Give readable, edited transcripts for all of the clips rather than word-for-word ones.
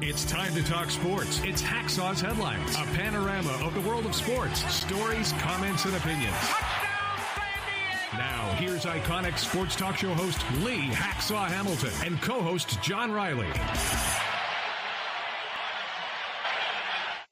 It's time to talk sports. It's Hacksaw's Headlines, a panorama of the world of sports, stories, comments, and opinions. Now, here's iconic sports talk show host Lee Hacksaw Hamilton and co-host John Riley.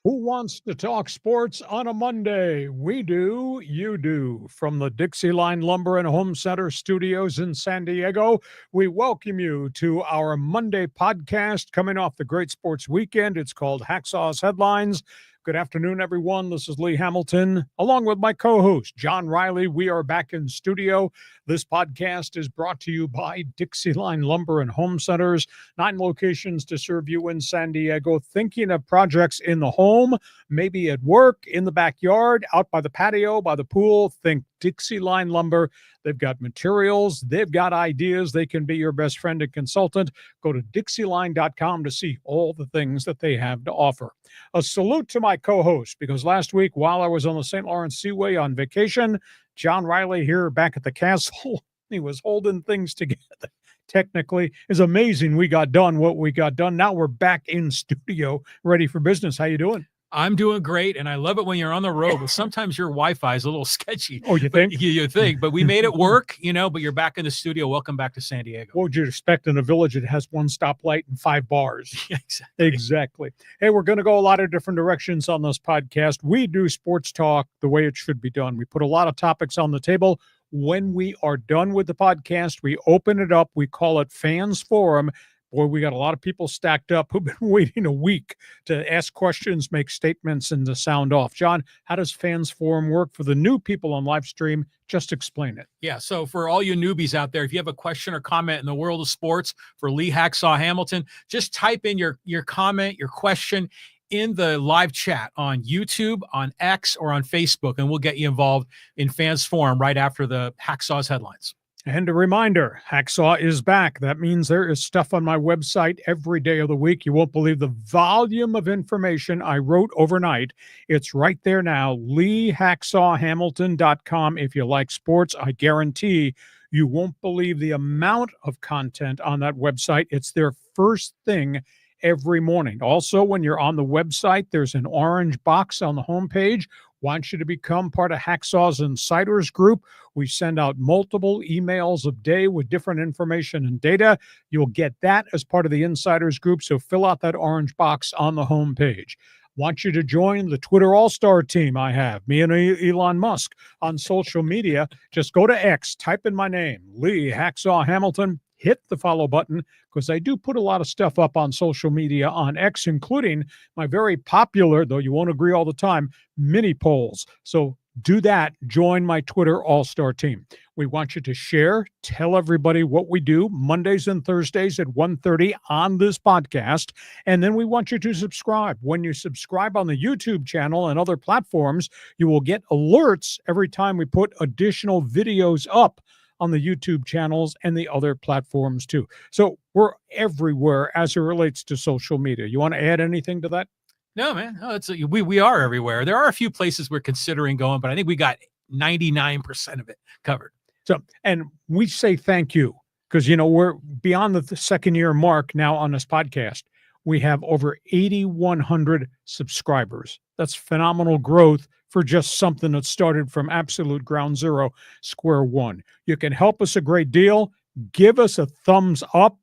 Who wants to talk sports on a Monday? We do, you do. From the Dixieline Lumber and Home Center studios in San Diego, we welcome you to our Monday podcast coming off the great sports weekend. It's called Hacksaw's Headlines. Good afternoon, everyone. This is Lee Hamilton, along with my co-host, John Riley. We are back in studio. This podcast is brought to you by Dixieline Lumber and Home Centers, 9 locations to serve you in San Diego. Thinking of projects in the home, maybe at work, in the backyard, out by the patio, by the pool, think Dixieline Lumber. They've got materials, they've got ideas, they can be your best friend and consultant. Go to Dixieline.com to see all the things that they have to offer. A salute to my co-host, because last week while I was on the St. Lawrence Seaway on vacation, John Riley here back at the castle, he was holding things together. Technically, it's amazing we got done what we got done. Now we're back in studio, ready for business. How you doing? I'm doing great, and I love it when you're on the road, but sometimes your Wi-Fi is a little sketchy. Oh, you think? You think, but we made it work, but you're back in the studio. Welcome back to San Diego. What would you expect in a village that has 1 stoplight and 5 bars? Yeah, exactly. Exactly. Hey, we're going to go a lot of different directions on this podcast. We do sports talk the way it should be done. We put a lot of topics on the table. When we are done with the podcast, we open it up. We call it Fans Forum. Boy, we got a lot of people stacked up who've been waiting a week to ask questions, make statements, and to sound off. John, how does Fans Forum work for the new people on live stream? Just explain it. Yeah, so for all you newbies out there, if you have a question or comment in the world of sports for Lee Hacksaw Hamilton, just type in your comment, your question in the live chat on YouTube, on X, or on Facebook, and we'll get you involved in Fans Forum right after the Hacksaw's Headlines. And a reminder, Hacksaw is back. That means there is stuff on my website every day of the week. You won't believe the volume of information I wrote overnight. It's right there now, LeeHacksawHamilton.com. If you like sports, I guarantee you won't believe the amount of content on that website. It's their first thing every morning. Also, when you're on the website, there's an orange box on the homepage. Want you to become part of Hacksaw's Insiders Group. We send out multiple emails a day with different information and data. You'll get that as part of the Insiders Group, so fill out that orange box on the homepage. Want you to join the Twitter All-Star team I have, me and Elon Musk, on social media. Just go to X, type in my name, Lee Hacksaw Hamilton, hit the follow button, because I do put a lot of stuff up on social media on X, including my very popular, though you won't agree all the time, mini polls. So do that. Join my Twitter All-Star team. We want you to share, tell everybody what we do Mondays and Thursdays at 1:30 on this podcast. And then we want you to subscribe. When you subscribe on the YouTube channel and other platforms, you will get alerts every time we put additional videos up on the YouTube channels and the other platforms too. So we're everywhere as it relates to social media. You want to add anything to that? No, man. No, we are everywhere. There are a few places we're considering going, but I think we got 99% of it covered. So, and we say thank you because, we're beyond the second year mark now on this podcast. We have over 8,100 subscribers. That's phenomenal growth for just something that started from absolute ground zero, square one. You can help us a great deal. Give us a thumbs up.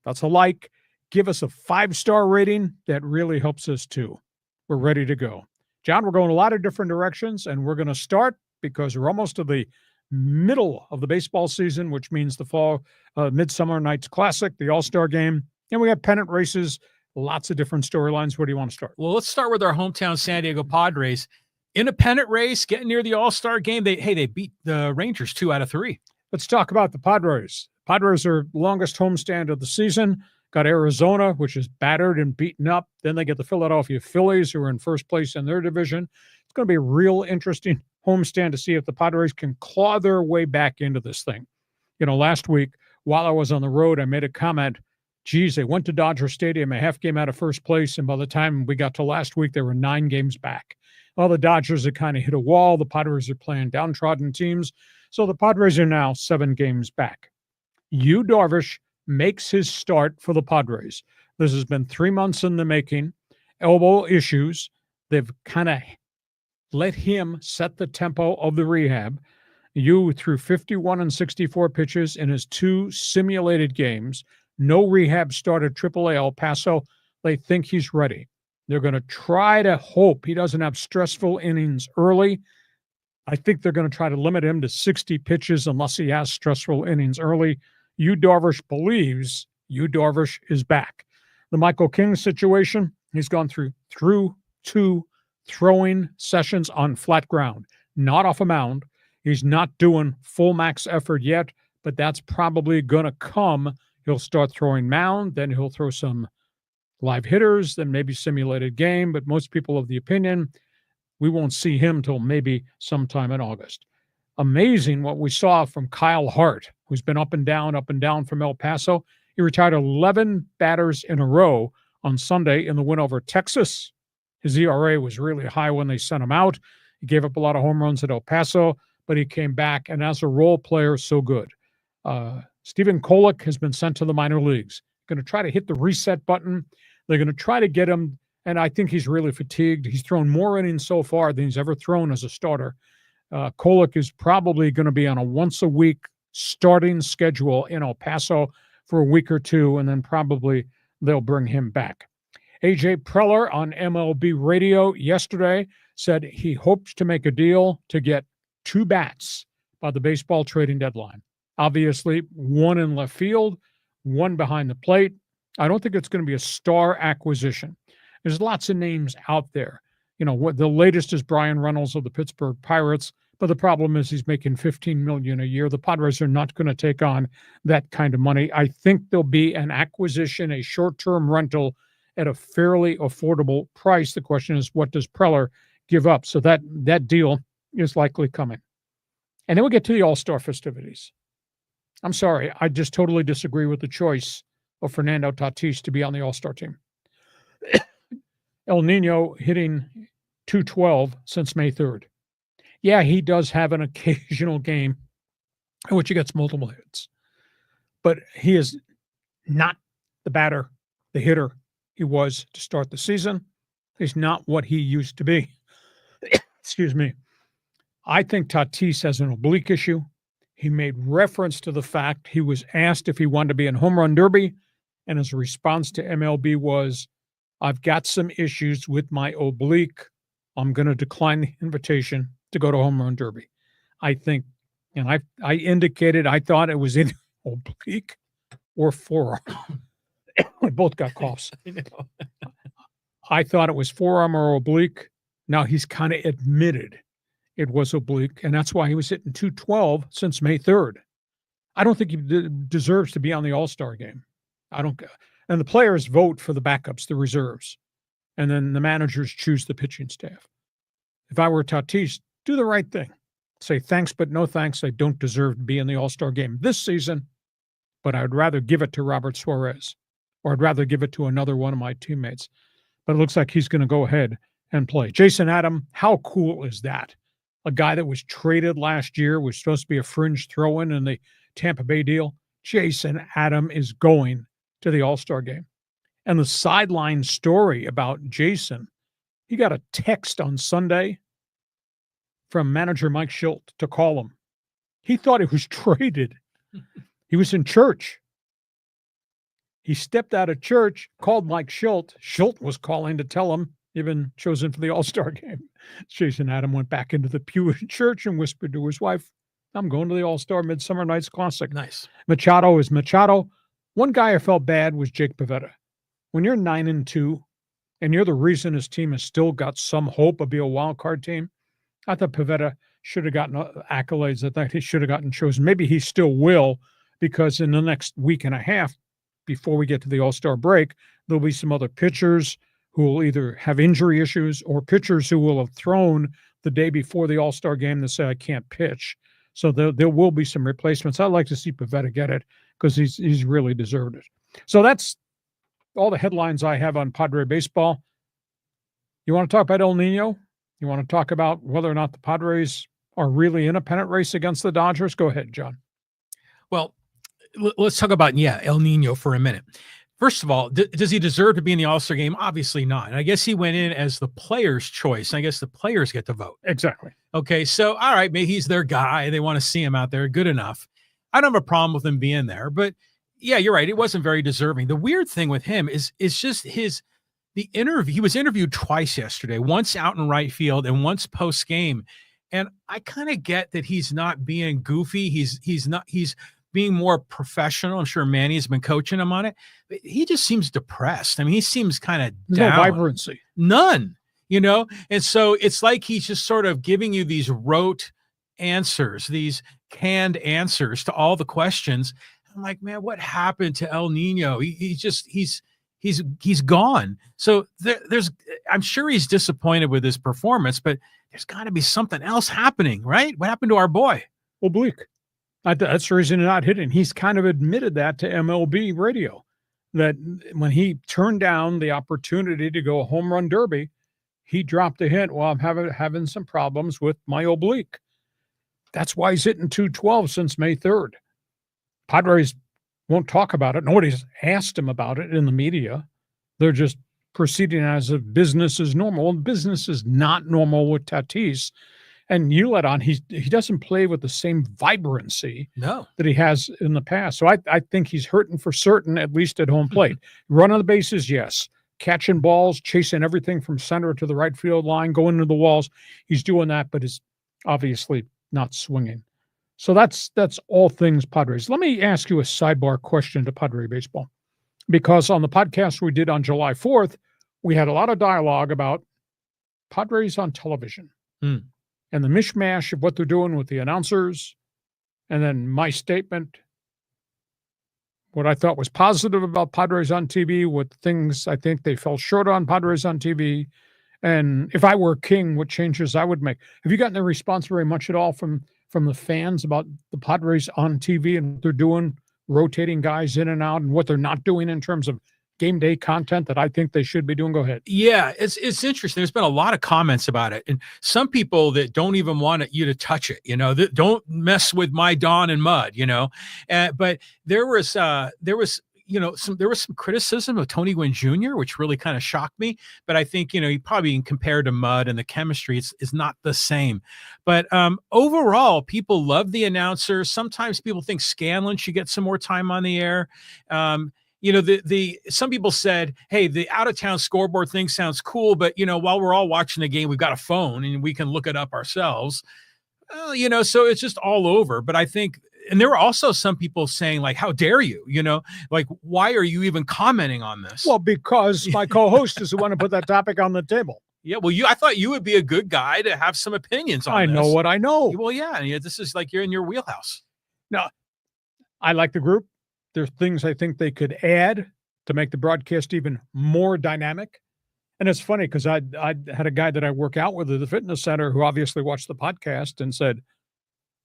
That's a like. Give us a 5-star rating. That really helps us too. We're ready to go. John, we're going a lot of different directions, and we're going to start because we're almost to the middle of the baseball season, which means the fall Midsummer Night's Classic, the All-Star Game, and we have pennant races, lots of different storylines. Where do you want to start? Well, let's start with our hometown San Diego Padres. In a pennant race, getting near the All-Star game, they beat the Rangers 2 out of 3. Let's talk about the Padres. Padres are longest homestand of the season. Got Arizona, which is battered and beaten up. Then they get the Philadelphia Phillies, who are in first place in their division. It's going to be a real interesting homestand to see if the Padres can claw their way back into this thing. Last week, while I was on the road, I made a comment, geez, they went to Dodger Stadium a half game out of first place, and by the time we got to last week, they were 9 games back. Well, the Dodgers have kind of hit a wall. The Padres are playing downtrodden teams. So the Padres are now 7 games back. Yu Darvish makes his start for the Padres. This has been 3 months in the making. Elbow issues. They've kind of let him set the tempo of the rehab. You threw 51 and 64 pitches in his 2 simulated games. No rehab start at AAA El Paso. They think he's ready. They're going to try to hope he doesn't have stressful innings early. I think they're going to try to limit him to 60 pitches unless he has stressful innings early. Yu Darvish believes Yu Darvish is back. The Michael King situation, he's gone through 2 throwing sessions on flat ground, not off a mound. He's not doing full max effort yet, but that's probably going to come. He'll start throwing mound, then he'll throw some live hitters, then maybe simulated game. But most people of the opinion, we won't see him till maybe sometime in August. Amazing what we saw from Kyle Hart, who's been up and down from El Paso. He retired 11 batters in a row on Sunday in the win over Texas. His ERA was really high when they sent him out. He gave up a lot of home runs at El Paso, but he came back, and as a role player, so good. Stephen Kolek has been sent to the minor leagues. Going to try to hit the reset button. They're going to try to get him, and I think he's really fatigued. He's thrown more innings so far than he's ever thrown as a starter. Kolek is probably going to be on a once-a-week starting schedule in El Paso for a week or two, and then probably they'll bring him back. A.J. Preller on MLB radio yesterday said he hopes to make a deal to get 2 bats by the baseball trading deadline. Obviously, 1 in left field, 1 behind the plate. I don't think it's going to be a star acquisition. There's lots of names out there. You know, what the latest is Brian Reynolds of the Pittsburgh Pirates, but the problem is he's making $15 million a year. The Padres are not going to take on that kind of money. I think there'll be an acquisition, a short-term rental at a fairly affordable price. The question is, what does Preller give up? So that deal is likely coming. And then we'll get to the All-Star festivities. I'm sorry, I just totally disagree with the choice of Fernando Tatis to be on the All-Star team. El Nino hitting .212 since May 3rd. Yeah, he does have an occasional game in which he gets multiple hits. But he is not the batter, the hitter he was to start the season. He's not what he used to be. Excuse me. I think Tatis has an oblique issue. He made reference to the fact he was asked if he wanted to be in Home Run Derby, and his response to MLB was, I've got some issues with my oblique. I'm going to decline the invitation to go to Home Run Derby. I think, and I indicated I thought it was in oblique or forearm. We both got coughs. I thought it was forearm or oblique. Now he's kind of admitted it was oblique, and that's why he was hitting .212 since May 3rd. I don't think he deserves to be on the All-Star game. I don't. And the players vote for the backups, the reserves, and then the managers choose the pitching staff. If I were Tatis, do the right thing. Say thanks, but no thanks. I don't deserve to be in the All-Star game this season, but I'd rather give it to Robert Suarez, or I'd rather give it to another one of my teammates. But it looks like he's going to go ahead and play. Jason Adam, how cool is that? A guy that was traded last year, was supposed to be a fringe throw-in in the Tampa Bay deal. Jason Adam is going to the All-Star game. And the sideline story about Jason, he got a text on Sunday from manager Mike Schilt to call him. He thought he was traded. He was in church. He stepped out of church, called Mike Schilt. Schilt was calling to tell him he'd been chosen for the All-Star game. Jason Adam went back into the pew in church and whispered to his wife, I'm going to the All-Star Midsummer Night's Classic. Nice. Machado is Machado. One guy I felt bad was Jake Pivetta. When you're 9-2 and you're the reason his team has still got some hope of being a wild card team, I thought Pivetta should have gotten accolades. I thought he should have gotten chosen. Maybe he still will, because in the next week and a half, before we get to the All-Star break, there'll be some other pitchers who will either have injury issues or pitchers who will have thrown the day before the All-Star game that say, I can't pitch. So there will be some replacements. I'd like to see Pivetta get it because he's really deserved it. So that's all the headlines I have on Padre baseball. You want to talk about El Nino? You want to talk about whether or not the Padres are really in a pennant race against the Dodgers? Go ahead, John. Well, let's talk about, El Nino for a minute. First of all, does he deserve to be in the All-Star game? Obviously not. And I guess he went in as the player's choice. I guess the players get to vote. Exactly. Okay, so all right, maybe he's their guy. They want to see him out there. Good enough. I don't have a problem with him being there, but yeah, you're right. It wasn't very deserving. The weird thing with him is just the interview. He was interviewed twice yesterday, once out in right field and once post game. And I kind of get that he's not being goofy. He's being more professional. I'm sure Manny's been coaching him on it. But he just seems depressed. I mean, he seems kind of down. No vibrancy. None, And so it's like he's just sort of giving you these rote answers, these canned answers to all the questions. I'm like, man, what happened to El Nino? He's gone. So I'm sure he's disappointed with his performance, but there's got to be something else happening, right? What happened to our boy? Oblique. That's the reason he's not hitting. He's kind of admitted that to MLB radio, that when he turned down the opportunity to go home run derby, he dropped a hint. Well, I'm having some problems with my oblique. That's why he's hitting 212 since May 3rd. Padres won't talk about it. Nobody's asked him about it in the media. They're just proceeding as if business is normal. Well, business is not normal with Tatis. And you let on, he doesn't play with the same vibrancy that he has in the past. So I think he's hurting for certain, at least at home plate. Running the bases, yes. Catching balls, chasing everything from center to the right field line, going into the walls. He's doing that, but is obviously not swinging. So that's all things Padres. Let me ask you a sidebar question to Padre baseball, because on the podcast we did on July 4th, we had a lot of dialogue about Padres on television and the mishmash of what they're doing with the announcers. And then my statement, what I thought was positive about Padres on TV, what things I think they fell short on Padres on TV. And if I were king, what changes I would make. Have you gotten a response very much at all from the fans about the Padres on TV and what they're doing, rotating guys in and out, and what they're not doing in terms of game day content that I think they should be doing? Go ahead. Yeah, it's interesting. There's been a lot of comments about it, and some people that don't even want you to touch it, that don't mess with my Dawn and Mud, but there was some criticism of Tony Gwynn Jr., which really kind of shocked me. But I think, he probably compared to Mud and the chemistry, it's not the same. But overall, people love the announcers. Sometimes people think Scanlon should get some more time on the air. Some people said, hey, the out-of-town scoreboard thing sounds cool, but, while we're all watching the game, we've got a phone and we can look it up ourselves. So it's just all over. But I think, and there were also some people saying, like, how dare you, like, why are you even commenting on this? Well, because my co-host is the one to put that topic on the table. Yeah, well, I thought you would be a good guy to have some opinions on this. I know what I know. Well, yeah, this is like you're in your wheelhouse. No, I like the group. There's things I think they could add to make the broadcast even more dynamic. And it's funny because I had a guy that I work out with at the fitness center who obviously watched the podcast and said,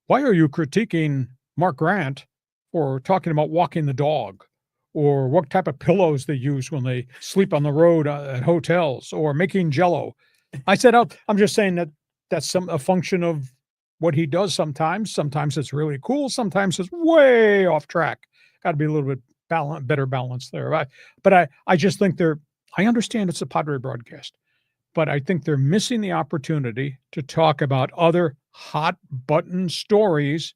why are you critiquing Mark Grant for talking about walking the dog, or what type of pillows they use when they sleep on the road at hotels, or making Jell-O? I said, I'm just saying that's a function of what he does sometimes. Sometimes it's really cool. Sometimes it's way off track. Got to be a little bit better balance there. But I just think I understand it's a Padre broadcast, but I think they're missing the opportunity to talk about other hot button stories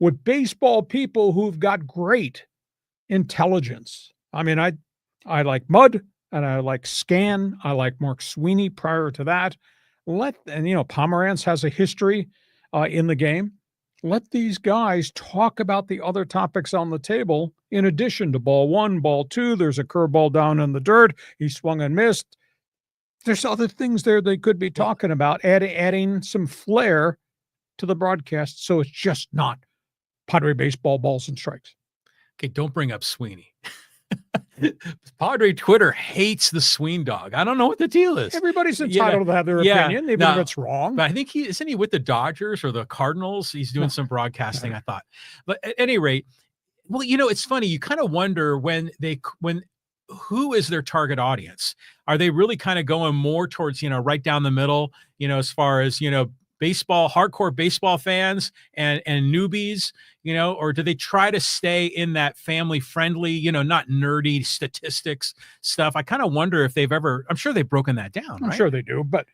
with baseball people who've got great intelligence. I mean, I like Mud and I like Scan. I like Mark Sweeney prior to that. Pomerantz has a history in the game. Let these guys talk about the other topics on the table in addition to ball one, ball two. There's a curveball down in the dirt. He swung and missed. There's other things there they could be talking about, adding some flair to the broadcast so it's just not Padre baseball balls and strikes. Okay, don't bring up Sweeney. Padre Twitter hates the Sween dog. I don't know what the deal is. Everybody's entitled to have their opinion, even if it's wrong. But I think isn't he with the Dodgers or the Cardinals? He's doing some broadcasting, I thought. But at any rate, well, it's funny. You kind of wonder who is their target audience? Are they really kind of going more towards, right down the middle, as far as, hardcore baseball fans and newbies, or do they try to stay in that family friendly, not nerdy statistics stuff? I kind of wonder if I'm sure they've broken that down. I'm right? sure they do, but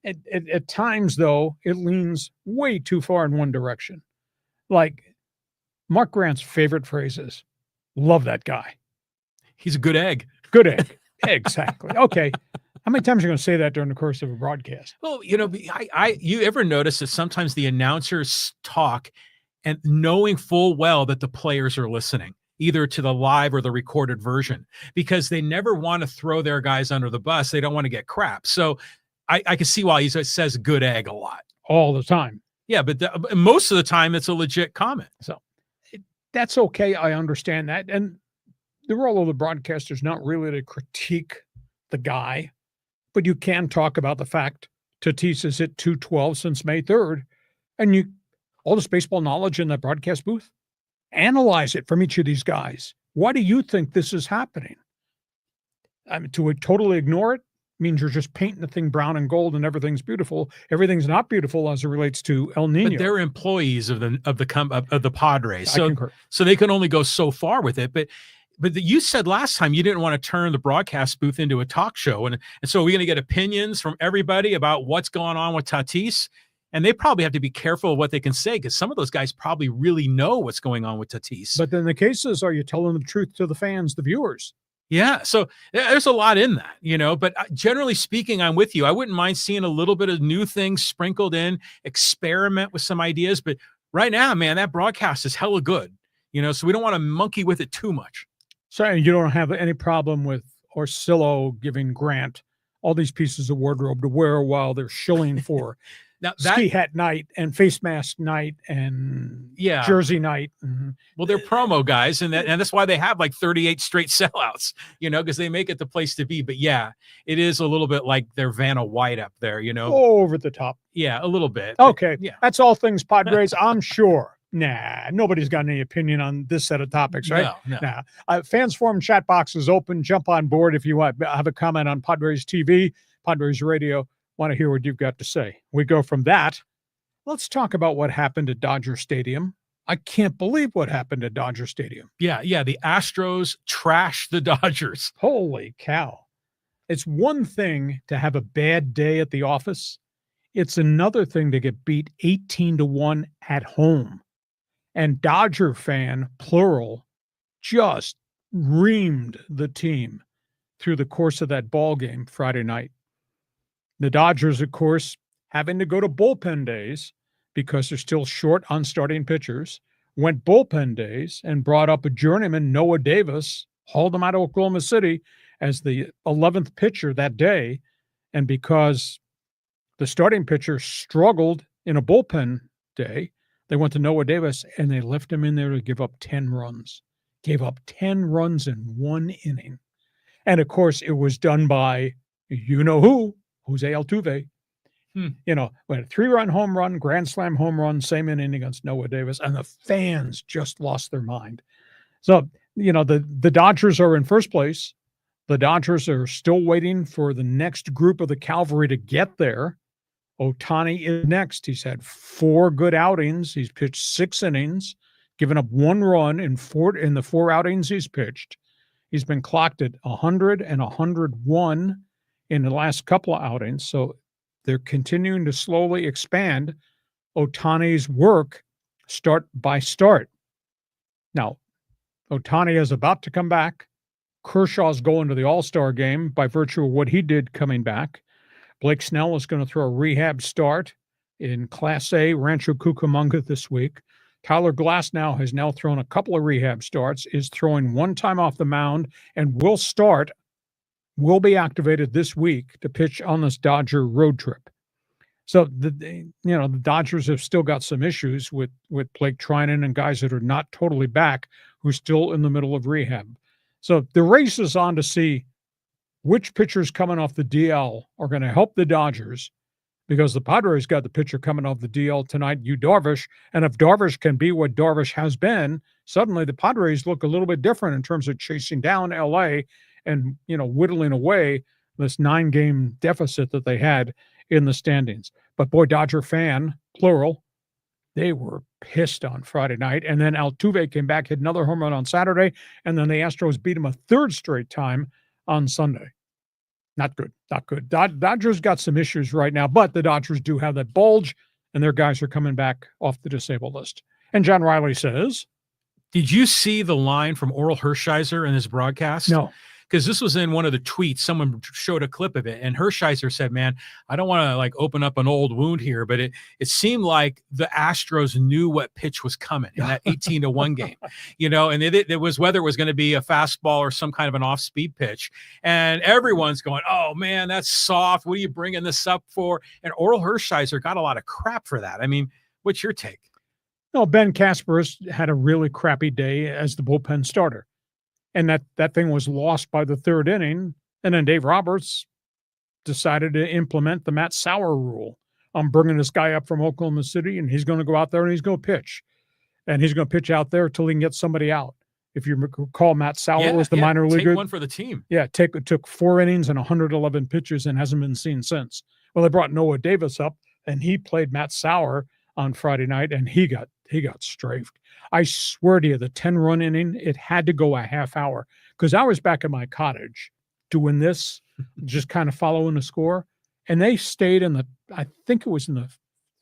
at times though, it leans way too far in one direction. Like Mark Grant's favorite phrase is, love that guy. He's a good egg. Good egg. Exactly. Okay. How many times are you going to say that during the course of a broadcast? Well, you ever notice that sometimes the announcers talk and knowing full well that the players are listening, either to the live or the recorded version, because they never want to throw their guys under the bus. They don't want to get crap. So I can see why he says good egg a lot. All the time. Yeah, but most of the time it's a legit comment. So that's okay. I understand that. And the role of the broadcaster is not really to critique the guy, but you can talk about the fact Tatis has hit 212 since May 3rd, and all this baseball knowledge in that broadcast booth, analyze it from each of these guys. Why do you think this is happening? I mean, to totally ignore it means you're just painting the thing brown and gold and everything's beautiful. Everything's not beautiful as it relates to El Nino. But they're employees of the Padres, so they can only go so far with it. But you said last time you didn't want to turn the broadcast booth into a talk show. And so we're going to get opinions from everybody about what's going on with Tatis. And they probably have to be careful of what they can say, because some of those guys probably really know what's going on with Tatis. But then the case is, are you telling the truth to the fans, the viewers? Yeah. So there's a lot in that, but generally speaking, I'm with you. I wouldn't mind seeing a little bit of new things sprinkled in, experiment with some ideas. But right now, man, that broadcast is hella good, so we don't want to monkey with it too much. So you don't have any problem with Orsillo giving Grant all these pieces of wardrobe to wear while they're shilling for now ski hat night and face mask night and jersey night. Mm-hmm. Well, they're promo guys, and that's why they have like 38 straight sellouts, because they make it the place to be. But yeah, it is a little bit like their Vanna White up there, over the top. Yeah, a little bit. Okay. Yeah. That's all things Padres, I'm sure. Nah, nobody's got any opinion on this set of topics, right? No. Nah. Fans Forum chat box is open. Jump on board if you want. Have a comment on Padres TV, Padres Radio. Want to hear what you've got to say. We go from that. Let's talk about what happened at Dodger Stadium. I can't believe what happened at Dodger Stadium. Yeah. The Astros trashed the Dodgers. Holy cow. It's one thing to have a bad day at the office. It's another thing to get beat 18-1 at home. And Dodger fan, plural, just reamed the team through the course of that ball game Friday night. The Dodgers, of course, having to go to bullpen days because they're still short on starting pitchers, went bullpen days and brought up a journeyman, Noah Davis, hauled him out of Oklahoma City as the 11th pitcher that day. And because the starting pitcher struggled in a bullpen day, they went to Noah Davis, and they left him in there to give up 10 runs. Gave up 10 runs in one inning. And, of course, it was done by you-know-who, Jose Altuve. We had a 3-run home run, grand slam home run, same inning against Noah Davis, and the fans just lost their mind. So, the Dodgers are in first place. The Dodgers are still waiting for the next group of the cavalry to get there. Ohtani is next. He's had 4 good outings. He's pitched 6 innings, given up 1 run in the 4 outings he's pitched. He's been clocked at 100 and 101 in the last couple of outings. So they're continuing to slowly expand Ohtani's work start by start. Now, Ohtani is about to come back. Kershaw's going to the All-Star game by virtue of what he did coming back. Blake Snell is going to throw a rehab start in Class A Rancho Cucamonga this week. Tyler Glasnow has now thrown a couple of rehab starts, is throwing 1 time off the mound, and will be activated this week to pitch on this Dodger road trip. So the Dodgers have still got some issues with Blake Trinan and guys that are not totally back who's still in the middle of rehab. So the race is on to see which pitchers coming off the DL are going to help the Dodgers, because the Padres got the pitcher coming off the DL tonight, Yu Darvish. And if Darvish can be what Darvish has been, suddenly the Padres look a little bit different in terms of chasing down LA and, whittling away this 9-game deficit that they had in the standings. But boy, Dodger fan, plural, they were pissed on Friday night. And then Altuve came back, hit another home run on Saturday, and then the Astros beat him a third straight time on Sunday. Not good, not good. Dodgers got some issues right now, but the Dodgers do have that bulge, and their guys are coming back off the disabled list. And John Riley says, did you see the line from Oral Hershiser in his broadcast? No. Because this was in one of the tweets. Someone showed a clip of it, and Hershiser said, man, I don't want to like open up an old wound here, but it seemed like the Astros knew what pitch was coming in that 18-1 game, and it was whether it was going to be a fastball or some kind of an off-speed pitch. And everyone's going, oh, man, that's soft. What are you bringing this up for? And Oral Hershiser got a lot of crap for that. I mean, what's your take? No, Ben Kasparus had a really crappy day as the bullpen starter. And that thing was lost by the third inning. And then Dave Roberts decided to implement the Matt Sauer rule. I'm bringing this guy up from Oklahoma City, and he's going to go out there and he's going to pitch. And he's going to pitch out there till he can get somebody out. If you recall, Matt Sauer was the minor leaguer. Take one for the team. Yeah, took 4 innings and 111 pitches and hasn't been seen since. Well, they brought Noah Davis up, and he played Matt Sauer on Friday night, and he got strafed. I swear to you, the 10-run inning, it had to go a half hour because I was back at my cottage doing this, just kind of following the score. And they stayed I think it was in the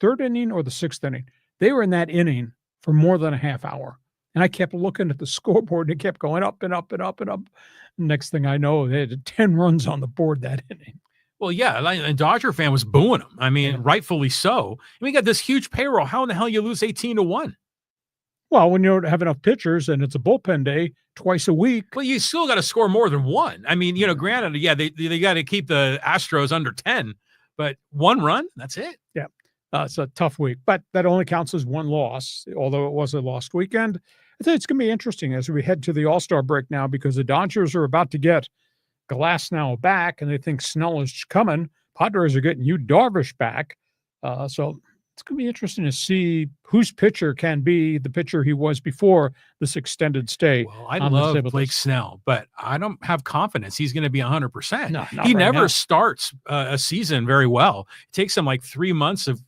3rd inning or the 6th inning. They were in that inning for more than a half hour. And I kept looking at the scoreboard, and it kept going up and up and up and up. Next thing I know, they had 10 runs on the board that inning. Well, yeah, and Dodger fan was booing him. I mean, rightfully so. I mean, you got this huge payroll. How in the hell you lose 18-1? Well, when you don't have enough pitchers and it's a bullpen day twice a week. Well, you still got to score more than one. I mean, granted, yeah, they got to keep the Astros under 10, but 1 run, that's it. Yeah, it's a tough week, but that only counts as 1 loss, although it was a lost weekend. I think it's going to be interesting as we head to the All-Star break now because the Dodgers are about to get Glasnow back, and they think Snell is coming. Padres are getting Yu Darvish back. So it's going to be interesting to see whose pitcher can be the pitcher he was before this extended stay. Well, I love Blake Snell, but I don't have confidence he's going to be 100%. No, he never starts a season very well. It takes him like 3 months of,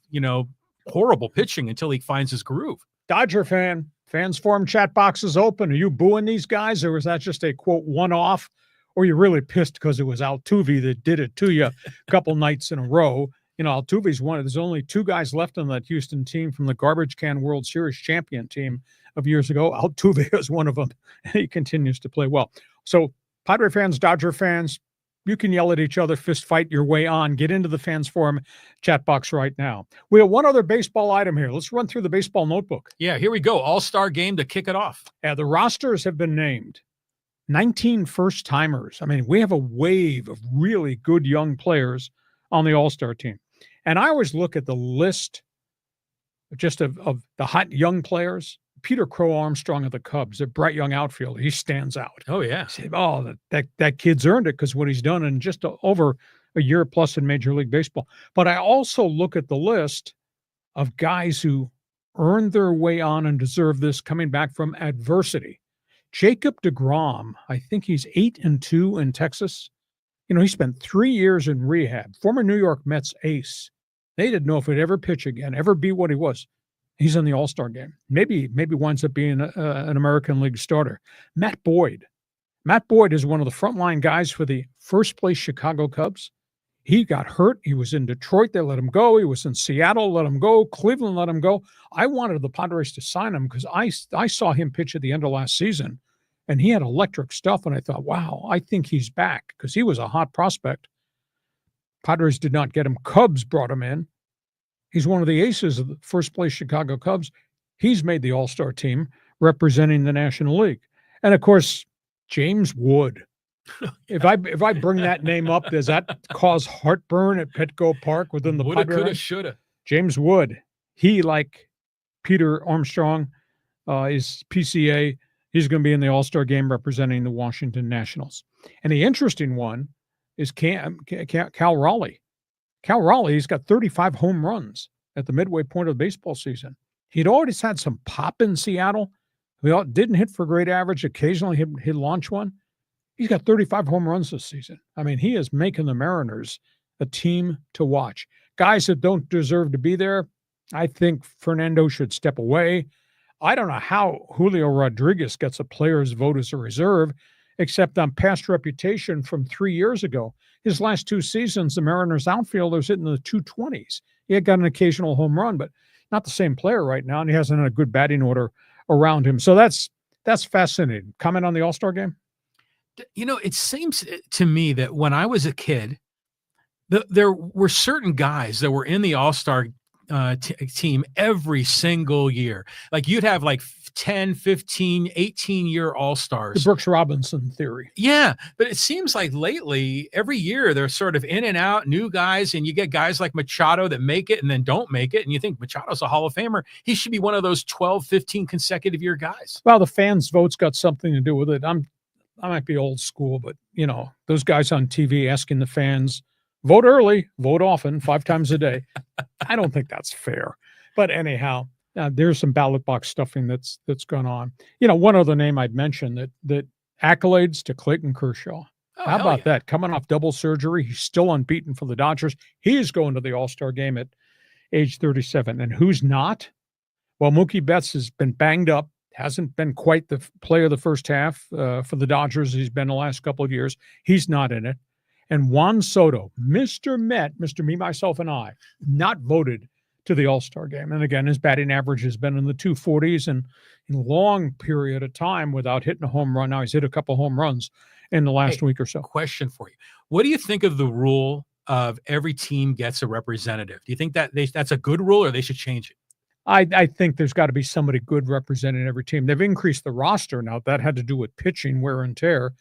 horrible pitching until he finds his groove. Dodger fans forum chat box is open. Are you booing these guys, or is that just a, quote, one-off? Or you're really pissed because it was Altuve that did it to you a couple nights in a row. Altuve's one. There's only 2 guys left on that Houston team from the Garbage Can World Series champion team of years ago. Altuve is one of them, and he continues to play well. So, Padre fans, Dodger fans, you can yell at each other, fist fight your way on. Get into the fans forum chat box right now. We have one other baseball item here. Let's run through the baseball notebook. Yeah, here we go. All-Star game to kick it off. Yeah, the rosters have been named. 19 first-timers. I mean, we have a wave of really good young players on the All-Star team. And I always look at the list just of the hot young players. Peter Crow Armstrong of the Cubs, a bright young outfielder. He stands out. Oh, yeah. That kid's earned it because what he's done in just over a year plus in Major League Baseball. But I also look at the list of guys who earned their way on and deserve this coming back from adversity. Jacob deGrom, I think he's 8-2 in Texas. He spent 3 years in rehab. Former New York Mets ace. They didn't know if he'd ever pitch again, ever be what he was. He's in the All-Star game. Maybe winds up being an American League starter. Matt Boyd. Matt Boyd is one of the frontline guys for the first-place Chicago Cubs. He got hurt. He was in Detroit. They let him go. He was in Seattle. Let him go. Cleveland let him go. I wanted the Padres to sign him because I saw him pitch at the end of last season. And he had electric stuff, and I thought, wow, I think he's back because he was a hot prospect. Padres did not get him. Cubs brought him in. He's one of the aces of the first-place Chicago Cubs. He's made the All-Star team representing the National League. And, of course, James Wood. If I bring that name up, does that cause heartburn at Petco Park within the Woulda, Padres? coulda, shoulda. James Wood. He, like Peter Armstrong, is PCA. He's going to be in the All-Star game representing the Washington Nationals. And the interesting one is Cal Raleigh. Cal Raleigh's got 35 home runs at the midway point of the baseball season. He'd always had some pop in Seattle. He didn't hit for great average. Occasionally he'd launch one. He's got 35 home runs this season. I mean, he is making the Mariners a team to watch. Guys that don't deserve to be there, I think Fernando should step away. I don't know how Julio Rodriguez gets a player's vote as a reserve, except on past reputation from 3 years ago. His last 2 seasons, the Mariners outfielders hitting the 220s. He had got an occasional home run, but not the same player right now, and he hasn't had a good batting order around him. So that's fascinating. Comment on the All-Star game? It seems to me that when I was a kid, there were certain guys that were in the All-Star team every single year. Like you'd have like 10, 15, 18-year All-Stars. The Brooks Robinson theory. Yeah, but it seems like lately, every year, they're sort of in and out, new guys, and you get guys like Machado that make it and then don't make it, and you think Machado's a Hall of Famer. He should be one of those 12, 15 consecutive year guys. Well, the fans' vote's got something to do with it. I might be old school, but, those guys on TV asking the fans, vote early, vote often, 5 times a day. I don't think that's fair. But anyhow, there's some ballot box stuffing that's gone on. One other name I'd mention that accolades to Clayton Kershaw. How about that? Coming off double surgery, he's still unbeaten for the Dodgers. He is going to the All-Star game at age 37. And who's not? Well, Mookie Betts has been banged up, hasn't been quite the player of the first half for the Dodgers. He's been the last couple of years. He's not in it. And Juan Soto, Mr. Met, Mr. Me, Myself, and I, not voted to the All-Star game. And again, his batting average has been in the 240s and in a long period of time without hitting a home run. Now he's hit a couple home runs in the last week or so. Question for you. What do you think of the rule of every team gets a representative? Do you think that that's a good rule or they should change it? I think there's got to be somebody good representing every team. They've increased the roster now. That had to do with pitching wear and tear.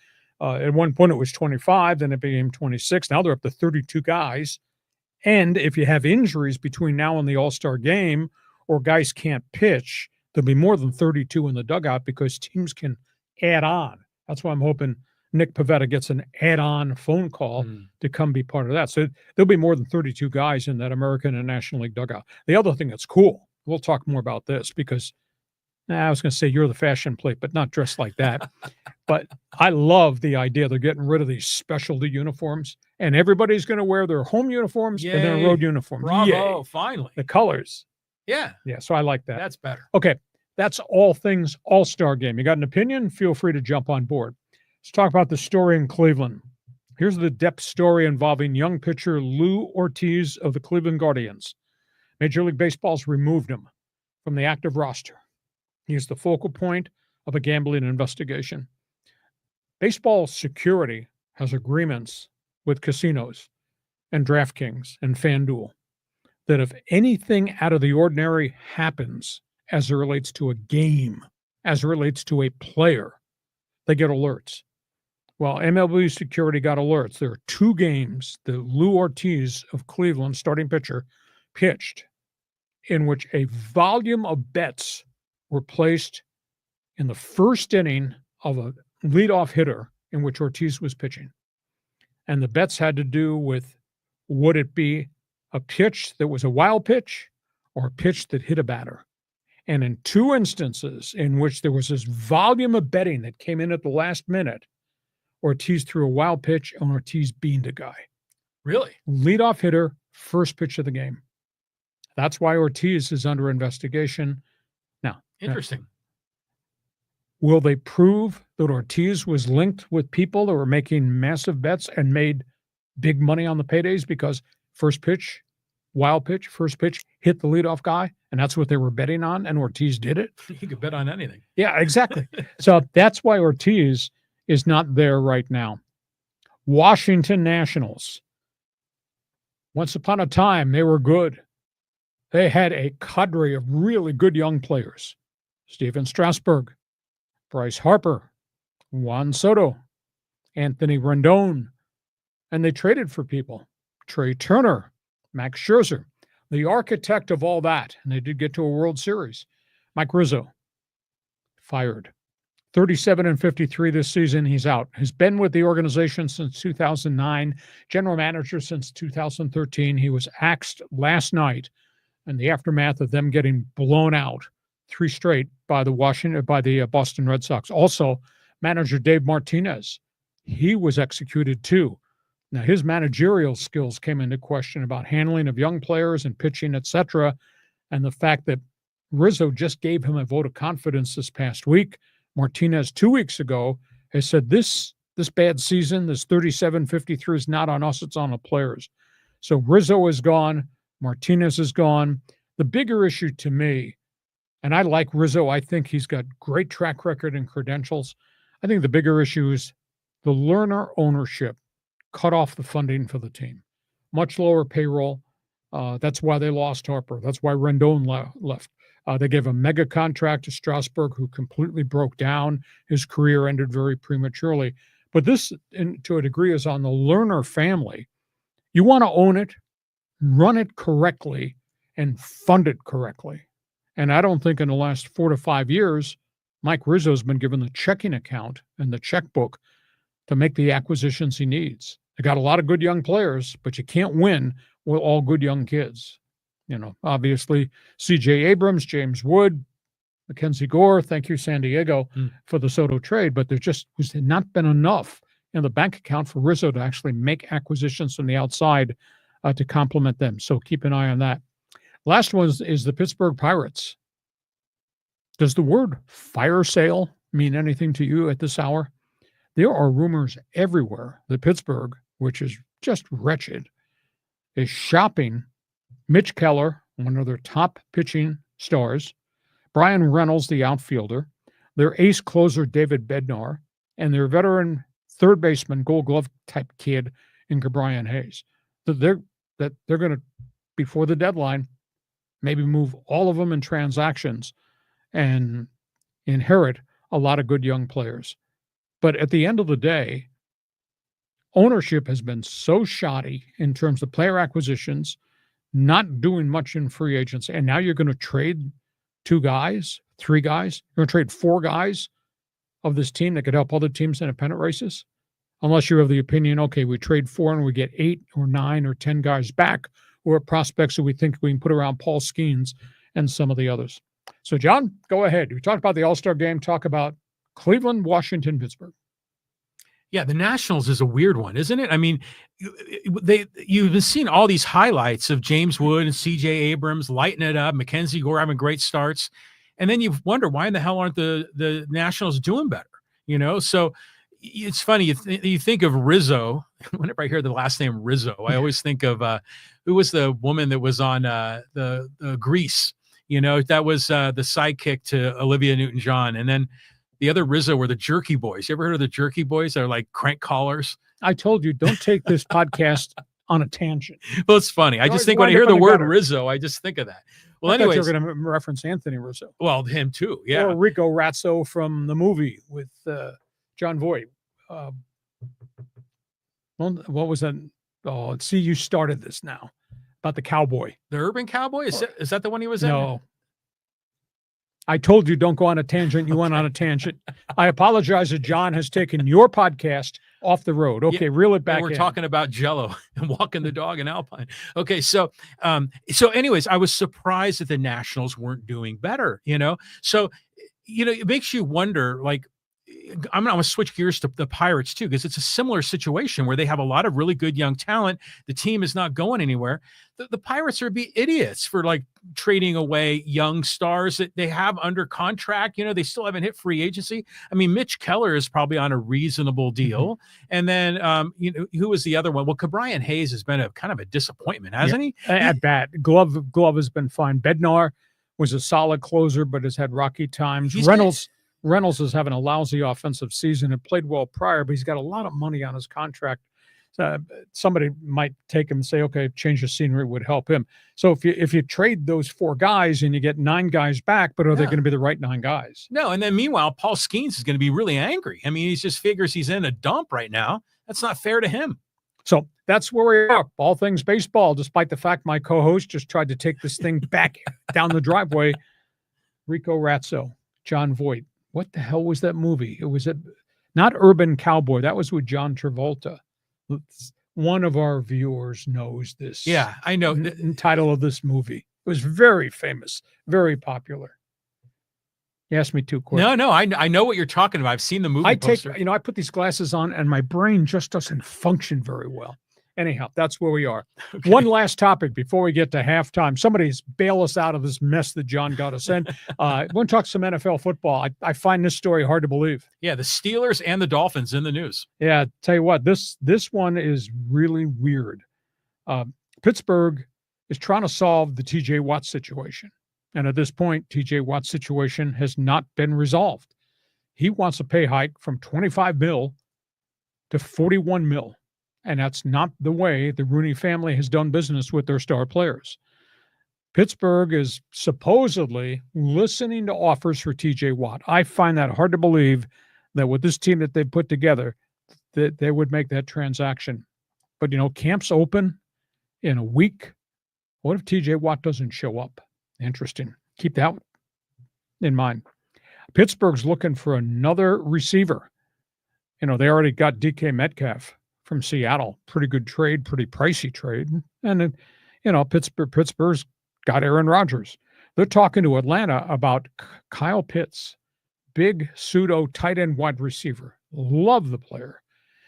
At one point it was 25, then it became 26. Now they're up to 32 guys. And if you have injuries between now and the All-Star game or guys can't pitch, there'll be more than 32 in the dugout because teams can add on. That's why I'm hoping Nick Pivetta gets an add-on phone call to come be part of that. So there'll be more than 32 guys in that American and National League dugout. The other thing that's cool, we'll talk more about this because I was going to say you're the fashion plate, but not dressed like that. But I love the idea they're getting rid of these specialty uniforms, and everybody's going to wear their home uniforms and their road uniforms. Bravo, Yay. finally. The colors. Yeah. Yeah, so I like that. That's better. Okay, that's all things All-Star game. You got an opinion? Feel free to jump on board. Let's talk about the story in Cleveland. Here's the depth story involving young pitcher Lou Ortiz of the Cleveland Guardians. Major League Baseball's removed him from the active roster. He is the focal point of a gambling investigation. Baseball security has agreements with casinos and DraftKings and FanDuel that if anything out of the ordinary happens as it relates to a game, as it relates to a player, they get alerts. Well, MLB security got alerts. There are 2 games that Lou Ortiz of Cleveland, starting pitcher, pitched in which a volume of bets were placed in the first inning of a leadoff hitter in which Ortiz was pitching. And the bets had to do with, would it be a pitch that was a wild pitch or a pitch that hit a batter? And in 2 instances in which there was this volume of betting that came in at the last minute, Ortiz threw a wild pitch and Ortiz beaned a guy. Really? Leadoff hitter, first pitch of the game. That's why Ortiz is under investigation. Now, interesting. Will they prove that Ortiz was linked with people that were making massive bets and made big money on the paydays because first pitch, wild pitch, first pitch, hit the leadoff guy, and that's what they were betting on, and Ortiz did it? You could bet on anything. Yeah, exactly. So that's why Ortiz is not there right now. Washington Nationals. Once upon a time, they were good. They had a cadre of really good young players. Steven Strasburg, Bryce Harper, Juan Soto, Anthony Rendon, and they traded for people. Trey Turner, Max Scherzer, the architect of all that, and they did get to a World Series. Mike Rizzo, fired. 37-53 this season, he's out. Has been with the organization since 2009, general manager since 2013. He was axed last night in the aftermath of them getting blown out 3 straight by the Boston Red Sox. Also, manager Dave Martinez, he was executed too Now, his managerial skills came into question about handling of young players and pitching, etc., and the fact that Rizzo just gave him a vote of confidence this past week. Martinez 2 weeks ago has said this bad season, this 37-53 is not on us, it's on the players. So Rizzo is gone. Martinez is gone. The bigger issue to me, and I like Rizzo, I think he's got great track record and credentials. I think the bigger issue is the Lerner ownership cut off the funding for the team. Much lower payroll. That's why they lost Harper. That's why Rendon left. They gave a mega contract to Strasburg, who completely broke down. His career ended very prematurely. But this, to a degree, is on the Lerner family. You want to own it, run it correctly, and fund it correctly. And I don't think in the last 4 to 5 years, Mike Rizzo's been given the checking account and the checkbook to make the acquisitions he needs. They got a lot of good young players, but you can't win with all good young kids. Obviously, C.J. Abrams, James Wood, Mackenzie Gore, thank you, San Diego, for the Soto trade, but there just has not been enough in the bank account for Rizzo to actually make acquisitions from the outside to complement them. So keep an eye on that. Last one is the Pittsburgh Pirates. Does the word fire sale mean anything to you at this hour? There are rumors everywhere that Pittsburgh, which is just wretched, is shopping Mitch Keller, one of their top pitching stars, Brian Reynolds, the outfielder, their ace closer, David Bednar, and their veteran third baseman, Gold Glove type kid in Brian Hayes. That they're going to, before the deadline, maybe move all of them in transactions and inherit a lot of good young players. But at the end of the day, ownership has been so shoddy in terms of player acquisitions, not doing much in free agency. And now you're going to trade 2 guys, 3 guys. You're going to trade 4 guys of this team that could help other teams in pennant races. Unless you have the opinion, okay, we trade 4 and we get 8 or 9 or 10 guys back, or prospects who we think we can put around Paul Skeens and some of the others. So, John, go ahead. We talked about the All-Star game. Talk about Cleveland, Washington, Pittsburgh. Yeah, the Nationals is a weird one, isn't it? I mean, you've been seeing all these highlights of James Wood and C.J. Abrams lighting it up, Mackenzie Gore having great starts, and then you wonder why in the hell aren't the Nationals doing better? So it's funny. You think of Rizzo. Whenever I hear the last name Rizzo, I always think of who was the woman that was on the Grease. That was the sidekick to Olivia Newton-John, and then the other Rizzo were the Jerky Boys. You ever heard of the Jerky Boys? They're like crank callers. I told you, don't take this podcast on a tangent. Well, it's funny. I just think when I hear the word Rizzo, I just think of that. Well, anyways, you're going to reference Anthony Rizzo. Well, him too. Yeah. Or Rico Razzo from the movie with John Voight. What was that? Oh, see, you started this now about the cowboy. The Urban Cowboy? Is that the one he was in? No. I told you don't go on a tangent. You went on a tangent. I apologize that John has taken your podcast off the road. Okay, yeah, reel it back. We're talking about Jell-O and walking the dog in Alpine. Okay, so anyways, I was surprised that the Nationals weren't doing better. So it makes you wonder. Like, I'm going to switch gears to the Pirates too, because it's a similar situation where they have a lot of really good young talent. The team is not going anywhere. The Pirates are be idiots for like trading away young stars that they have under contract. They still haven't hit free agency. I mean, Mitch Keller is probably on a reasonable deal. Mm-hmm. And then, who was the other one? Well, Brian Hayes has been a kind of a disappointment, hasn't he? At bat. Glove has been fine. Bednar was a solid closer, but has had rocky times. Reynolds is having a lousy offensive season. It played well prior, but he's got a lot of money on his contract. Somebody might take him and say, okay, change of scenery would help him. So if you trade those 4 guys and you get 9 guys back, but are they going to be the right 9 guys? No. And then meanwhile, Paul Skeens is going to be really angry. I mean, he just figures he's in a dump right now. That's not fair to him. So that's where we are. All things baseball, despite the fact my co-host just tried to take this thing back down the driveway. Rico Razzo, John Voight. What the hell was that movie? It was not Urban Cowboy. That was with John Travolta. One of our viewers knows this. Yeah, I know. The title of this movie. It was very famous, very popular. You asked me too quick. No, I know what you're talking about. I've seen the movie poster. I put these glasses on and my brain just doesn't function very well. Anyhow, that's where we are. Okay. One last topic before we get to halftime. Somebody's bail us out of this mess that John got us in. We're going to talk some NFL football. I find this story hard to believe. Yeah, the Steelers and the Dolphins in the news. Yeah, tell you what, this one is really weird. Pittsburgh is trying to solve the TJ Watt situation. And at this point, TJ Watt's situation has not been resolved. He wants a pay hike from $25 million to $41 million. And that's not the way the Rooney family has done business with their star players. Pittsburgh is supposedly listening to offers for TJ Watt. I find that hard to believe that with this team that they've put together, that they would make that transaction. But, camp's open in a week. What if TJ Watt doesn't show up? Interesting. Keep that in mind. Pittsburgh's looking for another receiver. They already got DK Metcalf from Seattle. Pretty good trade, pretty pricey trade. And, Pittsburgh's got Aaron Rodgers. They're talking to Atlanta about Kyle Pitts, big pseudo tight end wide receiver. Love the player.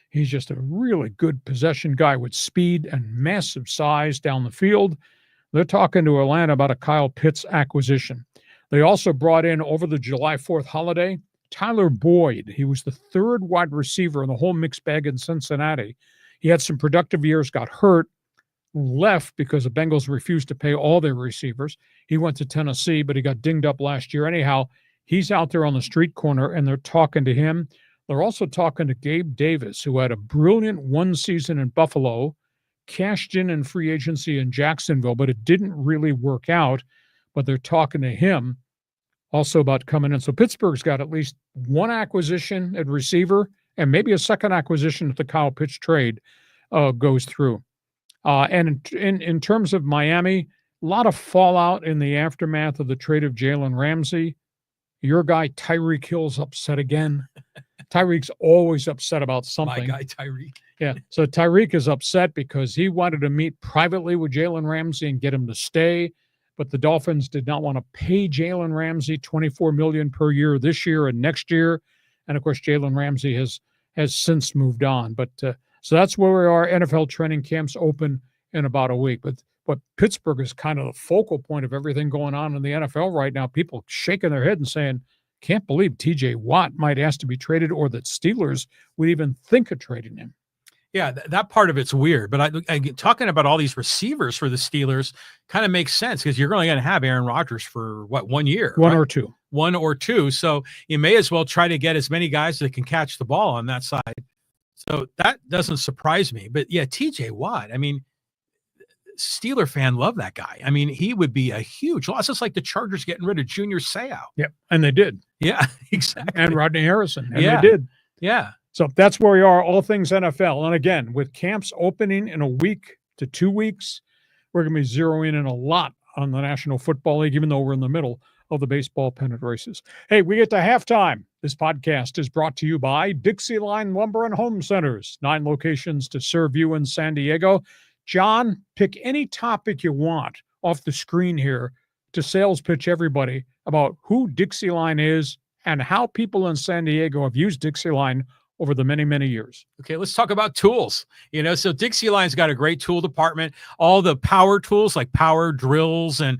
He's just a really good possession guy with speed and massive size down the field. They're talking to Atlanta about a Kyle Pitts acquisition. They also brought in over the July 4th holiday Tyler Boyd. He was the third wide receiver in the whole mixed bag in Cincinnati. He had some productive years, got hurt, left because the Bengals refused to pay all their receivers. He went to Tennessee, but he got dinged up last year. Anyhow, he's out there on the street corner, and they're talking to him. They're also talking to Gabe Davis, who had a brilliant one season in Buffalo, cashed in free agency in Jacksonville, but it didn't really work out. But they're talking to him also about coming in. So Pittsburgh's got at least one acquisition at receiver and maybe a second acquisition if the Kyle Pitts trade goes through. And in terms of Miami, a lot of fallout in the aftermath of the trade of Jalen Ramsey. Your guy Tyreek Hill's upset again. Tyreek's always upset about something. My guy Tyreek. Yeah, so Tyreek is upset because he wanted to meet privately with Jalen Ramsey and get him to stay. But the Dolphins did not want to pay Jalen Ramsey $24 million per year this year and next year. And, of course, Jalen Ramsey has since moved on. But so that's where we are. NFL training camps open in about a week. But Pittsburgh is kind of the focal point of everything going on in the NFL right now. People shaking their head and saying, can't believe TJ Watt might ask to be traded or that Steelers would even think of trading him. Yeah, that part of it's weird. But I talking about all these receivers for the Steelers kind of makes sense because you're only going to have Aaron Rodgers for, 1 year? One right? or two. 1 or 2. So you may as well try to get as many guys that can catch the ball on that side. So that doesn't surprise me. But, yeah, TJ Watt, I mean, Steeler fan love that guy. I mean, he would be a huge loss. It's like the Chargers getting rid of Junior Seau. Yep, and they did. Yeah, exactly. And Rodney Harrison, and they did. Yeah. So that's where we are, all things NFL. And again, with camps opening in a week to 2 weeks, we're going to be zeroing in a lot on the National Football League, even though we're in the middle of the baseball pennant races. Hey, we get to halftime. This podcast is brought to you by Dixieline Lumber and Home Centers, 9 locations to serve you in San Diego. John, pick any topic you want off the screen here to sales pitch everybody about who Dixieline is and how people in San Diego have used Dixieline over the many, many years. Okay, let's talk about tools. So Dixieline's got a great tool department. All the power tools like power drills and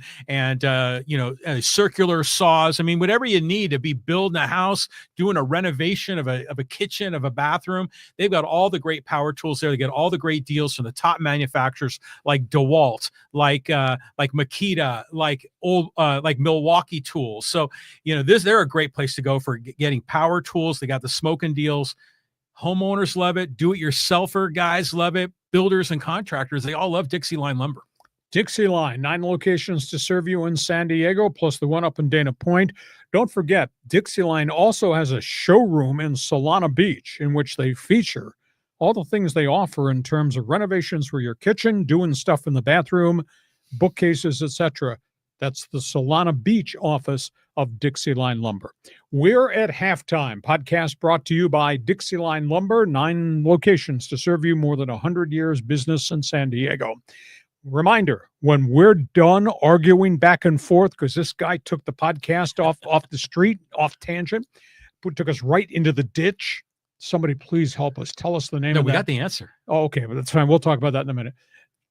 circular saws. I mean, whatever you need to be building a house, doing a renovation of a kitchen, of a bathroom. They've got all the great power tools there. They get all the great deals from the top manufacturers like DeWalt, like Makita, like Milwaukee Tools. So they're a great place to go for getting power tools. They got the smoking deals. Homeowners love it. Do-it-yourselfer guys love it. Builders and contractors, they all love Dixieline lumber. Dixieline, 9 locations to serve you in San Diego, plus the one up in Dana Point. Don't forget, Dixieline also has a showroom in Solana Beach in which they feature all the things they offer in terms of renovations for your kitchen, doing stuff in the bathroom, bookcases, etc. That's the Solana Beach office of Dixieline Lumber. We're at halftime. Podcast brought to you by Dixieline Lumber, 9 locations to serve you, more than 100 years business in San Diego. reminder, when we're done arguing back and forth, because this guy took the podcast off the street, off tangent, took us right into the ditch. Somebody please help us. Tell us the name of that. We got the answer. Oh, okay. Well, that's fine. We'll talk about that in a minute.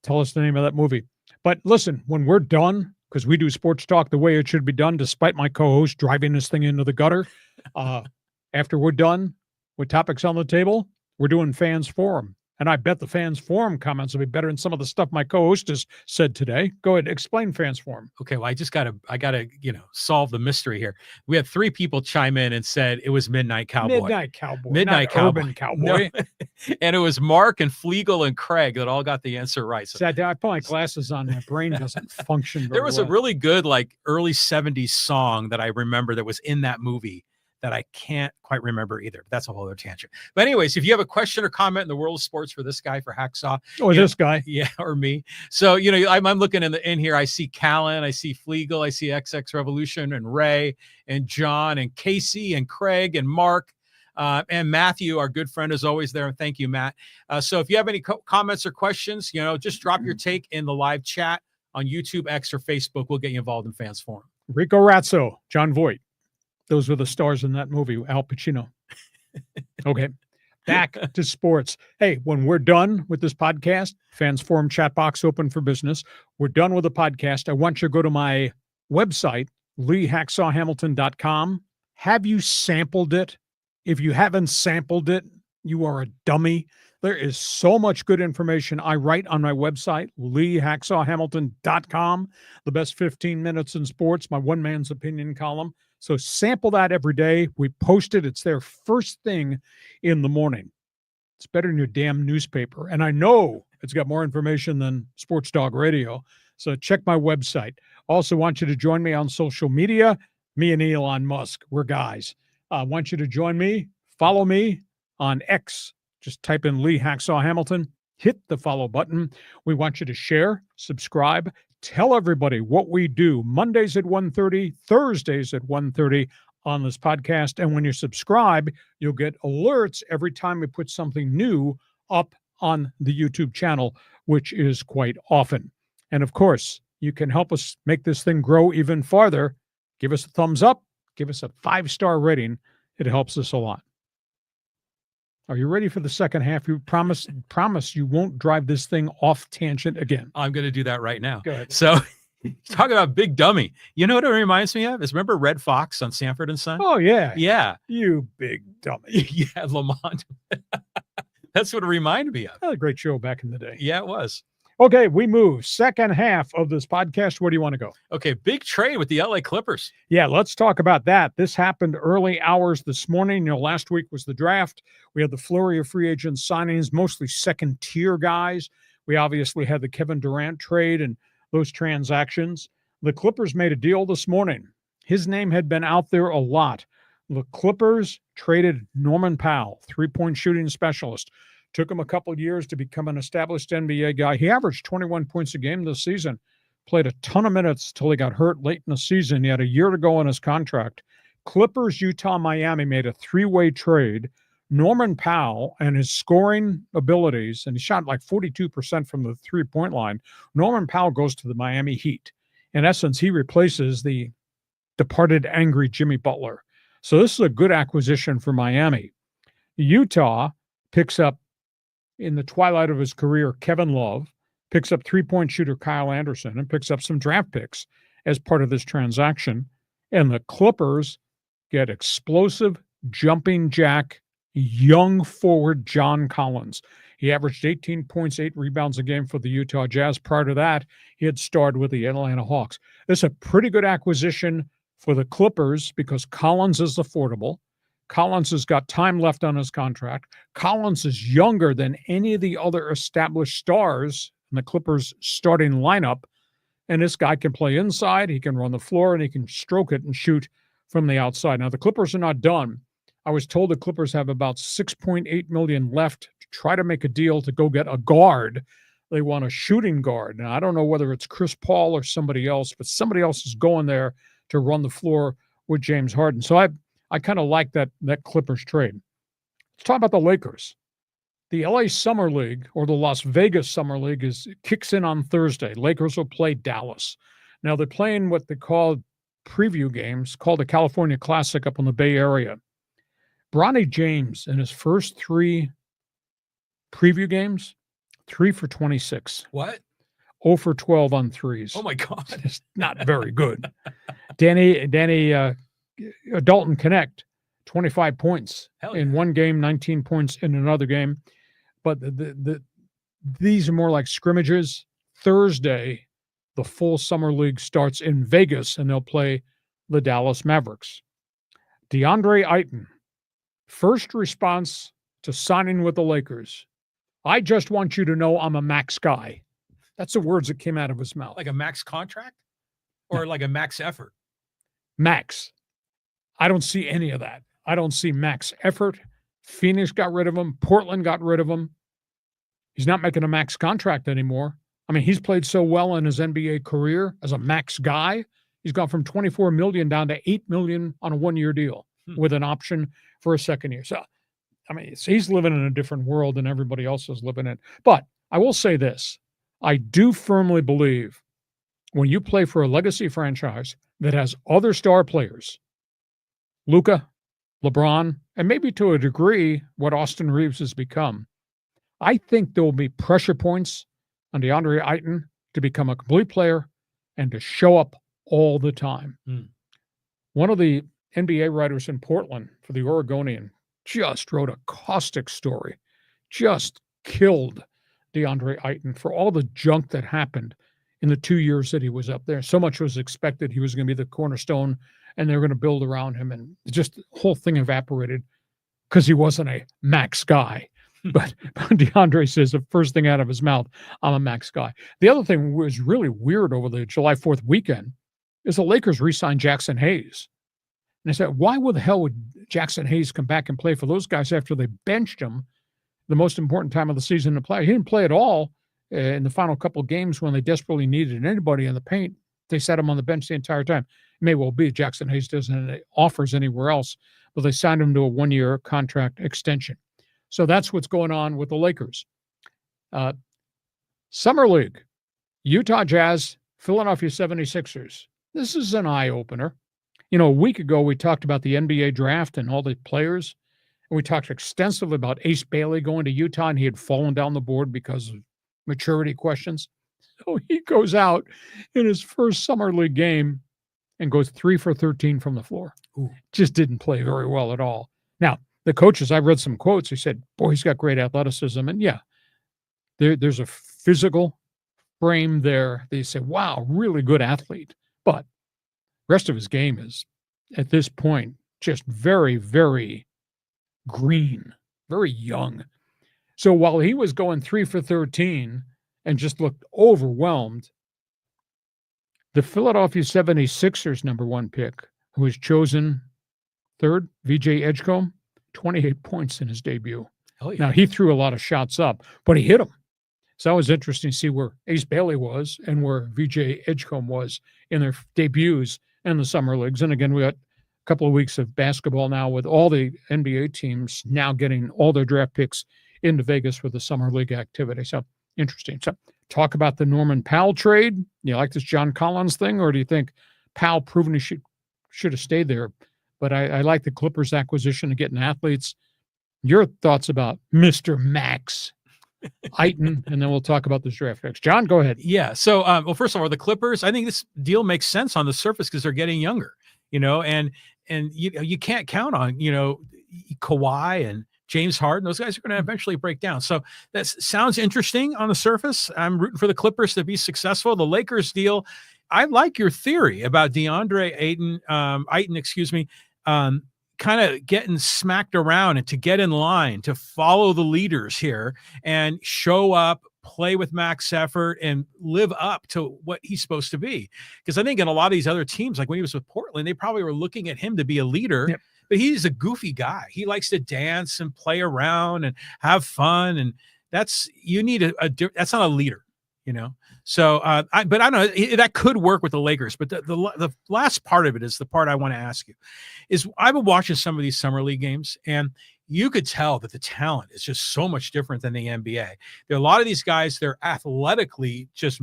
Tell us the name of that movie. But listen, when we're done, because we do sports talk the way it should be done, despite my co-host driving this thing into the gutter, after we're done with topics on the table, we're doing Fans Forum. And I bet the Fans Forum comments will be better than some of the stuff my co-host has said today. Go ahead, explain Fans Forum. Okay, well, I gotta, solve the mystery here. We had 3 people chime in and said it was Midnight Cowboy. Midnight Cowboy. Midnight Cowboy. Urban Cowboy. No. And it was Mark and Flegel and Craig that all got the answer right. So I put my glasses on, my brain doesn't function very there was well. a really good, early 70s song that I remember that was in that movie that I can't quite remember either. That's a whole other tangent. But anyways, if you have a question or comment in the world of sports for this guy, for Hacksaw. Or this guy. Yeah, or me. So, I'm looking in here. I see Callan, I see Flegel, I see XX Revolution and Ray and John and Casey and Craig and Mark and Matthew, our good friend, is always there. And thank you, Matt. So if you have any comments or questions, just drop your take in the live chat on YouTube, X, or Facebook. We'll get you involved in Fans Forum. Rico Razzo, John Voight. Those were the stars in that movie, Al Pacino. Okay, back to sports. Hey, when we're done with this podcast, Fans Forum chat box open for business. We're done with the podcast. I want you to go to my website, leehacksawhamilton.com. Have you sampled it? If you haven't sampled it, you are a dummy. There is so much good information I write on my website, leehacksawhamilton.com. The best 15 minutes in sports, my one man's opinion column. So sample that every day. We post it. It's there first thing in the morning. It's better than your damn newspaper. And I know it's got more information than Sports Dog Radio. So check my website. Also want you to join me on social media. Me and Elon Musk, we're guys. I want you to join me. Follow me on X. Just type in Lee Hacksaw Hamilton. Hit the follow button. We want you to share, subscribe, tell everybody what we do Mondays at 1:30, Thursdays at 1:30 on this podcast. And when you subscribe, you'll get alerts every time we put something new up on the YouTube channel, which is quite often. And of course, you can help us make this thing grow even farther. Give us a thumbs up. Give us a 5-star rating. It helps us a lot. Are you ready for the second half? You promise you won't drive this thing off tangent again. I'm going to do that right now. Go ahead. So talk about big dummy. You know what it reminds me of? Is remember Red Fox on Sanford and Son? Oh, yeah. Yeah. You big dummy. Yeah, Lamont. That's what it reminded me of. That was a great show back in the day. Yeah, it was. Okay, we move. Second half of this podcast. Where do you want to go? Okay, big trade with the LA Clippers. Yeah, let's talk about that. This happened early hours this morning. Last week was the draft. We had the flurry of free agent signings, mostly second-tier guys. We obviously had the Kevin Durant trade and those transactions. The Clippers made a deal this morning. His name had been out there a lot. The Clippers traded Norman Powell, three-point shooting specialist. Took him a couple of years to become an established NBA guy. He averaged 21 points a game this season, played a ton of minutes till he got hurt late in the season. He had a year to go on his contract. Clippers, Utah, Miami made a 3-way trade. Norman Powell and his scoring abilities, and he shot like 42% from the three-point line. Norman Powell goes to the Miami Heat. In essence, he replaces the departed angry Jimmy Butler. So this is a good acquisition for Miami. Utah picks up, in the twilight of his career, Kevin Love, picks up three-point shooter Kyle Anderson, and picks up some draft picks as part of this transaction. And the Clippers get explosive, jumping jack, young forward John Collins. He averaged 18 points, 8 rebounds a game for the Utah Jazz. Prior to that, he had starred with the Atlanta Hawks. This is a pretty good acquisition for the Clippers because Collins is affordable. Collins has got time left on his contract. Collins is younger than any of the other established stars in the Clippers starting lineup. And this guy can play inside, he can run the floor, and he can stroke it and shoot from the outside. Now, the Clippers are not done. I was told the Clippers have about $6.8 million left to try to make a deal to go get a guard. They want a shooting guard. Now, I don't know whether it's Chris Paul or somebody else, but somebody else is going there to run the floor with James Harden. So I kind of like that Clippers trade. Let's talk about the Lakers. The LA Summer League, or the Las Vegas Summer League, kicks in on Thursday. Lakers will play Dallas. Now, they're playing what they call preview games, called the California Classic up in the Bay Area. Bronny James, in his first 3 preview games, 3 for 26. What? 0 for 12 on threes. Oh, my God. It's not very good. Danny Dalton Connect, 25 points in one game, 19 points in another game. But these are more like scrimmages. Thursday, the full summer league starts in Vegas, and they'll play the Dallas Mavericks. DeAndre Ayton, first response to signing with the Lakers. I just want you to know I'm a max guy. That's the words that came out of his mouth. Like a max contract? Or like a max effort? Max. I don't see any of that. I don't see max effort. Phoenix got rid of him. Portland got rid of him. He's not making a max contract anymore. I mean, he's played so well in his NBA career as a max guy. He's gone from $24 million down to $8 million on a 1-year deal with an option for a second year. So, I mean, he's living in a different world than everybody else is living in. But I will say this. I do firmly believe when you play for a legacy franchise that has other star players, Luka, LeBron, and maybe to a degree what Austin Reeves has become, I think there will be pressure points on DeAndre Ayton to become a complete player and to show up all the time. One of the NBA writers in Portland for the Oregonian just wrote a caustic story, just killed DeAndre Ayton for all the junk that happened in the 2 years that he was up there. So much was expected. He was going to be the cornerstone, and they were going to build around him. And just the whole thing evaporated because he wasn't a max guy. But DeAndre says the first thing out of his mouth, I'm a max guy. The other thing was really weird over the July 4th weekend is the Lakers re-signed Jackson Hayes. And I said, why the hell would Jackson Hayes come back and play for those guys after they benched him the most important time of the season to play? He didn't play at all in the final couple of games when they desperately needed anybody in the paint. They sat him on the bench the entire time. It may well be Jackson Hayes doesn't have any offers anywhere else, but they signed him to a 1-year contract extension. So that's what's going on with the Lakers. Summer League, Utah Jazz, Philadelphia 76ers. This is an eye-opener. You know, a week ago, we talked about the NBA draft and all the players, and we talked extensively about Ace Bailey going to Utah, and he had fallen down the board because of maturity questions. So he goes out in his first Summer League game and goes 3 for 13 from the floor. Just didn't play very well at all. Now, the coaches, I've read some quotes. He said, boy, he's got great athleticism. And yeah, there's a physical frame there. They say, wow, really good athlete. But the rest of his game is, at this point, just very, very green, very young. So while he was going 3 for 13 and just looked overwhelmed, the Philadelphia 76ers #1 pick, who was chosen third, VJ Edgecombe, 28 points in his debut. Oh, yeah. Now, he threw a lot of shots up, but he hit them. So it was interesting to see where Ace Bailey was and where VJ Edgecombe was in their debuts in the summer leagues. And again, we got a couple of weeks of basketball now with all the NBA teams now getting all their draft picks into Vegas for the summer league activity. So interesting. So talk about the Norman Powell trade. You like this John Collins thing, or do you think Powell proven he should have stayed there? But I like the Clippers acquisition of getting athletes. Your thoughts about Mr. Max Ayton, and then we'll talk about this draft picks. John, go ahead. Yeah. So, well, first of all, the Clippers, I think this deal makes sense on the surface because they're getting younger, and you can't count on, Kawhi and James Harden. Those guys are going to eventually break down. So that sounds interesting on the surface. I'm rooting for the Clippers to be successful. The Lakers deal, I like your theory about DeAndre Ayton, kind of getting smacked around and to get in line, to follow the leaders here and show up, play with max effort, and live up to what he's supposed to be. Because I think in a lot of these other teams, like when he was with Portland, they probably were looking at him to be a leader. Yep. But he's a goofy guy. He likes to dance and play around and have fun. And that's not a leader, So, but I don't know, that could work with the Lakers. But the last part of it is the part I want to ask you is I've been watching some of these summer league games, and you could tell that the talent is just so much different than the NBA. There are a lot of these guys, they're athletically just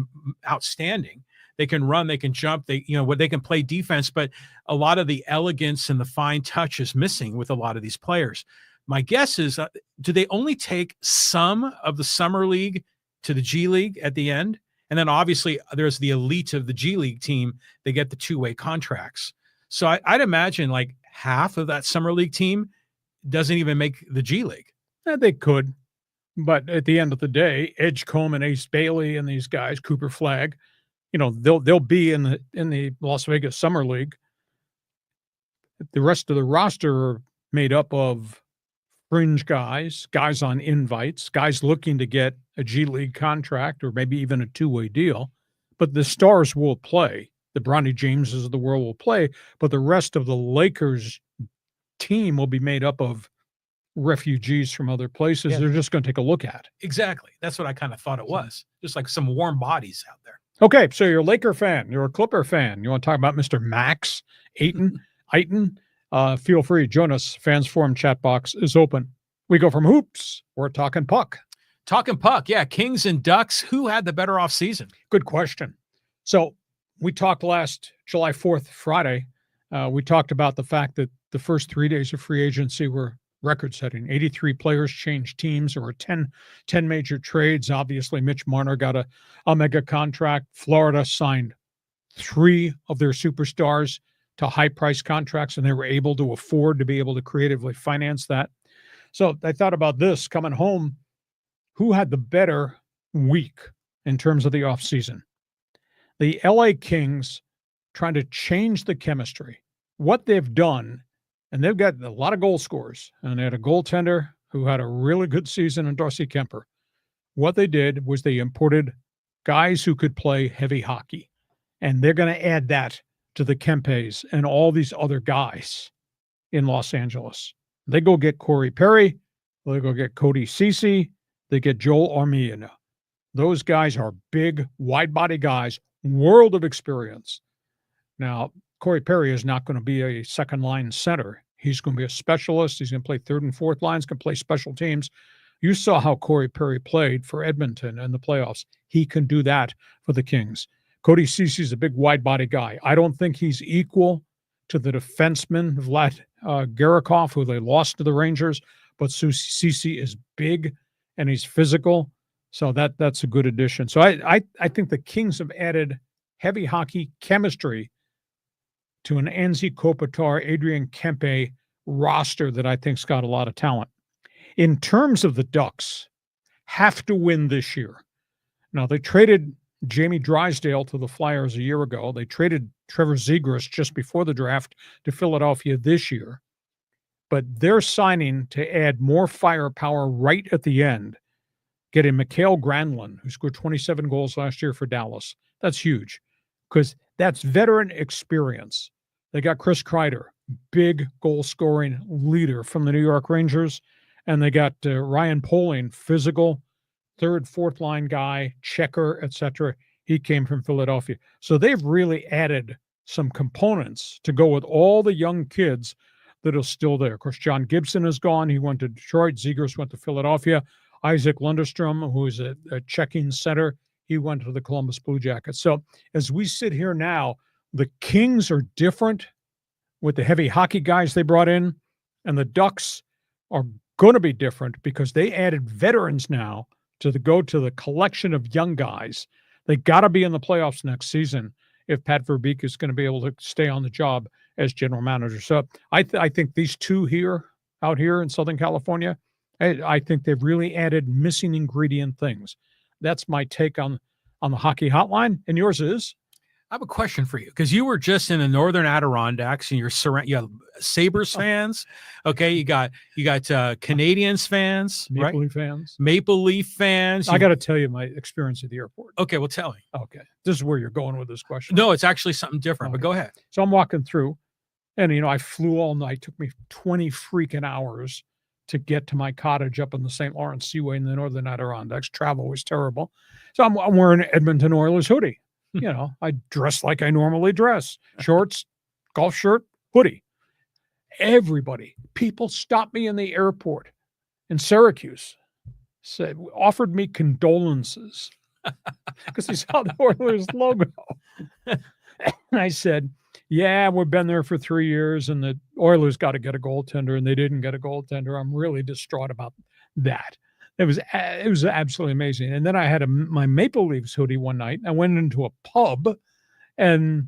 outstanding. They can run, they can jump, they can play defense, but a lot of the elegance and the fine touch is missing with a lot of these players. My guess is, do they only take some of the summer league to the G League at the end? And then obviously there's the elite of the G League team. They get the two-way contracts. So I'd imagine like half of that summer league team doesn't even make the G League. They could, but at the end of the day, Edgecombe and Ace Bailey and these guys, Cooper Flagg, they'll be in the Las Vegas Summer League. The rest of the roster are made up of fringe guys on invites, guys looking to get a G League contract or maybe even a two-way deal. But the stars will play. The Bronny Jameses of the world will play, but the rest of the Lakers team will be made up of refugees from other places. Yeah. They're just going to take a look at. Exactly. That's what I kind of thought it was. Just like some warm bodies out there. Okay, so you're a Laker fan. You're a Clipper fan. You want to talk about Mr. Max Ayton? Feel free. Join us. Fans Forum chat box is open. We go from hoops. We're talking puck. Talking puck. Yeah, Kings and Ducks. Who had the better off season? Good question. So we talked last July 4th, Friday. We talked about the fact that the first 3 days of free agency were record-setting. 83 players changed teams. There were 10 major trades. Obviously, Mitch Marner got a mega contract. Florida signed 3 of their superstars to high-price contracts, and they were able to afford to be able to creatively finance that. So I thought about this coming home. Who had the better week in terms of the offseason? The LA Kings trying to change the chemistry. What they've done, and they've got a lot of goal scorers, and they had a goaltender who had a really good season in Darcy Kemper. What they did was they imported guys who could play heavy hockey, and they're going to add that to the Kempes and all these other guys in Los Angeles. They go get Corey Perry, they go get Cody Ceci, they get Joel Armia. Those guys are big, wide-body guys, world of experience. Now, Corey Perry is not going to be a second-line center. He's going to be a specialist. He's going to play third and fourth lines, can play special teams. You saw how Corey Perry played for Edmonton in the playoffs. He can do that for the Kings. Cody Ceci is a big, wide-body guy. I don't think he's equal to the defenseman, Vlad Garakov, who they lost to the Rangers, but Ceci is big and he's physical, so that's a good addition. So I think the Kings have added heavy hockey chemistry to an Anze Kopitar, Adrian Kempe roster that I think's got a lot of talent. In terms of the Ducks, have to win this year. Now, they traded Jamie Drysdale to the Flyers a year ago. They traded Trevor Zegras just before the draft to Philadelphia this year. But they're signing to add more firepower right at the end, getting Mikael Granlund, who scored 27 goals last year for Dallas. That's huge because that's veteran experience. They got Chris Kreider, big goal-scoring leader from the New York Rangers, and they got Ryan Poehling, physical, third, fourth line guy, checker, etc. He came from Philadelphia. So they've really added some components to go with all the young kids that are still there. Of course, John Gibson is gone. He went to Detroit. Zegras went to Philadelphia. Isaac Lundestrom, who is a checking center, he went to the Columbus Blue Jackets. So as we sit here now, the Kings are different with the heavy hockey guys they brought in, and the Ducks are going to be different because they added veterans now to go to the collection of young guys. They got to be in the playoffs next season if Pat Verbeek is going to be able to stay on the job as general manager. So I think these two out here in Southern California, I think they've really added missing ingredient things. That's my take on the hockey hotline. And yours is? I have a question for you because you were just in the Northern Adirondacks and you have Sabres fans. Okay. You got Canadians fans, Maple Leaf fans. Maple Leaf fans. I got to tell you my experience at the airport. Okay. Well, tell me. Okay. This is where you're going with this question. No, it's actually something different, but go ahead. So I'm walking through and, I flew all night. It took me 20 freaking hours to get to my cottage up in the St. Lawrence Seaway in the Northern Adirondacks. Travel was terrible. So I'm wearing an Edmonton Oilers hoodie. I dress like I normally dress. Shorts, golf shirt, hoodie. Everybody, people stopped me in the airport in Syracuse, offered me condolences because they saw the Oilers logo. And I said, yeah, we've been there for 3 years, and the Oilers got to get a goaltender, and they didn't get a goaltender. I'm really distraught about that. It was absolutely amazing. And then I had my Maple Leafs hoodie one night. I went into a pub, and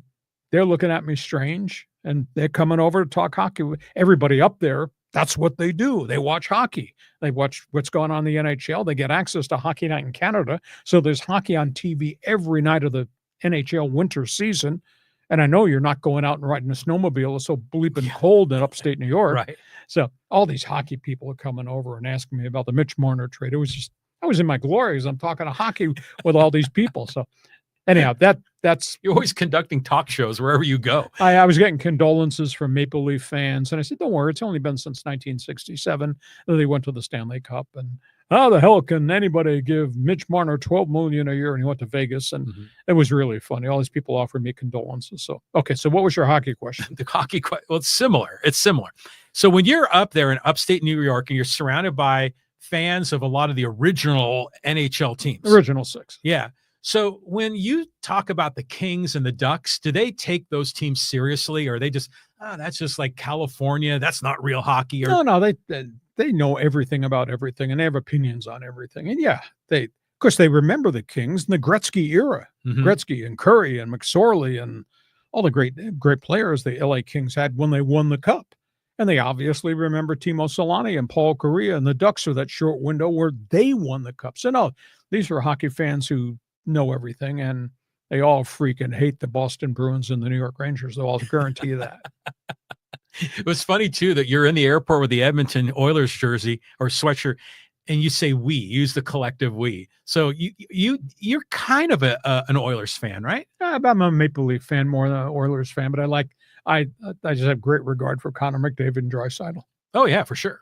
they're looking at me strange, and they're coming over to talk hockey. Everybody up there, that's what they do. They watch hockey. They watch what's going on in the NHL. They get access to Hockey Night in Canada. So there's hockey on TV every night of the NHL winter season. And I know you're not going out and riding a snowmobile. It's so bleeping cold in upstate New York. Right. So all these hockey people are coming over and asking me about the Mitch Marner trade. It was just, I was in my glory as I'm talking to hockey with all these people. So anyhow, that's You're always conducting talk shows wherever you go. I was getting condolences from Maple Leaf fans, and I said, "Don't worry, it's only been since 1967 that they went to the Stanley Cup, and how the hell can anybody give Mitch Marner $12 million a year?" And he went to Vegas, and it was really funny. All these people offered me condolences. So, okay, so what was your hockey question? The hockey question. Well, it's similar. It's similar. So when you're up there in upstate New York and you're surrounded by fans of a lot of the original NHL teams, Original six. Yeah. So when you talk about the Kings and the Ducks, do they take those teams seriously, or are they just, that's just like California, that's not real hockey? Or No, they know everything about everything, and they have opinions on everything. And yeah, of course, they remember the Kings and the Gretzky era, Gretzky and Curry and McSorley and all the great players the LA Kings had when they won the Cup. And they obviously remember Timo Solani and Paul Kariya and the Ducks for that short window where they won the Cup. So no, these are hockey fans who know everything, and they all freaking hate the Boston Bruins and the New York Rangers, though. I'll guarantee you that. it was funny too that you're in the airport with the Edmonton Oilers jersey or sweatshirt, and you say "we," use the collective "we." So you're kind of an Oilers fan, right? I'm a Maple Leaf fan more than an Oilers fan, but I just have great regard for Connor McDavid and Draisaitl. Oh yeah, for sure.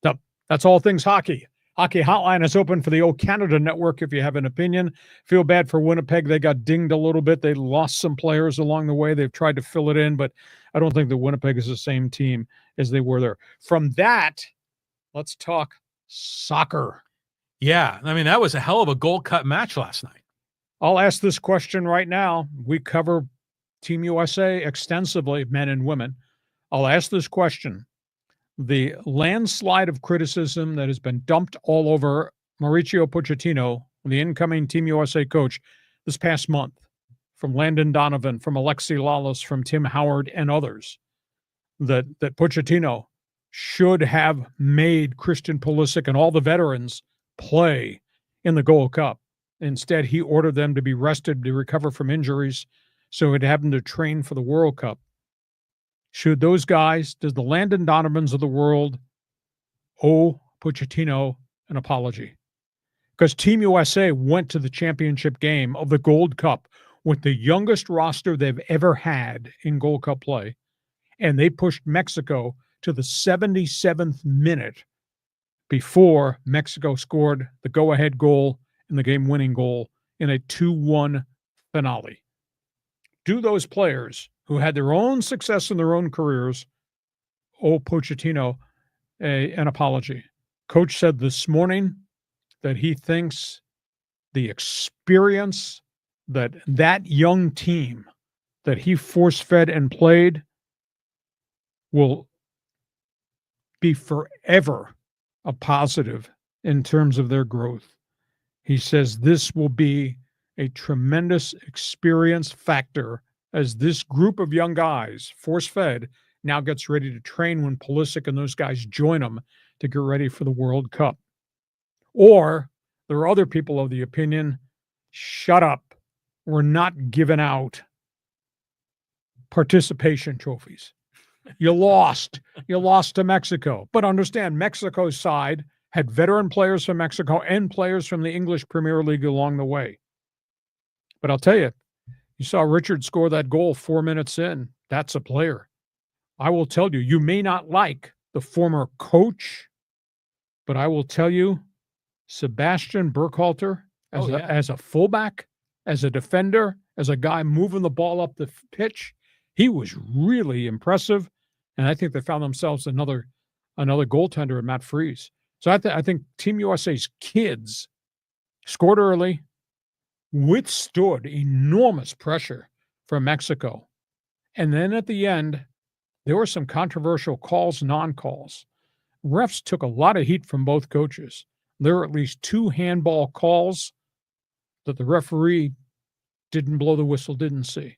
So that's all things hockey. Hockey Hotline is open for the O Canada Network if you have an opinion. Feel bad for Winnipeg. They got dinged a little bit. They lost some players along the way. They've tried to fill it in, but I don't think that Winnipeg is the same team as they were there. From that, let's talk soccer. Yeah, I mean, that was a hell of a Gold Cup match last night. I'll ask this question right now. We cover Team USA extensively, men and women. I'll ask this question. The landslide of criticism that has been dumped all over Mauricio Pochettino, the incoming Team USA coach, this past month, from Landon Donovan, from Alexi Lalas, from Tim Howard, and others, that Pochettino should have made Christian Pulisic and all the veterans play in the Gold Cup. Instead, he ordered them to be rested to recover from injuries, so it happened to train for the World Cup. Should those guys, does the Landon Donovans of the world owe Pochettino an apology? Because Team USA went to the championship game of the Gold Cup with the youngest roster they've ever had in Gold Cup play, and they pushed Mexico to the 77th minute before Mexico scored the go-ahead goal and the game-winning goal in a 2-1 finale. Do those players who had their own success in their own careers owe Pochettino an apology? Coach said this morning that he thinks the experience that young team that he force-fed and played will be forever a positive in terms of their growth. He says this will be a tremendous experience factor as this group of young guys, force-fed, now gets ready to train when Pulisic and those guys join them to get ready for the World Cup. Or there are other people of the opinion, shut up, we're not giving out participation trophies. You lost to Mexico. But understand, Mexico's side had veteran players from Mexico and players from the English Premier League along the way. But I'll tell you, you saw Richard score that goal 4 minutes in. That's a player. I will tell you, you may not like the former coach, but I will tell you, Sebastian Burkhalter, as a fullback, as a defender, as a guy moving the ball up the pitch, he was really impressive. And I think they found themselves another goaltender in Matt Freese. So I think Team USA's kids scored early, withstood enormous pressure from Mexico. And then at the end, there were some controversial calls, non-calls. Refs took a lot of heat from both coaches. There were at least 2 handball calls that the referee didn't blow the whistle, didn't see.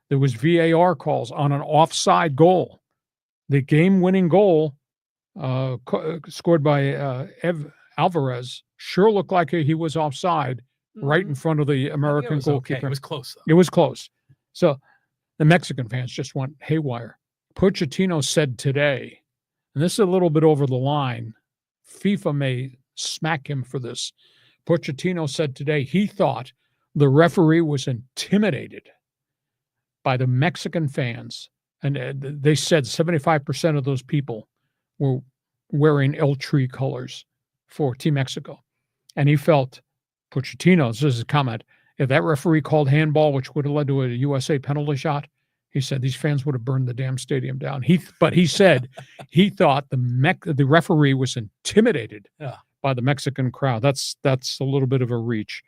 There was VAR calls on an offside goal. The game-winning goal scored by Alvarez sure looked like he was offside right in front of the American goalkeeper. Okay. It was close, though. It was close. So the Mexican fans just went haywire. Pochettino said today, and this is a little bit over the line, FIFA may smack him for this. Pochettino said today he thought the referee was intimidated by the Mexican fans. And they said 75% of those people were wearing El Tri colors for Team Mexico. And he felt, Pochettino, this is his comment, if that referee called handball, which would have led to a USA penalty shot, he said these fans would have burned the damn stadium down. But he said he thought the referee was intimidated by the Mexican crowd. That's a little bit of a reach.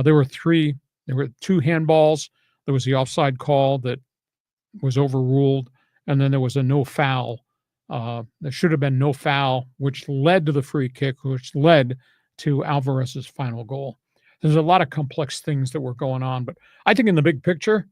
There were 2 handballs. There was the offside call that was overruled, and then there was a no foul. There should have been no foul, which led to the free kick, which led to Alvarez's final goal. There's a lot of complex things that were going on, but I think in the big picture,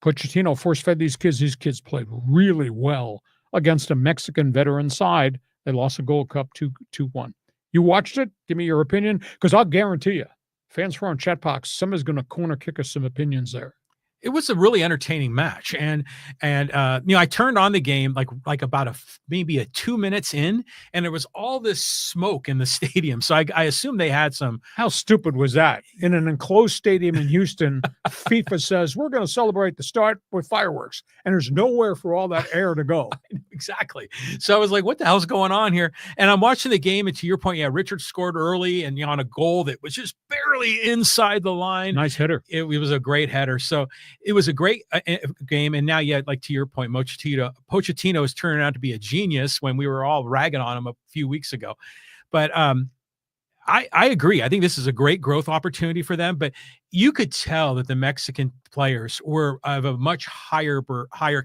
Pochettino force-fed these kids. These kids played really well against a Mexican veteran side. They lost the Gold Cup 2-1. You watched it? Give me your opinion, because I'll guarantee you, fans from our chat box, somebody's going to corner kick us some opinions there. It was a really entertaining match, and I turned on the game like about maybe 2 minutes in, and there was all this smoke in the stadium. So I assume they had some. How stupid was that? In an enclosed stadium in Houston, FIFA says we're going to celebrate the start with fireworks, and there's nowhere for all that air to go. Exactly. So I was like, what the hell's going on here? And I'm watching the game, and to your point, Richard scored early and on a goal that was just barely inside the line. Nice header. It was a great header. So it was a great game. And now, like to your point, Pochettino is turning out to be a genius when we were all ragging on him a few weeks ago. But I agree. I think this is a great growth opportunity for them. But you could tell that the Mexican players were of a much higher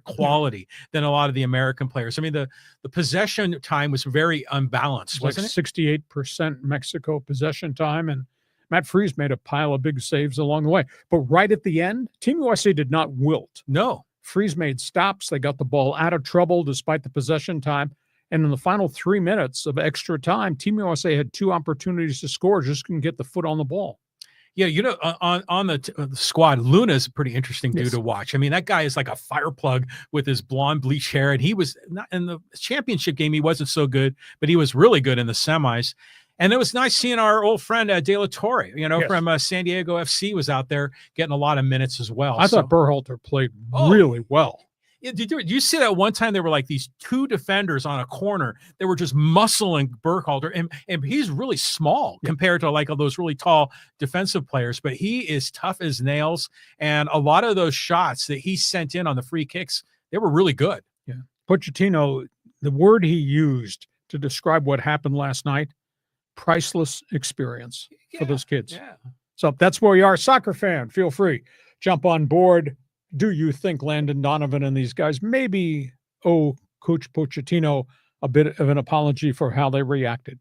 quality than a lot of the American players. I mean, the possession time was very unbalanced, wasn't it? 68% Mexico possession time, and Matt Freese made a pile of big saves along the way. But right at the end, Team USA did not wilt. No. Freese made stops. They got the ball out of trouble despite the possession time. And in the final 3 minutes of extra time, Team USA had 2 opportunities to score, just couldn't get the foot on the ball. Yeah, on the squad, Luna's a pretty interesting dude to watch. I mean, that guy is like a fire plug with his blonde bleach hair, and he was not in the championship game. He wasn't so good, but he was really good in the semis. And it was nice seeing our old friend De La Torre, from San Diego FC, was out there getting a lot of minutes as well. I thought Berhalter played really well. Yeah, did you see that one time there were like these 2 defenders on a corner that were just muscling Berhalter, and he's really small compared to like all those really tall defensive players, but he is tough as nails, and a lot of those shots that he sent in on the free kicks, they were really good. Yeah, Pochettino, the word he used to describe what happened last night, priceless experience for those kids. Yeah. So that's where you are. Soccer fan, feel free. Jump on board. Do you think Landon Donovan and these guys maybe owe Coach Pochettino a bit of an apology for how they reacted?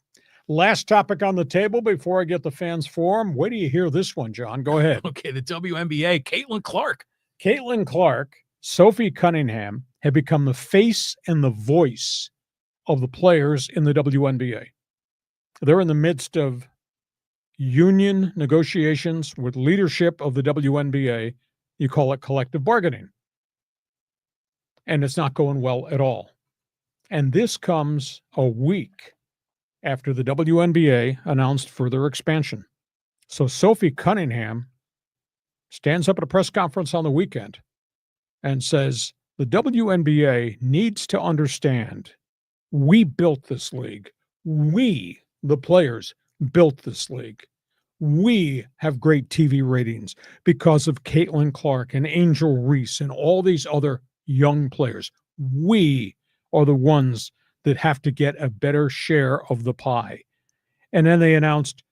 Last topic on the table before I get the fans forum. Wait till you hear this one, John. Go ahead. Okay, the WNBA, Caitlin Clark. Caitlin Clark, Sophie Cunningham have become the face and the voice of the players in the WNBA. They're in the midst of union negotiations with leadership of the WNBA. You call it collective bargaining. And it's not going well at all. And this comes a week after the WNBA announced further expansion. So Sophie Cunningham stands up at a press conference on the weekend and says, the WNBA needs to understand we built this league. We, the players, built this league. We have great TV ratings because of Caitlin Clark and Angel Reese and all these other young players. We are the ones that have to get a better share of the pie. And then they announced,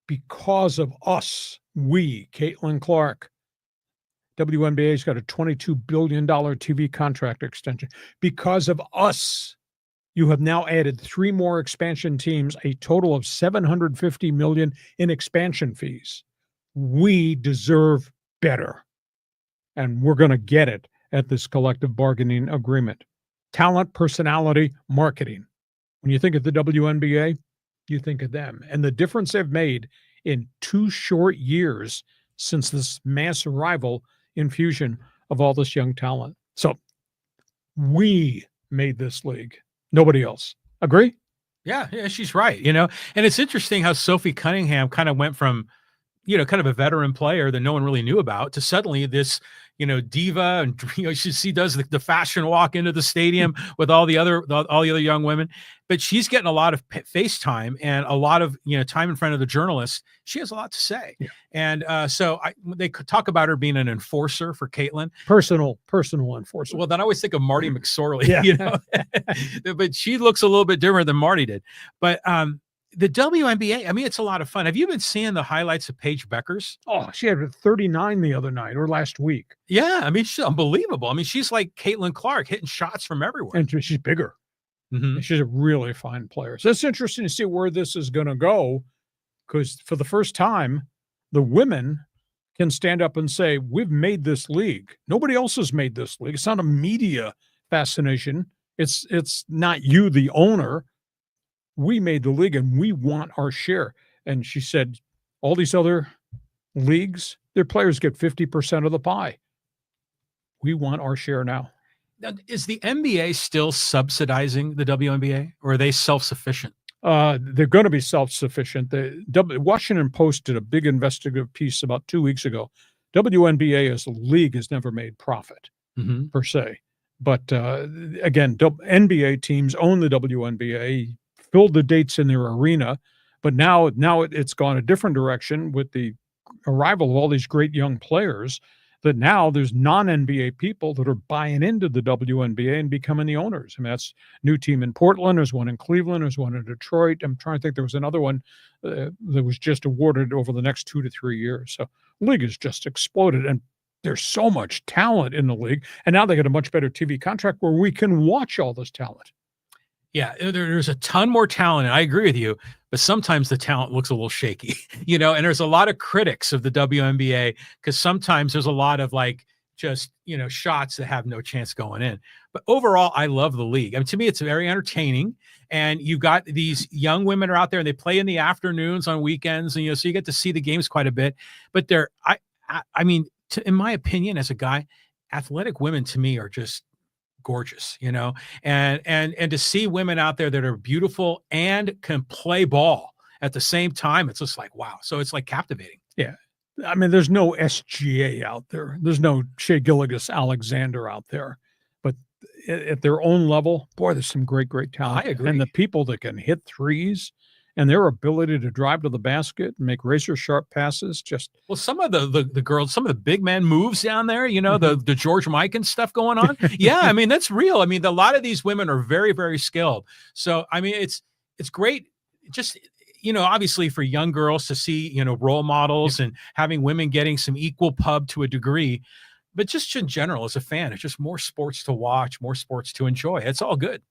because of us, we, Caitlin Clark, WNBA's got a $22 billion TV contract extension. Because of us, you have now added 3 more expansion teams, a total of $750 million in expansion fees. We deserve better, and we're going to get it at this collective bargaining agreement. Talent, personality, marketing. When you think of the WNBA, you think of them and the difference they've made in 2 short years since this mass arrival infusion of all this young talent. So we made this league. Nobody else. Agree? Yeah, she's right. And it's interesting how Sophie Cunningham kind of went from, kind of a veteran player that no one really knew about to suddenly this, diva, and she does the fashion walk into the stadium with all the other young women, but she's getting a lot of face time and a lot of time in front of the journalists. She has a lot to say, and so they could talk about her being an enforcer for Caitlin, personal enforcer. Well, then I always think of Marty McSorley, but she looks a little bit different than Marty did, but the WNBA, I mean, it's a lot of fun. Have you been seeing the highlights of Paige Beckers? Oh, she had 39 the other night or last week. Yeah, I mean, she's unbelievable. I mean, she's like Caitlin Clark, hitting shots from everywhere. And she's bigger. Mm-hmm. She's a really fine player. So it's interesting to see where this is going to go, because for the first time, the women can stand up and say, we've made this league. Nobody else has made this league. It's not a media fascination. It's not you, the owner. We made the league and we want our share. And she said, all these other leagues, their players get 50% of the pie. We want our share now. Now, is the NBA still subsidizing the WNBA, or are they self-sufficient? They're going to be self-sufficient. The Washington Post did a big investigative piece about 2 weeks ago. WNBA as a league has never made profit per se. But again, NBA teams own the WNBA, filled the dates in their arena, but now it's gone a different direction with the arrival of all these great young players, that now there's non-NBA people that are buying into the WNBA and becoming the owners. I mean, that's a new team in Portland. There's one in Cleveland. There's one in Detroit. I'm trying to think. There was another one that was just awarded over the next 2 to 3 years. So the league has just exploded, and there's so much talent in the league. And now they got a much better TV contract where we can watch all this talent. Yeah, there's a ton more talent, and I agree with you, but sometimes the talent looks a little shaky, and there's a lot of critics of the WNBA because sometimes there's a lot of just, shots that have no chance going in. But overall, I love the league. I mean, to me, it's very entertaining, and you've got these young women are out there and they play in the afternoons on weekends, and, so you get to see the games quite a bit, but I mean, in my opinion, as a guy, athletic women to me are just gorgeous, and to see women out there that are beautiful and can play ball at the same time, it's just like, wow. So it's like captivating. Yeah. I mean, there's no SGA out there. There's no Shea Gilgeous-Alexander out there, but at their own level, boy, there's some great talent. I agree. And the people that can hit threes and their ability to drive to the basket and make razor sharp passes, just some of the girls, some of the big man moves down there, the George Mikan stuff going on. Yeah, I mean, that's real. I mean, a lot of these women are very, very skilled. So I mean, it's great. Just obviously for young girls to see role models and having women getting some equal pub to a degree. But just in general, as a fan, it's just more sports to watch, more sports to enjoy. It's all good.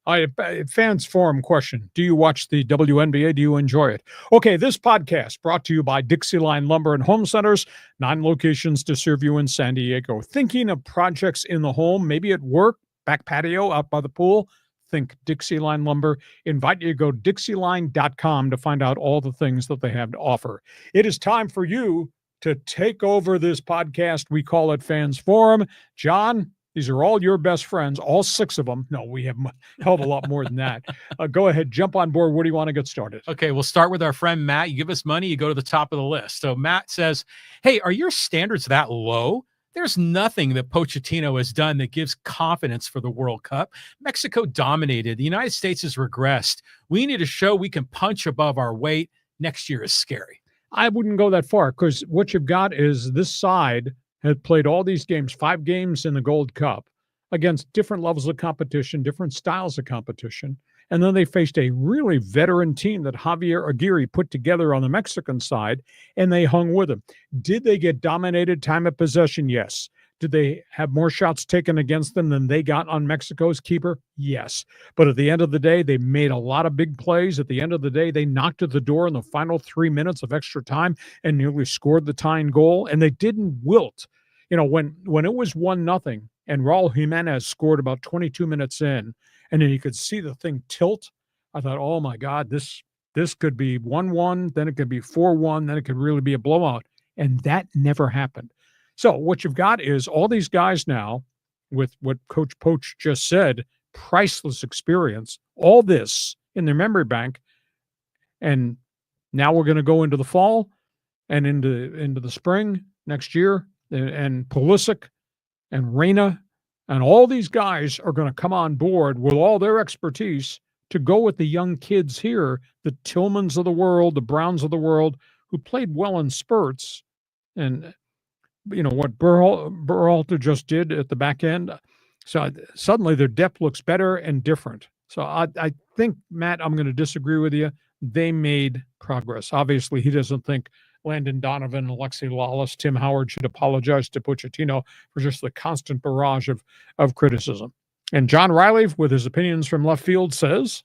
Fans forum question. Do you watch the WNBA? Do you enjoy it? Okay, this podcast brought to you by Dixieline Lumber and Home Centers, 9 locations to serve you in San Diego. Thinking of projects in the home, maybe at work, back patio, out by the pool? Think Dixieline Lumber. Invite you to go dixieline.com to find out all the things that they have to offer. It is time for you to take over this podcast. We call it Fans Forum. John, these are all your best friends, all 6 of them. No, we have a hell of a lot more than that. Go ahead, jump on board. Where do you want to get started? Okay, we'll start with our friend Matt. You give us money, you go to the top of the list. So Matt says, hey, are your standards that low? There's nothing that Pochettino has done that gives confidence for the World Cup. Mexico dominated. The United States has regressed. We need to show we can punch above our weight. Next year is scary. I wouldn't go that far, because what you've got is this side had played all these games, 5 games in the Gold Cup, against different levels of competition, different styles of competition. And then they faced a really veteran team that Javier Aguirre put together on the Mexican side, and they hung with him. Did they get dominated time of possession? Yes. Did they have more shots taken against them than they got on Mexico's keeper? Yes. But at the end of the day, they made a lot of big plays. At the end of the day, they knocked at the door in the final 3 minutes of extra time and nearly scored the tying goal, and they didn't wilt. When it was 1-0 and Raul Jimenez scored about 22 minutes in, and then you could see the thing tilt, I thought, oh my God, this could be 1-1, then it could be 4-1, then it could really be a blowout. And that never happened. So what you've got is all these guys now, with what Coach Poch just said, priceless experience, all this in their memory bank. And now we're going to go into the fall and into the spring next year, and Pulisic and Reyna and all these guys are going to come on board with all their expertise to go with the young kids here, the Tillmans of the world, the Browns of the world, who played well in spurts. And, what Berhalter just did at the back end. So suddenly their depth looks better and different. So I think, Matt, I'm going to disagree with you. They made progress. Obviously, he doesn't think Landon Donovan, Alexi Lawless, Tim Howard should apologize to Pochettino for just the constant barrage of criticism. And John Riley, with his opinions from left field, says,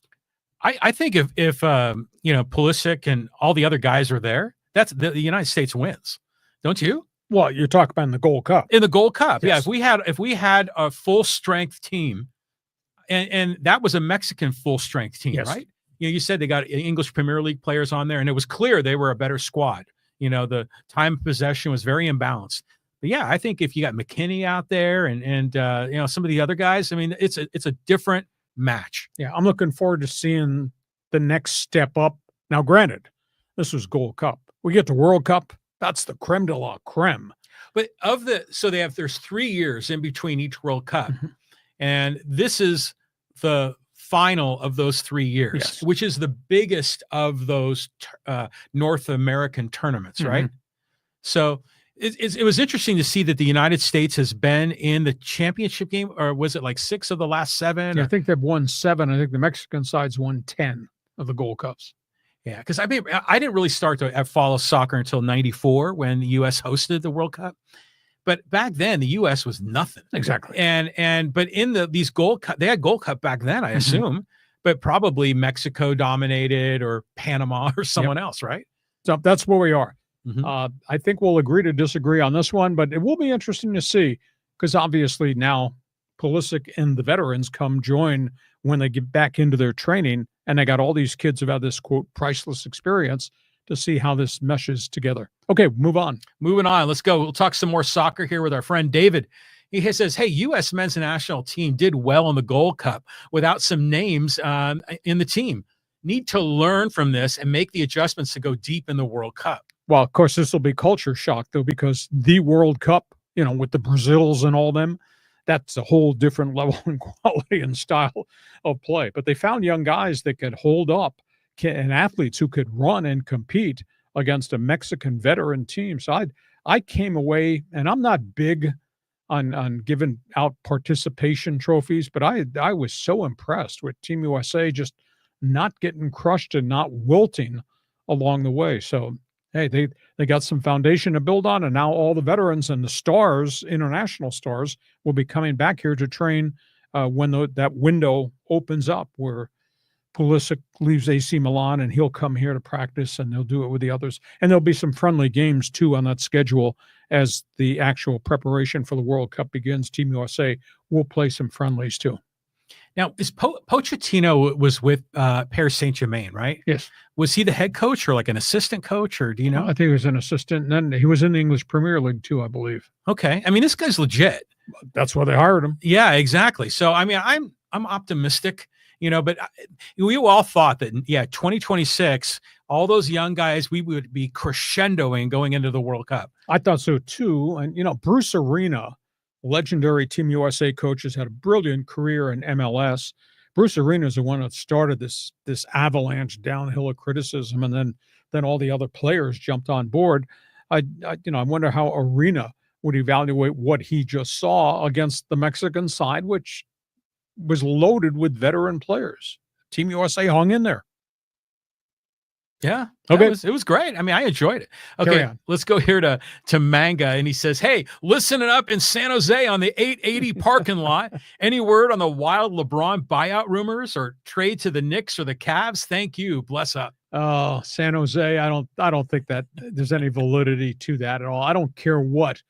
I think if Pulisic and all the other guys are there, that's the United States wins. Don't you? Well, you're talking about in the Gold Cup. In the Gold Cup, yes. Yeah. If we had a full strength team, and that was a Mexican full strength team, yes. Right? You said they got English Premier League players on there, and it was clear they were a better squad. The time of possession was very imbalanced. But yeah, I think if you got McKinney out there and some of the other guys, I mean, it's a different match. Yeah, I'm looking forward to seeing the next step up. Now, granted, this was Gold Cup. We get to World Cup. That's the creme de la creme. But there's 3 years in between each World Cup. Mm-hmm. And this is the final of those 3 years, yes. which is the biggest of those North American tournaments, mm-hmm. right? So it was interesting to see that the United States has been in the championship game, or was it like 6 of the last 7? Yeah, I think they've won 7. I think the Mexican side's won 10 of the Gold Cups. Yeah, because I didn't really start to follow soccer until '94 when the U.S. hosted the World Cup. But back then, the U.S. was nothing. Exactly. But in these Gold Cup, they had Gold Cup back then, I assume, mm-hmm. but probably Mexico dominated or Panama or someone else, right? So that's where we are. Mm-hmm. I think we'll agree to disagree on this one, but it will be interesting to see, because obviously now Pulisic and the veterans come join when they get back into their training, and they got all these kids who've had this, quote, priceless experience to see how this meshes together. Okay, move on. Moving on. Let's go. We'll talk some more soccer here with our friend David. He says, hey, U.S. men's national team did well in the Gold Cup without some names in the team. Need to learn from this and make the adjustments to go deep in the World Cup. Well, of course, this will be culture shock, though, because the World Cup, with the Brazils and all them, that's a whole different level and quality and style of play. But they found young guys that could hold up and athletes who could run and compete against a Mexican veteran team. So I came away, and I'm not big on giving out participation trophies, but I was so impressed with Team USA just not getting crushed and not wilting along the way. So, hey, they got some foundation to build on, and now all the veterans and the stars, international stars, will be coming back here to train when that window opens up, where Pulisic leaves AC Milan and he'll come here to practice, and they'll do it with the others. And there'll be some friendly games, too, on that schedule as the actual preparation for the World Cup begins. Team USA will play some friendlies, too. Now, is Pochettino was with Paris Saint-Germain, right? Yes. Was he the head coach or like an assistant coach, or do you know? I think he was an assistant, and then he was in the English Premier League, too, I believe. Okay. I mean, this guy's legit. That's why they hired him. Yeah, exactly. So, I mean, I'm optimistic. But we all thought that, 2026, all those young guys, we would be crescendoing going into the World Cup. I thought so, too. And, Bruce Arena, legendary Team USA coach, has had a brilliant career in MLS. Bruce Arena is the one that started this avalanche downhill of criticism, and then all the other players jumped on board. I wonder how Arena would evaluate what he just saw against the Mexican side, which was loaded with veteran players. Team USA hung in there. Yeah. Okay. It was great. I mean, I enjoyed it. Carry Okay. on. Let's go here to Manga. And he says, hey, listening up in San Jose on the 880 parking lot. Any word on the wild LeBron buyout rumors or trade to the Knicks or the Cavs? Thank you. Bless up. Oh, San Jose. I don't think that there's any validity to that at all. I don't care what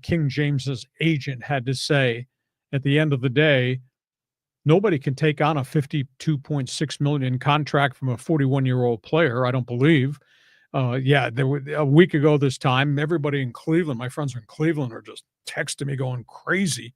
King James's agent had to say. At the end of the day, nobody can take on a $52.6 million contract from a 41-year-old player, I don't believe. There were, a week ago this time, everybody in Cleveland, my friends in Cleveland, are just texting me going crazy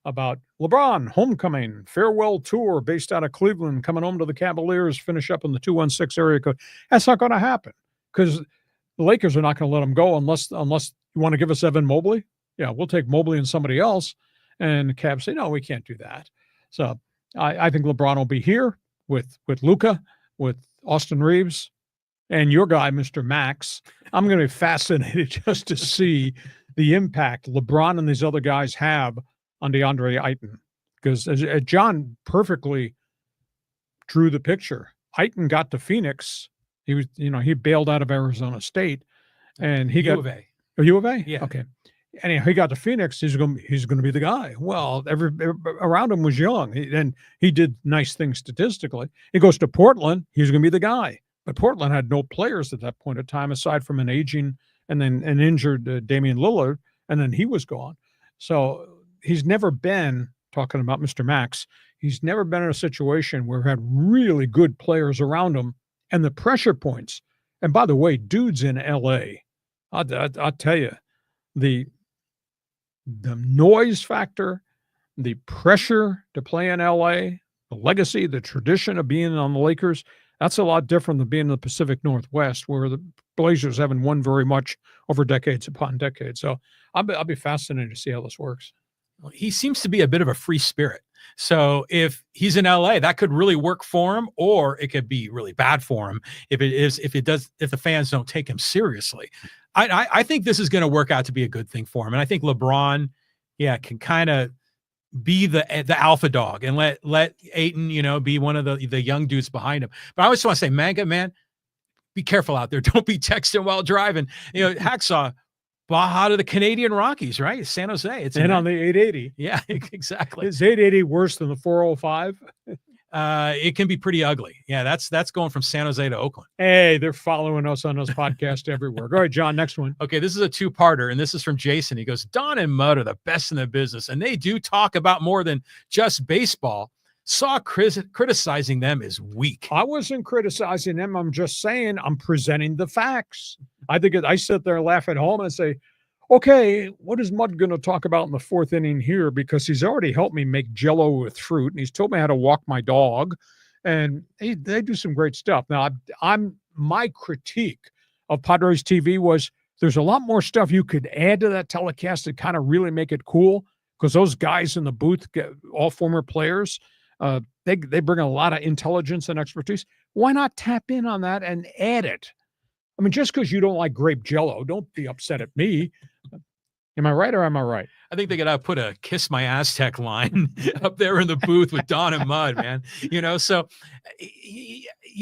about LeBron, homecoming, farewell tour based out of Cleveland, coming home to the Cavaliers, finish up in the 216 area code. That's not going to happen because the Lakers are not going to let him go unless you want to give us Evan Mobley. Yeah, we'll take Mobley and somebody else. And the Cavs say, no, we can't do that. So I think LeBron will be here with Luka, with Austin Reeves, and your guy, Mr. Max. I'm going to be fascinated just to see the impact LeBron and these other guys have on DeAndre Ayton. Because as John perfectly drew the picture, Ayton got to Phoenix. He was, he bailed out of Arizona State, and he got U of A. Yeah. Okay. Anyhow, he got to Phoenix. He's going to be the guy. Well, around him was young, and he did nice things statistically. He goes to Portland. He's going to be the guy. But Portland had no players at that point of time, aside from an aging and then an injured Damian Lillard, and then he was gone. So he's never been, talking about Mr. Max, he's never been in a situation where he had really good players around him and the pressure points. And by the way, dudes in L.A., I'll tell you, the noise factor, the pressure to play in LA, the legacy, the tradition of being on the Lakers, that's a lot different than being in the Pacific Northwest, where the Blazers haven't won very much over decades upon decades. So I'll be fascinated to see how this works. Well, he seems to be a bit of a free spirit. So if he's in LA, that could really work for him, or it could be really bad for him if the fans don't take him seriously. I think this is going to work out to be a good thing for him. And I think LeBron, can kind of be the alpha dog and let Ayton, be one of the young dudes behind him. But I always want to say, Manga, man, be careful out there. Don't be texting while driving. Hacksaw, Baja to the Canadian Rockies, right? San Jose. It's on the 880. Yeah, exactly. Is 880 worse than the 405? It can be pretty ugly. Yeah, that's going from San Jose to Oakland. Hey, they're following us on this podcast everywhere. All right, John, next one. Okay, this is a two-parter, and this is from Jason. He goes, Don and Mud are the best in the business, and they do talk about more than just baseball. Saw criticizing them is weak. I wasn't criticizing them. I'm just saying I'm presenting the facts. I sit there and laugh at home and say, okay, what is Mud going to talk about in the fourth inning here? Because he's already helped me make Jell-O with fruit, and he's told me how to walk my dog, and they do some great stuff. Now, my critique of Padres TV was there's a lot more stuff you could add to that telecast to kind of really make it cool, because those guys in the booth, all former players, they bring a lot of intelligence and expertise. Why not tap in on that and add it? I mean, just because you don't like grape Jell-O, don't be upset at me. Am I right or am I right? I think they got to put a Kiss My Aztec line up there in the booth with Don and Mud, man. So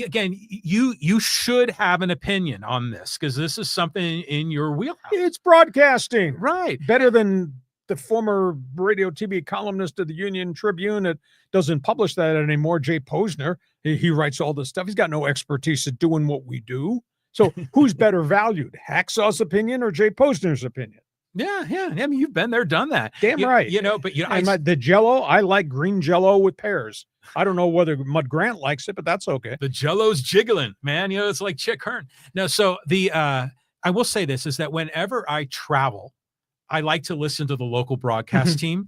again, you should have an opinion on this, because this is something in your wheelhouse. It's broadcasting. Right. Better than the former radio TV columnist of the Union Tribune that doesn't publish that anymore, Jay Posner. He writes all this stuff. He's got no expertise at doing what we do. So who's better valued, Hacksaw's opinion or Jay Posner's opinion? Yeah. I mean, you've been there, done that. Damn right. The Jell-O, I like green Jell-O with pears. I don't know whether Mud Grant likes it, but that's okay. The Jell-O's jiggling, man. It's like Chick Hearn. No, so I will say this is that whenever I travel, I like to listen to the local broadcast team.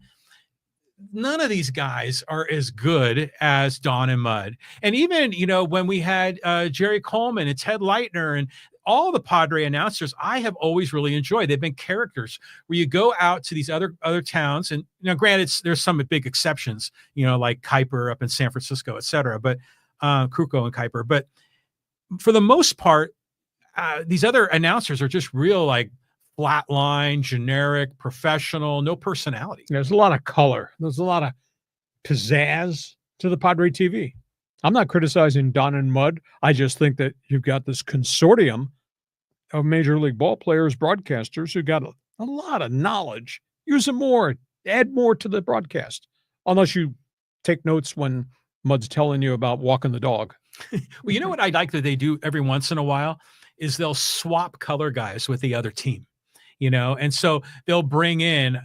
None of these guys are as good as Don and Mud. And even, when we had Jerry Coleman and Ted Leitner and all the Padre announcers, I have always really enjoyed. They've been characters where you go out to these other towns. And granted, there's some big exceptions, like Kuiper up in San Francisco, et cetera, but Kruko and Kuiper. But for the most part, these other announcers are just real, like, flatline, generic, professional, no personality. There's a lot of color. There's a lot of pizzazz to the Padre TV. I'm not criticizing Don and Mud. I just think that you've got this consortium of Major League ball players, broadcasters who got a lot of knowledge. Use it more. Add more to the broadcast. Unless you take notes when Mud's telling you about walking the dog. Well, you know what I like that they do every once in a while is they'll swap color guys with the other team, and so they'll bring in,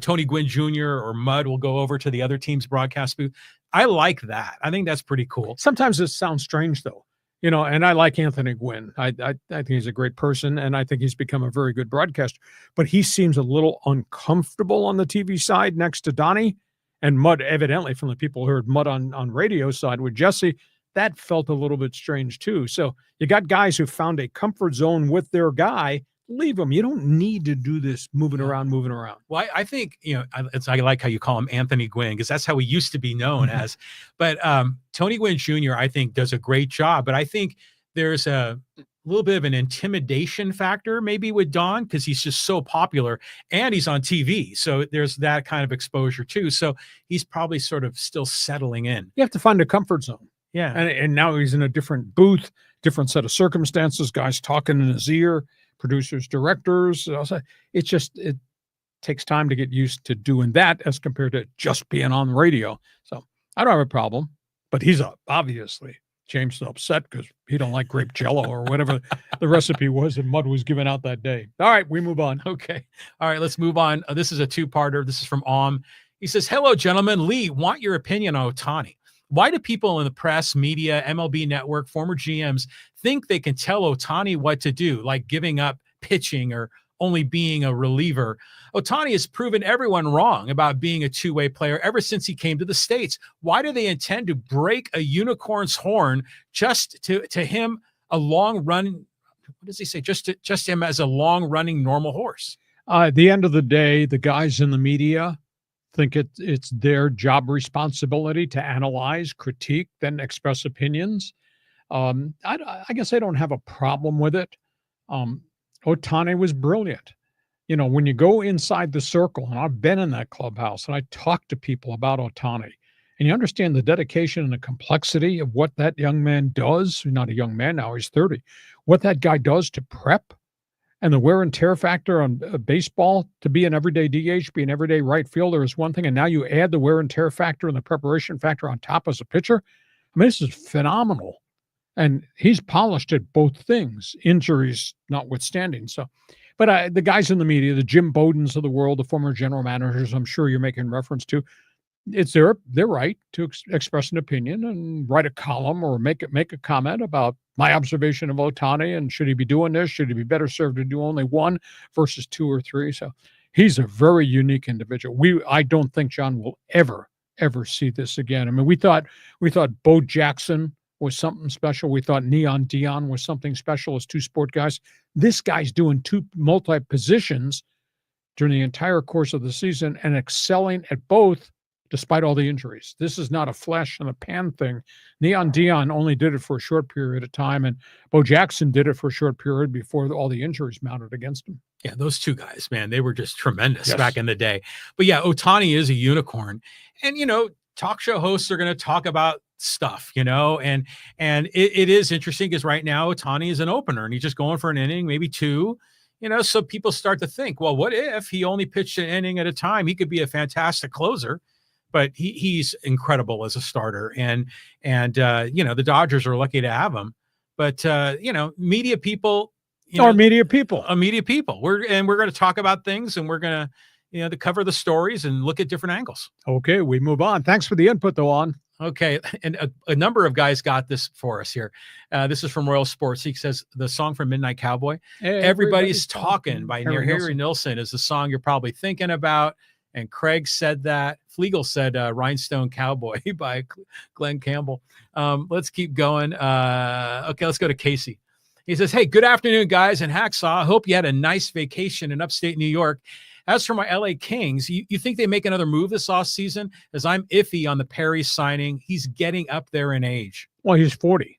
Tony Gwynn Jr. or Mud will go over to the other team's broadcast booth. I like that. I think that's pretty cool. Sometimes it sounds strange, though, and I like Anthony Gwynn. I think he's a great person, and I think he's become a very good broadcaster. But he seems a little uncomfortable on the TV side next to Donnie, and Mud, evidently, from the people who heard Mud on radio side with Jesse, that felt a little bit strange, too. So you got guys who found a comfort zone with their guy. Leave them. You don't need to do this moving around. Well, I think, I like how you call him Anthony Gwynn, because that's how he used to be known as. But Tony Gwynn Jr., I think, does a great job. But I think there's a little bit of an intimidation factor maybe with Don, because he's just so popular and he's on TV. So there's that kind of exposure, too. So he's probably sort of still settling in. You have to find a comfort zone. Yeah. And now he's in a different booth, different set of circumstances, guys talking in his ear. Producers, directors. It takes time to get used to doing that as compared to just being on the radio. So I don't have a problem, but he's obviously James is upset because he don't like grape jello or whatever the recipe was that Mud was giving out that day. All right, we move on. Okay. All right, let's move on. This is a two-parter. This is from He says, hello, gentlemen. Lee, want your opinion on Ohtani. Why do people in the press, media, MLB Network, former GMs think they can tell Ohtani what to do, like giving up pitching or only being a reliever? Ohtani has proven everyone wrong about being a two-way player ever since he came to the States. Why do they intend to break a unicorn's horn just to him a long run? What does he say? Just him as a long-running normal horse. At the end of the day, the guys in the media think it's their job responsibility to analyze, critique, then express opinions. I guess I don't have a problem with it. Ohtani was brilliant. When you go inside the circle, and I've been in that clubhouse, and I talk to people about Ohtani, and you understand the dedication and the complexity of what that young man does. He's not a young man now, he's 30. What that guy does to prep, and the wear and tear factor on baseball, to be an everyday DH, be an everyday right fielder is one thing. And now you add the wear and tear factor and the preparation factor on top as a pitcher. I mean, this is phenomenal. And he's polished at both things, injuries notwithstanding. So, but the guys in the media, the Jim Bowdens of the world, the former general managers, I'm sure you're making reference to, it's their right to express an opinion and write a column or make a comment about my observation of Ohtani, and should he be doing this? Should he be better served to do only one versus two or three? So he's a very unique individual. I don't think John will ever see this again. I mean, we thought Bo Jackson was something special. We thought Neon Dion was something special as two sport guys. This guy's doing two multi-positions during the entire course of the season and excelling at both despite all the injuries. This is not a flash in the pan thing. Neon Dion only did it for a short period of time, and Bo Jackson did it for a short period before all the injuries mounted against him. Yeah, those two guys, man, they were just tremendous back in the day. But yeah, Ohtani is a unicorn. And, talk show hosts are going to talk about stuff, and it is interesting because right now Ohtani is an opener and he's just going for an inning, maybe two. So people start to think, well, what if he only pitched an inning at a time? He could be a fantastic closer. But he's incredible as a starter, and the Dodgers are lucky to have him. But media people, media people. We're going to talk about things, and we're going to to cover the stories and look at different angles. Okay, we move on. Thanks for the input, though. Okay, and a number of guys got this for us here. This is from Royal Sports. He says the song from Midnight Cowboy, "Everybody's Talking" by Harry Nilsson is the song you're probably thinking about. And Craig said that. Flegel said Rhinestone Cowboy by Glenn Campbell. Let's keep going. Okay, let's go to Casey. He says, hey, good afternoon, guys, and Hacksaw. I hope you had a nice vacation in upstate New York. As for my LA Kings, you think they make another move this offseason? As I'm iffy on the Perry signing. He's getting up there in age. Well, he's 40.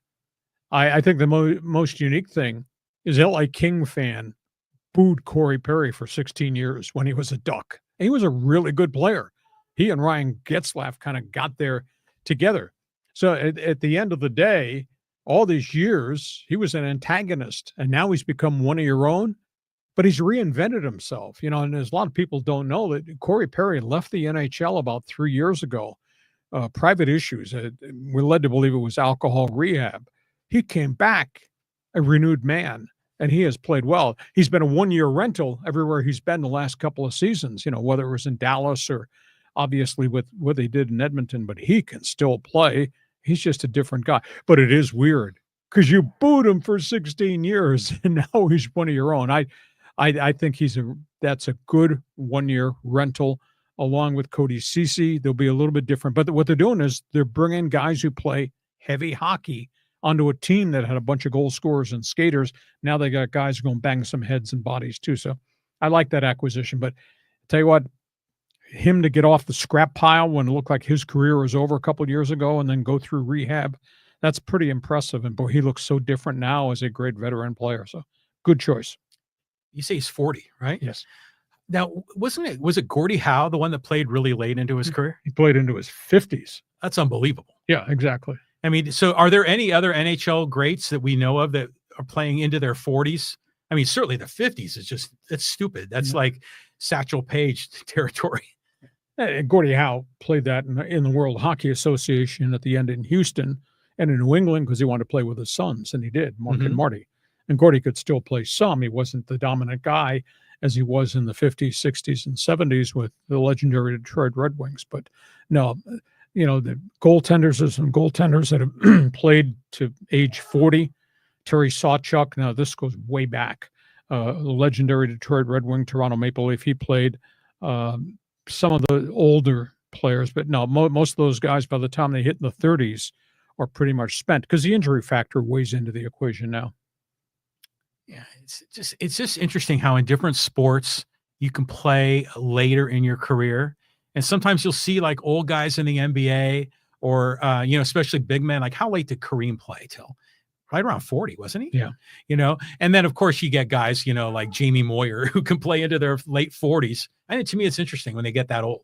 I think the most unique thing is LA King fan booed Corey Perry for 16 years when he was a Duck. And he was a really good player. He and Ryan Getzlaf kind of got there together. So at the end of the day, all these years, he was an antagonist, and now he's become one of your own, but he's reinvented himself, and there's a lot of people don't know that Corey Perry left the NHL about 3 years ago. Private issues. We're led to believe it was alcohol rehab. He came back a renewed man, and he has played well. He's been a one-year rental everywhere he's been the last couple of seasons, whether it was in Dallas or obviously with what they did in Edmonton, but he can still play. He's just a different guy. But it is weird because you booed him for 16 years, and now he's one of your own. I think that's a good one-year rental. Along with Cody Ceci, they'll be a little bit different. But what they're doing is they're bringing guys who play heavy hockey onto a team that had a bunch of goal scorers and skaters. Now they got guys going to bang some heads and bodies too. So I like that acquisition. But tell you what, him to get off the scrap pile when it looked like his career was over a couple of years ago and then go through rehab, that's pretty impressive. And boy, he looks so different now as a great veteran player. So good choice. You say he's 40, right? Yes. Now, was it Gordie Howe, the one that played really late into his career? He played into his 50s. That's unbelievable. Yeah, exactly. I mean, so are there any other NHL greats that we know of that are playing into their 40s? I mean, certainly the 50s is that's stupid. That's like Satchel Paige territory. Gordie Howe played that in the World Hockey Association at the end in Houston and in New England because he wanted to play with his sons, and he did, Mark and Marty. And Gordie could still play some. He wasn't the dominant guy as he was in the 50s, 60s, and 70s with the legendary Detroit Red Wings. But no, the goaltenders, there's some goaltenders that have played to age 40. Terry Sawchuk, now this goes way back. The legendary Detroit Red Wing, Toronto Maple Leaf, he played. Some of the older players, but no, most of those guys, by the time they hit in the 30s, are pretty much spent because the injury factor weighs into the equation now. Yeah, it's just interesting how in different sports you can play later in your career. And sometimes you'll see like old guys in the NBA or, especially big men, like how late did Kareem play till? Right around 40, wasn't he? Yeah. And then of course you get guys, like Jamie Moyer who can play into their late 40s. And to me, it's interesting when they get that old.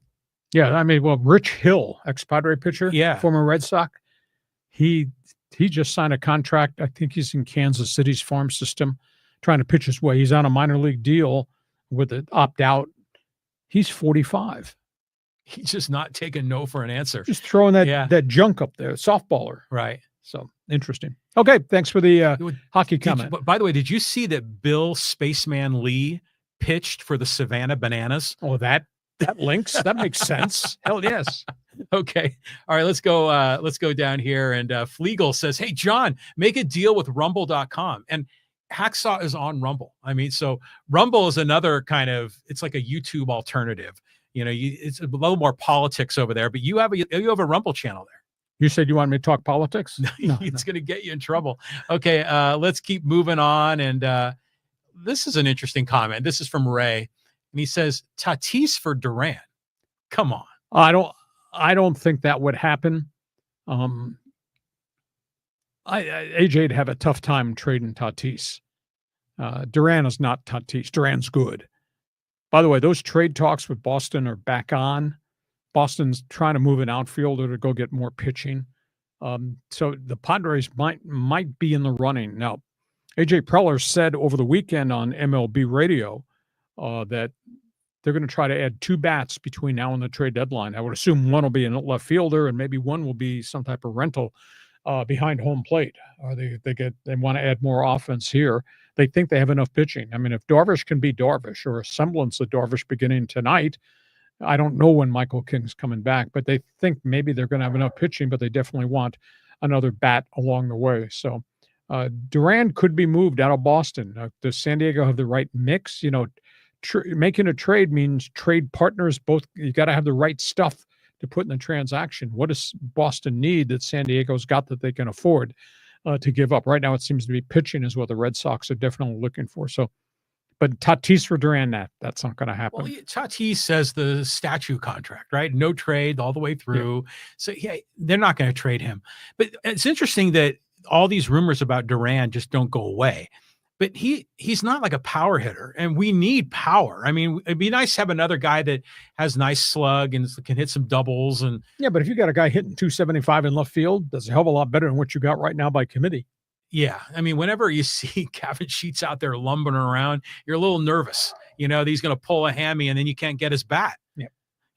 Yeah. I mean, well, Rich Hill, ex-Padre pitcher, former Red Sox, he just signed a contract. I think he's in Kansas City's farm system trying to pitch his way. He's on a minor league deal with an opt-out. He's 45. He's just not taking no for an answer. Just throwing that junk up there, softballer. Right. So interesting. Okay, thanks for the hockey comment. By the way, did you see that Bill Spaceman Lee pitched for the Savannah Bananas? Oh, that links. That makes sense. Hell yes. Okay. All right, let's go down here. And Flegel says, hey, John, make a deal with rumble.com. And Hacksaw is on Rumble. I mean, so Rumble is another kind of, it's like a YouTube alternative. It's a little more politics over there, but you have a Rumble channel there. You said you wanted me to talk politics? No, it's going to get you in trouble. Okay, let's keep moving on. And this is an interesting comment. This is from Ray. And he says, Tatis for Durant. Come on. I don't think that would happen. AJ'd have a tough time trading Tatis. Durant is not Tatis. Durant's good. By the way, those trade talks with Boston are back on. Boston's trying to move an outfielder to go get more pitching. So the Padres might be in the running. Now, AJ Preller said over the weekend on MLB radio that they're going to try to add 2 bats between now and the trade deadline. I would assume one will be a left fielder and maybe one will be some type of rental behind home plate. They want to add more offense here. They think they have enough pitching. I mean, if Darvish can be Darvish or a semblance of Darvish beginning tonight, I don't know when Michael King's coming back, but they think maybe they're going to have enough pitching, but they definitely want another bat along the way. So Durant could be moved out of Boston. Does San Diego have the right mix? Making a trade means trade partners. Both, you got to have the right stuff to put in the transaction. What does Boston need that San Diego's got that they can afford to give up? Right now, it seems to be pitching is what the Red Sox are definitely looking for. So, but Tatis for Durant, that's not going to happen. Well, Tatis says the statute contract, right? No trade all the way through. Yeah. So, they're not going to trade him. But it's interesting that all these rumors about Durant just don't go away. but he's not like a power hitter, and we need power. I mean, it'd be nice to have another guy that has nice slug and can hit some doubles. And yeah, but if you got a guy hitting 275 in left field, that's a hell of a lot better than what you got right now by committee. Yeah, I mean, whenever you see Kevin Sheets out there lumbering around, you're a little nervous. You know, that he's going to pull a hammy and then you can't get his bat. Yeah.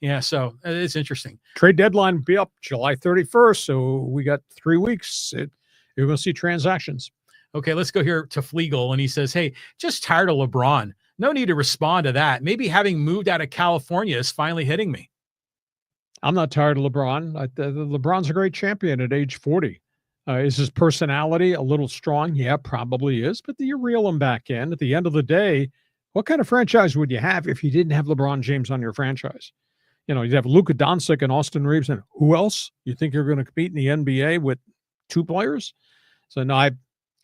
Yeah, so it's interesting. Trade deadline will be up July 31st, so we got 3 weeks. You're going to see transactions. Okay, let's go here to Flegel, and he says, hey, just tired of LeBron. No need to respond to that. Maybe having moved out of California is finally hitting me. I'm not tired of LeBron. LeBron's a great champion at age 40. Is his personality a little strong? Yeah, probably is. But you reel him back in. At the end of the day, what kind of franchise would you have if you didn't have LeBron James on your franchise? You know, you'd have Luka Doncic and Austin Reeves, and who else? You think you're going to compete in the NBA with 2 players? So no,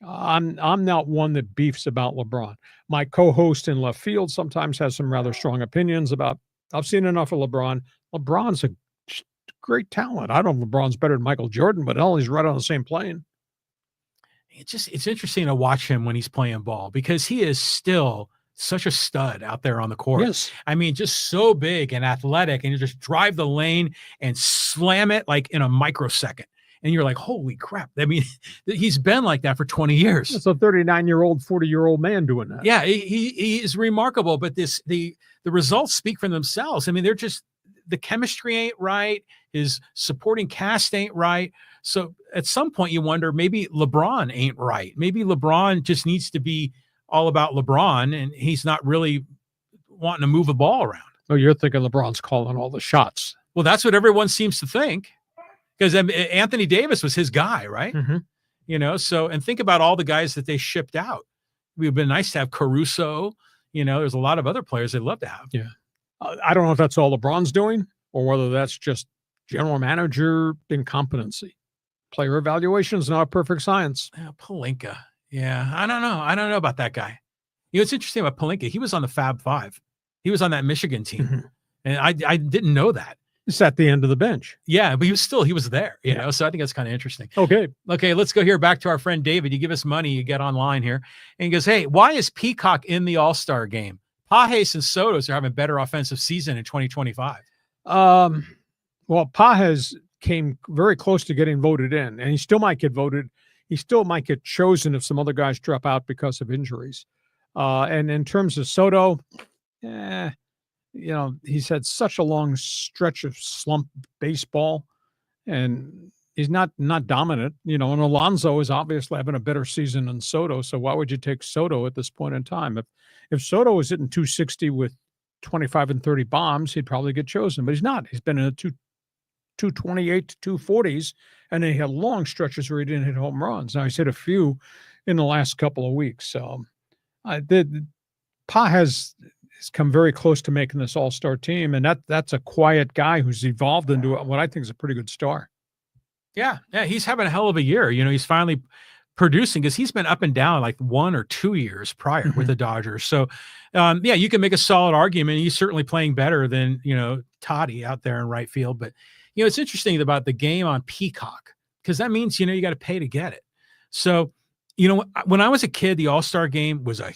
I'm not one that beefs about LeBron. My co-host in left field sometimes has some rather strong opinions about. I've seen enough of LeBron. LeBron's a great talent. I don't know if LeBron's better than Michael Jordan, but hell, he's right on the same plane. It's interesting to watch him when he's playing ball because he is still such a stud out there on the court. Yes. I mean, just so big and athletic, and you just drive the lane and slam it like in a microsecond. And you're like, holy crap. I mean, he's been like that for 20 years. It's a 39-year-old, 40-year-old man doing that. Yeah, he is remarkable, but the results speak for themselves. I mean, they're just, the chemistry ain't right. His supporting cast ain't right. So at some point you wonder, maybe LeBron ain't right. Maybe LeBron just needs to be all about LeBron, and he's not really wanting to move the ball around. Oh, you're thinking LeBron's calling all the shots. Well, that's what everyone seems to think, because Anthony Davis was his guy, right? Mm-hmm. You know, so, and think about all the guys that they shipped out. It would have been nice to have Caruso. You know, there's a lot of other players they'd love to have. Yeah. I don't know if that's all LeBron's doing or whether that's just general manager incompetency. Player evaluation is not a perfect science. Pelinka. Yeah, I don't know. I don't know about that guy. You know, it's interesting about Pelinka. He was on the Fab Five. He was on that Michigan team. Mm-hmm. And I didn't know that. It's at the end of the bench. Yeah, but he was there, you know, so I think that's kind of interesting. Okay, let's go here back to our friend David. You give us money, you get online here. And he goes, hey, why is Peacock in the All-Star game? Pages and Sotos are having a better offensive season in 2025. Well, Pages came very close to getting voted in, and he still might get voted. He still might get chosen if some other guys drop out because of injuries. And in terms of Soto, you know, he's had such a long stretch of slump baseball, and he's not dominant, you know, and Alonso is obviously having a better season than Soto. So why would you take Soto at this point in time? If Soto was hitting 260 with 25 and 30 bombs, he'd probably get chosen, but he's not. He's been in the 228 to 240s, and then he had long stretches where he didn't hit home runs. Now he's hit a few in the last couple of weeks. So Pa has come very close to making this all-star team, and that's a quiet guy who's evolved into what I think is a pretty good star. Yeah, he's having a hell of a year. You know, he's finally producing because he's been up and down like 1 or 2 years prior with the Dodgers. So, yeah, you can make a solid argument. He's certainly playing better than, you know, Toddy out there in right field. But, you know, it's interesting about the game on Peacock because that means, you know, you got to pay to get it. So, you know, when I was a kid, the All-Star game was a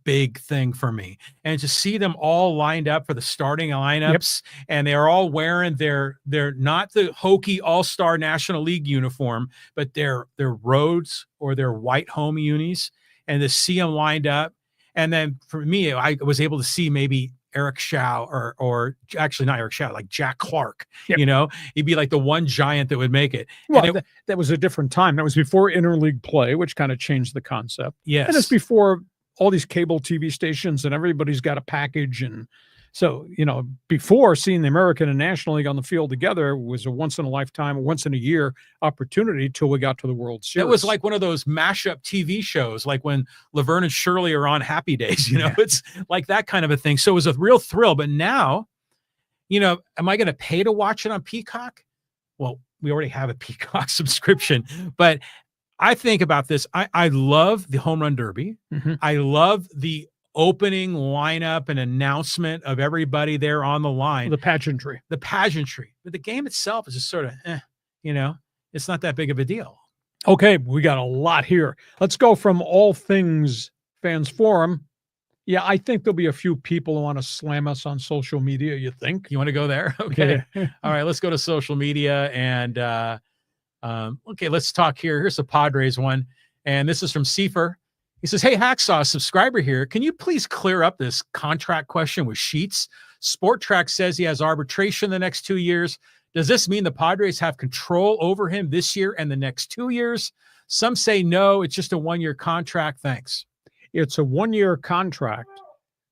big thing for me, and to see them all lined up for the starting lineups, and they're all wearing they're not the hokey All-Star National League uniform, but their Rhodes or their white home unis, and to see them lined up. And then for me, I was able to see maybe Eric Shaw or actually not Eric Shaw, like Jack Clark. You know, he'd be like the one giant that would make it. Well, that was a different time. That was before interleague play, which kind of changed the concept. Yes, and it's before all these cable TV stations and everybody's got a package. And so, you know, before seeing the American and National League on the field together was a once in a lifetime, once in a year opportunity till we got to the World Series. It was like one of those mashup TV shows, like when Laverne and Shirley are on Happy Days, you know, it's like that kind of a thing. So it was a real thrill. But now, you know, am I going to pay to watch it on Peacock? Well, we already have a Peacock subscription, but I think about this. I love the home run derby. I love the opening lineup and announcement of everybody there on the line. The pageantry. But the game itself is just sort of, you know, it's not that big of a deal. Okay, we got a lot here. Let's go from all things fans forum. Yeah, I think there'll be a few people who want to slam us on social media. You think? You want to go there? Okay. Yeah. All right, let's go to social media and okay, let's talk here. Here's a Padres one, and this is from Seifer. He says, "Hey, Hacksaw, subscriber here. Can you please clear up this contract question with Sheets? Sport Track says he has arbitration the next 2 years. Does this mean the Padres have control over him this year and the next 2 years? Some say no, it's just a 1-year contract. Thanks." It's a 1-year contract.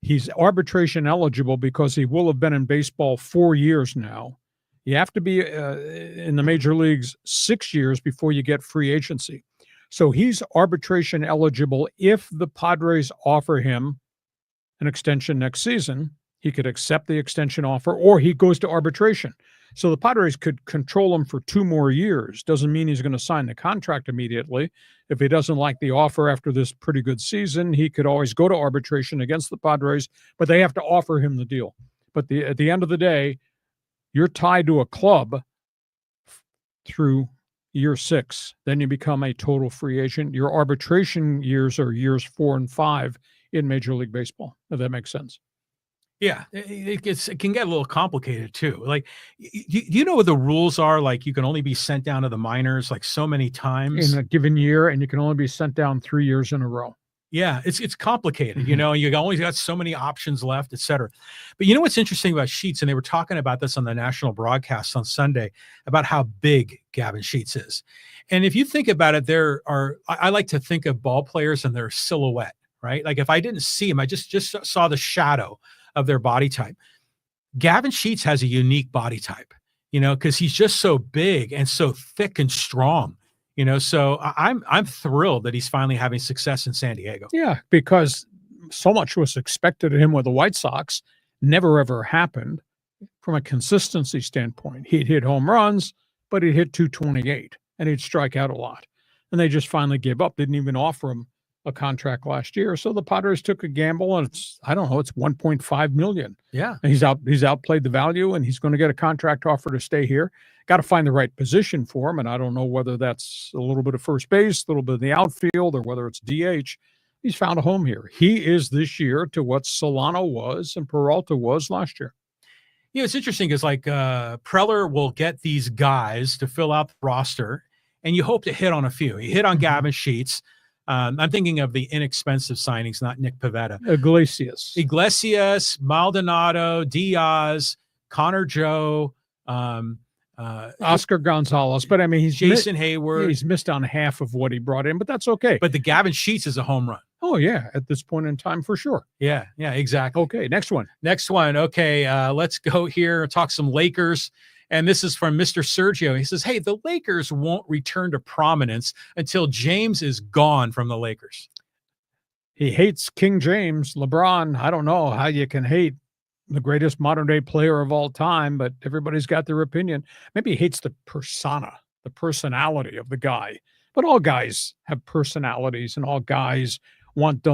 He's arbitration eligible because he will have been in baseball 4 years now. You have to be in the major leagues 6 years before you get free agency. So he's arbitration eligible if the Padres offer him an extension next season. He could accept the extension offer or he goes to arbitration. So the Padres could control him for 2 more years. Doesn't mean he's going to sign the contract immediately. If he doesn't like the offer after this pretty good season, he could always go to arbitration against the Padres, but they have to offer him the deal. But at the end of the day, you're tied to a club through year 6. Then you become a total free agent. Your arbitration years are years 4 and 5 in Major League Baseball, if that makes sense. Yeah, it can get a little complicated too. Like, you know what the rules are? Like, you can only be sent down to the minors like so many times in a given year, and you can only be sent down 3 years in a row. Yeah, it's complicated, you know, you always got so many options left, et cetera. But you know what's interesting about Sheets, and they were talking about this on the national broadcast on Sunday about how big Gavin Sheets is. And if you think about it, I like to think of ball players and their silhouette, right? Like if I didn't see him, I just saw the shadow of their body type. Gavin Sheets has a unique body type, you know, because he's just so big and so thick and strong. You know, so I'm thrilled that he's finally having success in San Diego. Yeah, because so much was expected of him with the White Sox, never ever happened from a consistency standpoint. He'd hit home runs, but he'd hit 228 and he'd strike out a lot. And they just finally gave up, didn't even offer him a contract last year. So the Padres took a gamble, and it's 1.5 million. Yeah. And he's outplayed the value, and he's going to get a contract offer to stay here. Got to find the right position for him, and I don't know whether that's a little bit of first base, a little bit of the outfield, or whether it's DH. He's found a home here. He is this year to what Solano was and Peralta was last year. You know, it's interesting because like Preller will get these guys to fill out the roster, and you hope to hit on a few. You hit on Gavin Sheets. I'm thinking of the inexpensive signings, not Nick Pivetta. Iglesias, Maldonado, Diaz, Connor Joe, Oscar Gonzalez. But I mean, he's Jason Hayward. He's missed on half of what he brought in, but that's okay. But the Gavin Sheets is a home run. Oh, yeah, at this point in time, for sure. Yeah, exactly. Okay, next one. Okay, let's go here and talk some Lakers. And this is from Mr. Sergio. He says, hey, the Lakers won't return to prominence until James is gone from the Lakers. He hates King James. LeBron, I don't know how you can hate the greatest modern-day player of all time, but everybody's got their opinion. Maybe he hates the persona, the personality of the guy. But all guys have personalities, and all guys want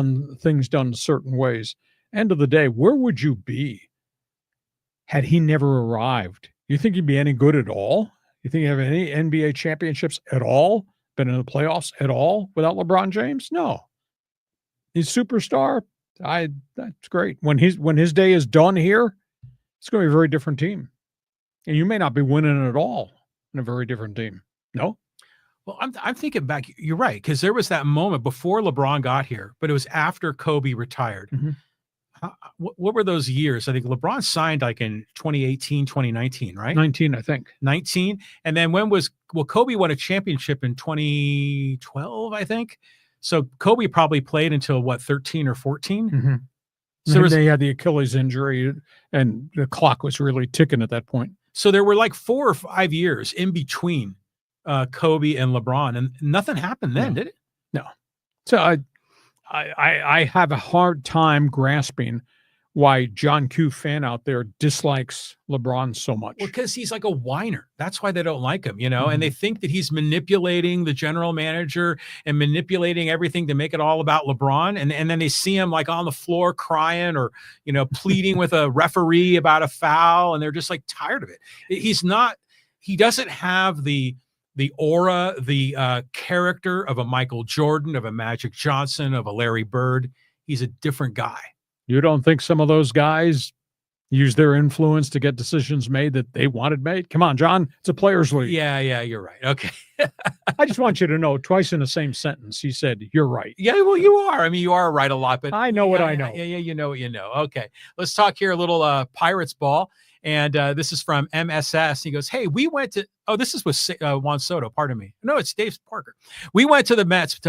things done certain ways. End of the day, where would you be had he never arrived? You think he'd be any good at all? You think he'd have any NBA championships at all? Been in the playoffs at all without LeBron James? No. He's superstar. That's great. When his day is done here, it's going to be a very different team. And you may not be winning at all in a very different team. No? Well, I'm thinking back. You're right, because there was that moment before LeBron got here, but it was after Kobe retired. Mm-hmm. What were those years? I think LeBron signed like in 2018, 2019, right? 19, I think. 19. And then Kobe won a championship in 2012, I think. So Kobe probably played until 13 or 14. Mm-hmm. So they had the Achilles injury, and the clock was really ticking at that point. So there were like 4 or 5 years in between Kobe and LeBron, and nothing happened then, did it? No. So I have a hard time grasping why John Q fan out there dislikes LeBron so much. Well, because he's like a whiner. That's why they don't like him, you know, and they think that he's manipulating the general manager and manipulating everything to make it all about LeBron. And then they see him like on the floor crying or, you know, pleading with a referee about a foul, and they're just like tired of it. He doesn't have the the aura, the character of a Michael Jordan, of a Magic Johnson, of a Larry Bird. He's a different guy. You don't think some of those guys use their influence to get decisions made that they wanted made? Come on, John. It's a players' league. Yeah, you're right. Okay. I just want you to know, twice in the same sentence, he said, "You're right." Yeah, well, you are. I mean, you are right a lot, but I know what I know. Yeah, you know what you know. Okay. Let's talk here a little Pirates ball. And this is from MSS. He goes, hey, we went to, this is with Juan Soto, pardon me. No, it's Dave Parker. We went to the Mets.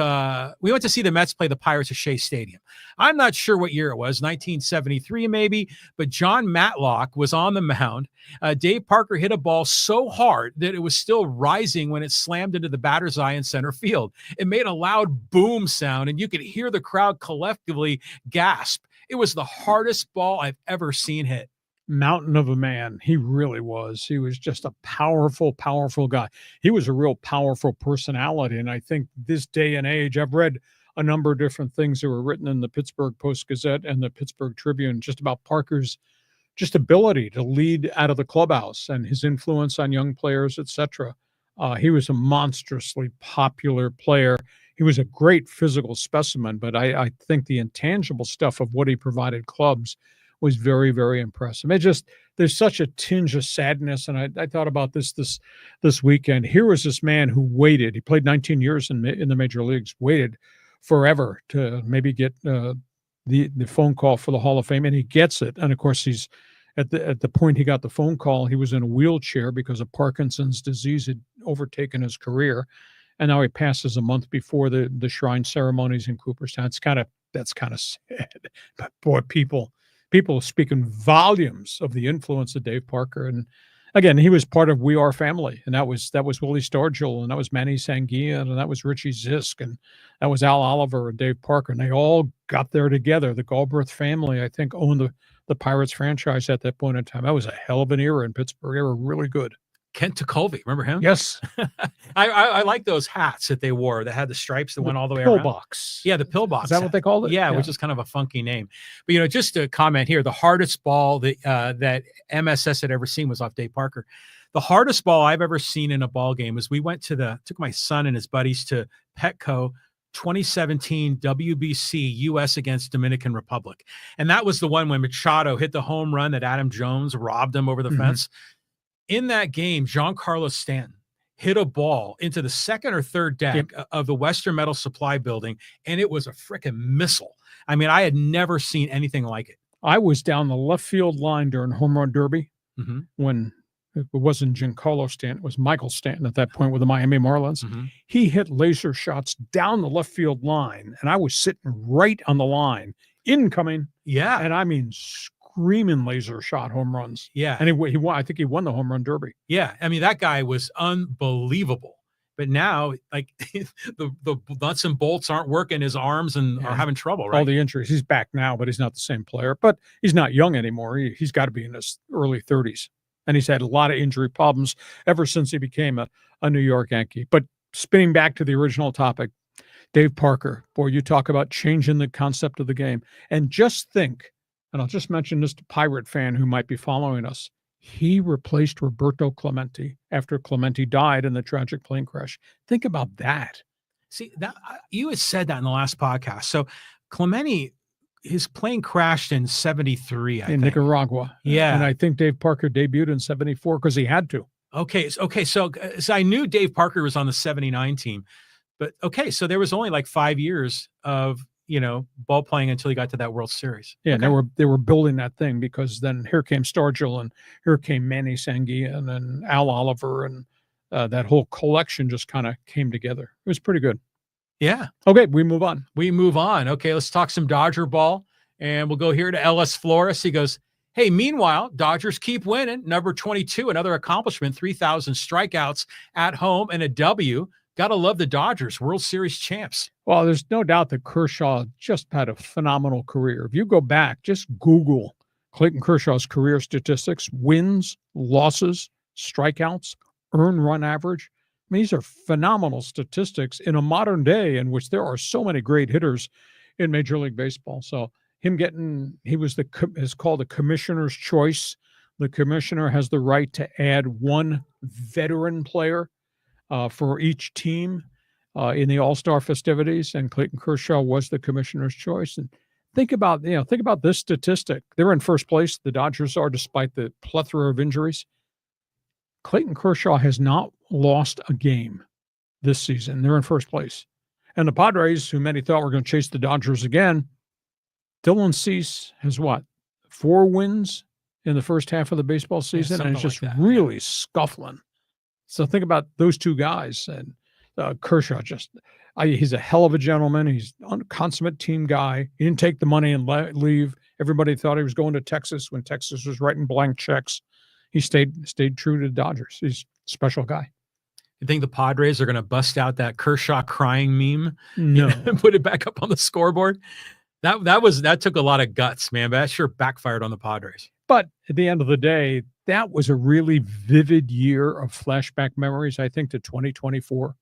We went to see the Mets play the Pirates at Shea Stadium. I'm not sure what year it was, 1973 maybe, but John Matlock was on the mound. Dave Parker hit a ball so hard that it was still rising when it slammed into the batter's eye in center field. It made a loud boom sound, and you could hear the crowd collectively gasp. It was the hardest ball I've ever seen hit. Mountain of a man. He really was. He was just a powerful, powerful guy. He was a real powerful personality. And I think this day and age, I've read a number of different things that were written in the Pittsburgh Post-Gazette and the Pittsburgh Tribune just about Parker's just ability to lead out of the clubhouse and his influence on young players, etc. He was a monstrously popular player. He was a great physical specimen, but I think the intangible stuff of what he provided clubs was very, very impressive. There's such a tinge of sadness. And I thought about this weekend. Here was this man who waited. He played 19 years in the major leagues, waited forever to maybe get the phone call for the Hall of Fame. And he gets it. And of course, he's at the point he got the phone call, he was in a wheelchair because of Parkinson's disease had overtaken his career. And now he passes a month before the shrine ceremonies in Cooperstown. That's kind of sad. But boy, people speaking volumes of the influence of Dave Parker. And again, he was part of We Are Family. And that was Willie Stargell, and that was Manny Sanguillen, and that was Richie Zisk, and that was Al Oliver and Dave Parker. And they all got there together. The Galbraith family, I think, owned the Pirates franchise at that point in time. That was a hell of an era in Pittsburgh. They were really good. Kent Tekulve, remember him? Yes. I like those hats that they wore that had the stripes that went all the way around. Pillbox. Yeah, the pillbox. Is that what they called it? Yeah, which is kind of a funky name. But, just to comment here, the hardest ball that MSS had ever seen was off Dave Parker. The hardest ball I've ever seen in a ball game was we took my son and his buddies to Petco 2017 WBC U.S. against Dominican Republic. And that was the one when Machado hit the home run that Adam Jones robbed him over the fence. In that game, Giancarlo Stanton hit a ball into the second or third deck of the Western Metal Supply building, and it was a freaking missile. I mean, I had never seen anything like it. I was down the left field line during Home Run Derby when it wasn't Giancarlo Stanton, it was Michael Stanton at that point with the Miami Marlins. He hit laser shots down the left field line, and I was sitting right on the line, incoming. Yeah. And I mean, screaming laser shot home runs. Yeah. And he won. I think he won the Home Run Derby. Yeah. I mean, that guy was unbelievable. But now, like, the nuts and bolts aren't working. His arms are having trouble, right? All the injuries. He's back now, but he's not the same player. But he's not young anymore. He's got to be in his early 30s. And he's had a lot of injury problems ever since he became a New York Yankee. But spinning back to the original topic, Dave Parker, boy, you talk about changing the concept of the game. And just think, and I'll just mention this to Pirate fan who might be following us, he replaced Roberto Clemente after Clemente died in the tragic plane crash. Think about that. See, that you had said that in the last podcast. So Clemente, his plane crashed in 73, I think. Nicaragua. Yeah. And I think Dave Parker debuted in 74 because he had to. Okay. So I knew Dave Parker was on the 79 team. But okay, so there was only like 5 years of ball playing until he got to that World Series. Yeah, okay. And they were building that thing because then here came Stargell and here came Manny Sanguillen and Al Oliver, and that whole collection just kind of came together. It was pretty good. Yeah. Okay, we move on. Okay, let's talk some Dodger ball, and we'll go here to Ellis Flores. He goes, hey, meanwhile, Dodgers keep winning. Number 22, another accomplishment, 3,000 strikeouts at home and a W. Gotta love the Dodgers, World Series champs. Well, there's no doubt that Kershaw just had a phenomenal career. If you go back, just Google Clayton Kershaw's career statistics, wins, losses, strikeouts, earned run average. I mean, these are phenomenal statistics in a modern day in which there are so many great hitters in Major League Baseball. So he was is called a commissioner's choice. The commissioner has the right to add one veteran player for each team in the All-Star festivities, and Clayton Kershaw was the commissioner's choice. And think about this statistic. They're in first place. The Dodgers are, despite the plethora of injuries. Clayton Kershaw has not lost a game this season. They're in first place. And the Padres, who many thought were going to chase the Dodgers again, Dylan Cease has what? 4 wins in the first half of the baseball season, and it's just like really scuffling. So think about those two guys. And Kershaw he's a hell of a gentleman. He's a consummate team guy. He didn't take the money and leave. Everybody thought he was going to Texas when Texas was writing blank checks. He stayed true to the Dodgers. He's a special guy. You think the Padres are going to bust out that Kershaw crying meme? No. And put it back up on the scoreboard? That took a lot of guts, man. But that sure backfired on the Padres. But at the end of the day, that was a really vivid year of flashback memories, I think, to 2024.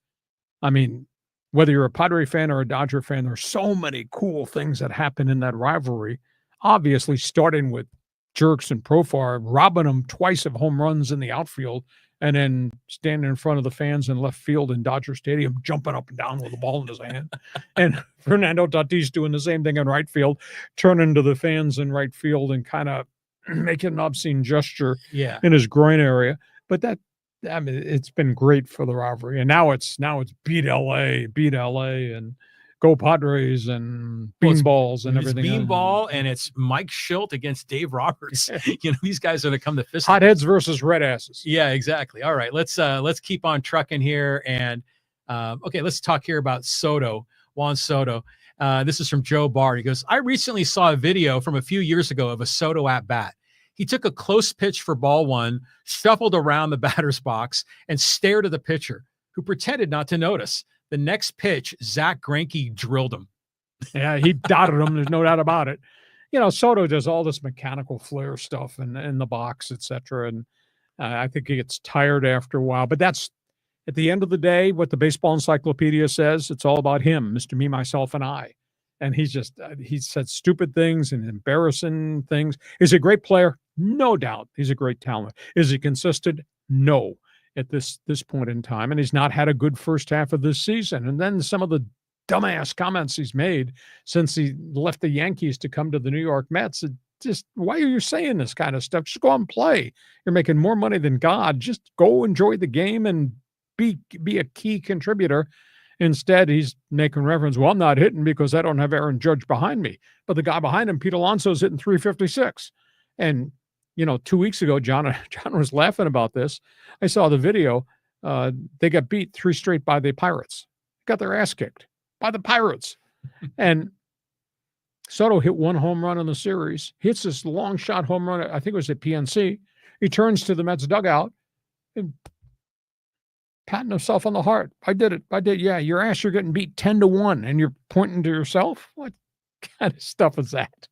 I mean, whether you're a Padre fan or a Dodger fan, there's so many cool things that happened in that rivalry. Obviously, starting with Jerks and Profar, robbing them twice of home runs in the outfield, and then standing in front of the fans in left field in Dodger Stadium, jumping up and down with the ball in his hand. And Fernando Tatis doing the same thing in right field, turning to the fans in right field and kind of making an obscene gesture in his groin area. But it's been great for the rivalry. And now it's beat LA, and go Padres and beanballs and everything. It's beanball and it's Mike Schilt against Dave Roberts. These guys are going to come to fist. Hotheads versus red asses. Yeah, exactly. All right, let's keep on trucking here. And let's talk here about Juan Soto. This is from Joe Barr. He goes, I recently saw a video from a few years ago of a Soto at bat. He took a close pitch for ball 1, shuffled around the batter's box, and stared at the pitcher, who pretended not to notice. The next pitch, Zach Greinke drilled him. Yeah, he dotted him. There's no doubt about it. Soto does all this mechanical flair stuff in the box, etc. And I think he gets tired after a while. But that's, at the end of the day, what the baseball encyclopedia says. It's all about him, Mr. Me, Myself, and I. And he said stupid things and embarrassing things. Is he a great player? No doubt. He's a great talent. Is he consistent? No. At this point in time, and he's not had a good first half of this season. And then some of the dumbass comments he's made since he left the Yankees to come to the New York Mets. Just, why are you saying this kind of stuff? Just go out and play. You're making more money than God. Just go enjoy the game and be a key contributor. Instead, he's making reference, well, I'm not hitting because I don't have Aaron Judge behind me. But the guy behind him, Pete Alonso, is hitting 356. And 2 weeks ago, John was laughing about this. I saw the video. They got beat 3 straight by the Pirates. Got their ass kicked by the Pirates. And Soto hit 1 home run in the series. Hits this long shot home run. I think it was at PNC. He turns to the Mets dugout and patting himself on the heart. I did it. Yeah, your ass, you're getting beat 10-1 and you're pointing to yourself. What kind of stuff is that?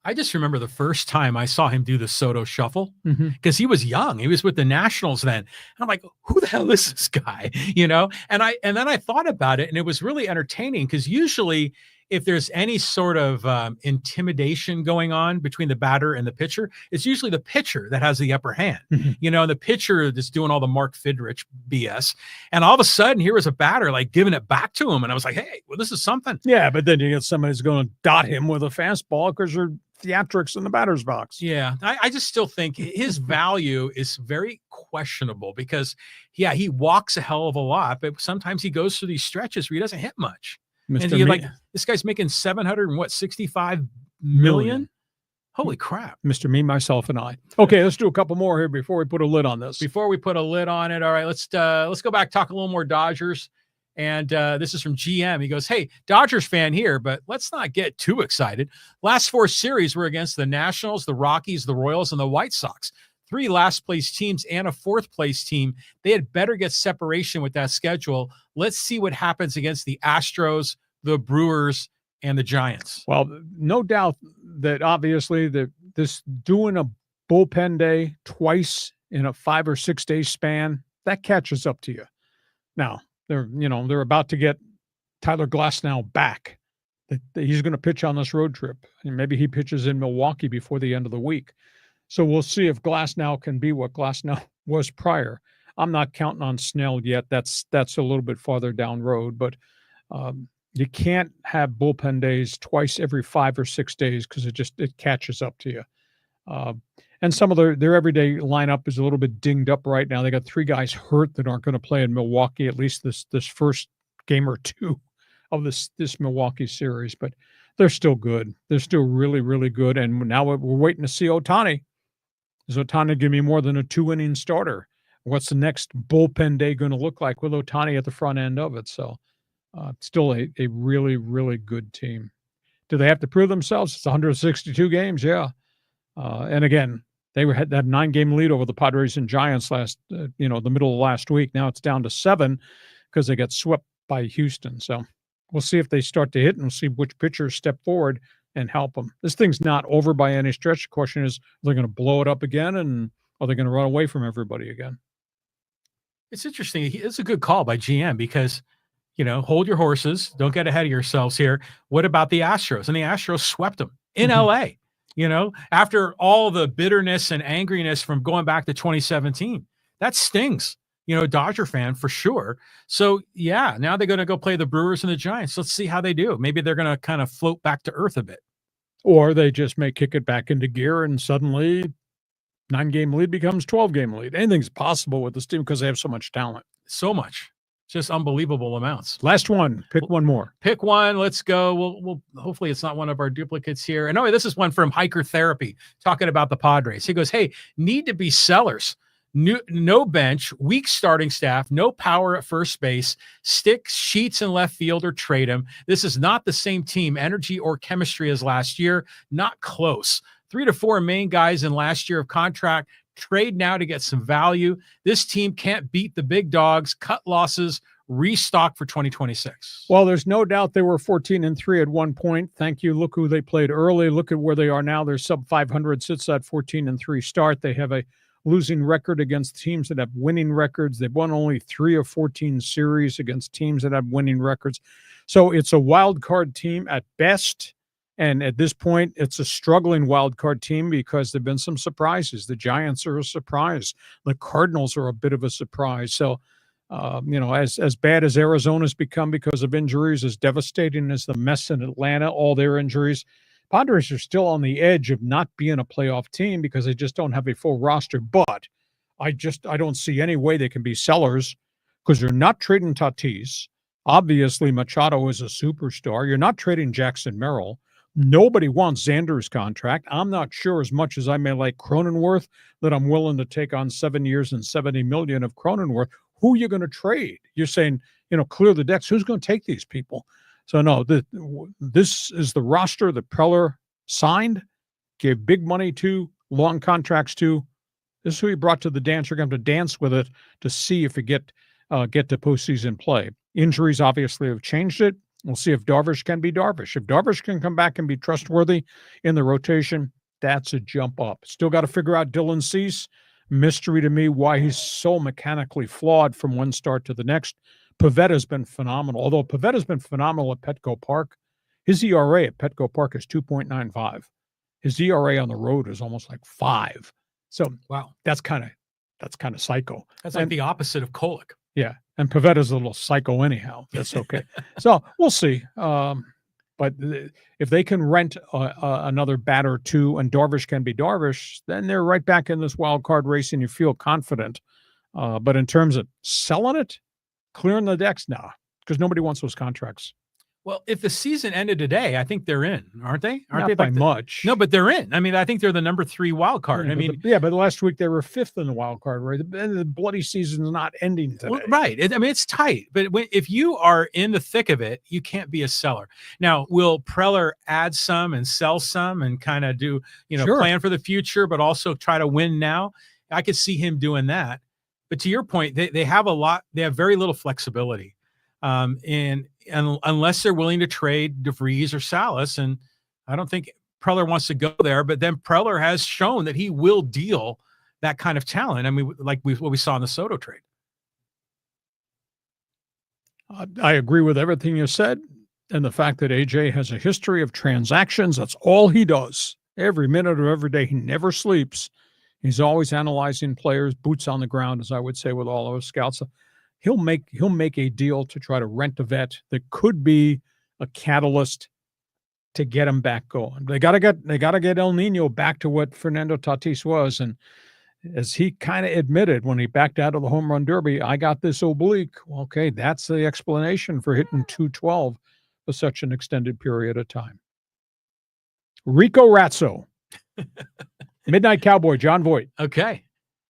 I just remember the first time I saw him do the Soto shuffle, because he was young. He was with the Nationals then. And I'm like, who the hell is this guy? And then I thought about it, and it was really entertaining, because usually if there's any sort of intimidation going on between the batter and the pitcher, it's usually the pitcher that has the upper hand. The pitcher that's doing all the Mark Fidrich BS. And all of a sudden, here was a batter like giving it back to him. And I was like, hey, well, this is something. Yeah, but then you get somebody who's going to dot him with a fastball because you're theatrics in the batter's box. Yeah, I just still think his value is very questionable, because, he walks a hell of a lot, but sometimes he goes through these stretches where he doesn't hit much. And you're like, this guy's making $765 million? Holy crap. Mr. Me, Myself, and I. Okay, let's do a couple more here before we put a lid on this. Before we put a lid on it, all right, let's go back, talk a little more Dodgers. And this is from GM. He goes, hey, Dodgers fan here, but let's not get too excited. Last 4 series were against the Nationals, the Rockies, the Royals, and the White Sox. 3 last-place teams and a 4th-place team. They had better get separation with that schedule. Let's see what happens against the Astros, the Brewers, and the Giants. Well, no doubt that obviously this doing a bullpen day twice in a 5 or 6 day span, that catches up to you. Now, they're about to get Tyler Glasnow back. He's going to pitch on this road trip, and maybe he pitches in Milwaukee before the end of the week. So we'll see if Glasnow can be what Glasnow was prior. I'm not counting on Snell yet. That's a little bit farther down road, but you can't have bullpen days twice every 5 or 6 days because it catches up to you. And some of their everyday lineup is a little bit dinged up right now. They got 3 guys hurt that aren't going to play in Milwaukee, at least this first game or 2 of this Milwaukee series, but they're still good. They're still really, really good. And now we're waiting to see Ohtani. Is Ohtani going to be more than a 2-inning starter? What's the next bullpen day going to look like with Ohtani at the front end of it? So still a really, really good team. Do they have to prove themselves? It's 162 games, yeah. And again, they had that 9-game lead over the Padres and Giants the middle of last week. Now it's down to 7 because they got swept by Houston. So we'll see if they start to hit, and we'll see which pitchers step forward and help them. This thing's not over by any stretch. The question is, are they going to blow it up again, and are they going to run away from everybody again? It's interesting. It's a good call by GM because, hold your horses. Don't get ahead of yourselves here. What about the Astros? And the Astros swept them in LA, after all the bitterness and angriness from going back to 2017. That stings, Dodger fan for sure. So, yeah, now they're going to go play the Brewers and the Giants. Let's see how they do. Maybe they're going to kind of float back to earth a bit. Or they just may kick it back into gear and suddenly 9-game lead becomes 12-game lead. Anything's possible with this team because they have so much talent. So much. Just unbelievable amounts. Last one. Pick one more. Pick one. Let's go. We'll hopefully it's not one of our duplicates here. And this is one from Hiker Therapy talking about the Padres. He goes, hey, need to be sellers. No bench, weak starting staff, no power at first base, stick Sheets in left field or trade him. This is not the same team, energy or chemistry as last year. Not close. 3 to 4 main guys in last year of contract. Trade now to get some value. This team can't beat the big dogs. Cut losses. Restock for 2026. Well, there's no doubt they were 14-3 at one point. Thank you. Look who they played early. Look at where they are now. They're sub 500 since that 14-3 start. They have a losing record against teams that have winning records. They've won only 3 of 14 series against teams that have winning records. So it's a wild card team at best. And at this point, it's a struggling wild card team because there have been some surprises. The Giants are a surprise. The Cardinals are a bit of a surprise. So, as bad as Arizona's become because of injuries, as devastating as the mess in Atlanta, all their injuries, Padres are still on the edge of not being a playoff team because they just don't have a full roster. But I don't see any way they can be sellers because you're not trading Tatis. Obviously, Machado is a superstar. You're not trading Jackson Merrill. Nobody wants Xander's contract. I'm not sure, as much as I may like Cronenworth, that I'm willing to take on 7 years and $70 million of Cronenworth. Who are you going to trade? You're saying, clear the decks. Who's going to take these people? So no, this is the roster that Preller signed, gave big money to, long contracts to. This is who he brought to the dance. You're going to have to dance with it to see if you get to postseason play. Injuries obviously have changed it. We'll see if Darvish can be Darvish. If Darvish can come back and be trustworthy in the rotation, that's a jump up. Still got to figure out Dylan Cease. Mystery to me why he's so mechanically flawed from one start to the next. Pavetta's been phenomenal. Although Pavetta's been phenomenal at Petco Park, his ERA at Petco Park is 2.95. His ERA on the road is almost like 5. So wow, that's kind of psycho. That's like the opposite of Kolek. Yeah, and Pavetta's a little psycho anyhow. That's okay. So we'll see. But if they can rent another bat or two and Darvish can be Darvish, then they're right back in this wild card race and you feel confident. But in terms of selling it, clearing the decks now, because nobody wants those contracts. Well, if the season ended today, I think they're in, aren't they? Not by much. No, but they're in. I mean, I think they're the number 3 wild card. Yeah, but last week they were 5th in the wild card, right? The bloody season's not ending today. Well, right. It's tight. But if you are in the thick of it, you can't be a seller. Now, will Preller add some and sell some and kind of do, Sure, plan for the future, but also try to win now? I could see him doing that. But to your point, they have they have very little flexibility. And unless they're willing to trade DeVries or Salas, and I don't think Preller wants to go there, but then Preller has shown that he will deal that kind of talent. I mean, like what we saw in the Soto trade. I agree with everything you said. And the fact that AJ has a history of transactions, that's all he does. Every minute of every day, he never sleeps. He's always analyzing players, boots on the ground, as I would say with all of us scouts. He'll make a deal to try to rent a vet that could be a catalyst to get him back going. They gotta get El Nino back to what Fernando Tatis was, and as he kind of admitted when he backed out of the home run derby, I got this oblique. Okay, that's the explanation for hitting 212 for such an extended period of time. Rico Razzo, Midnight Cowboy, John Voight. Okay.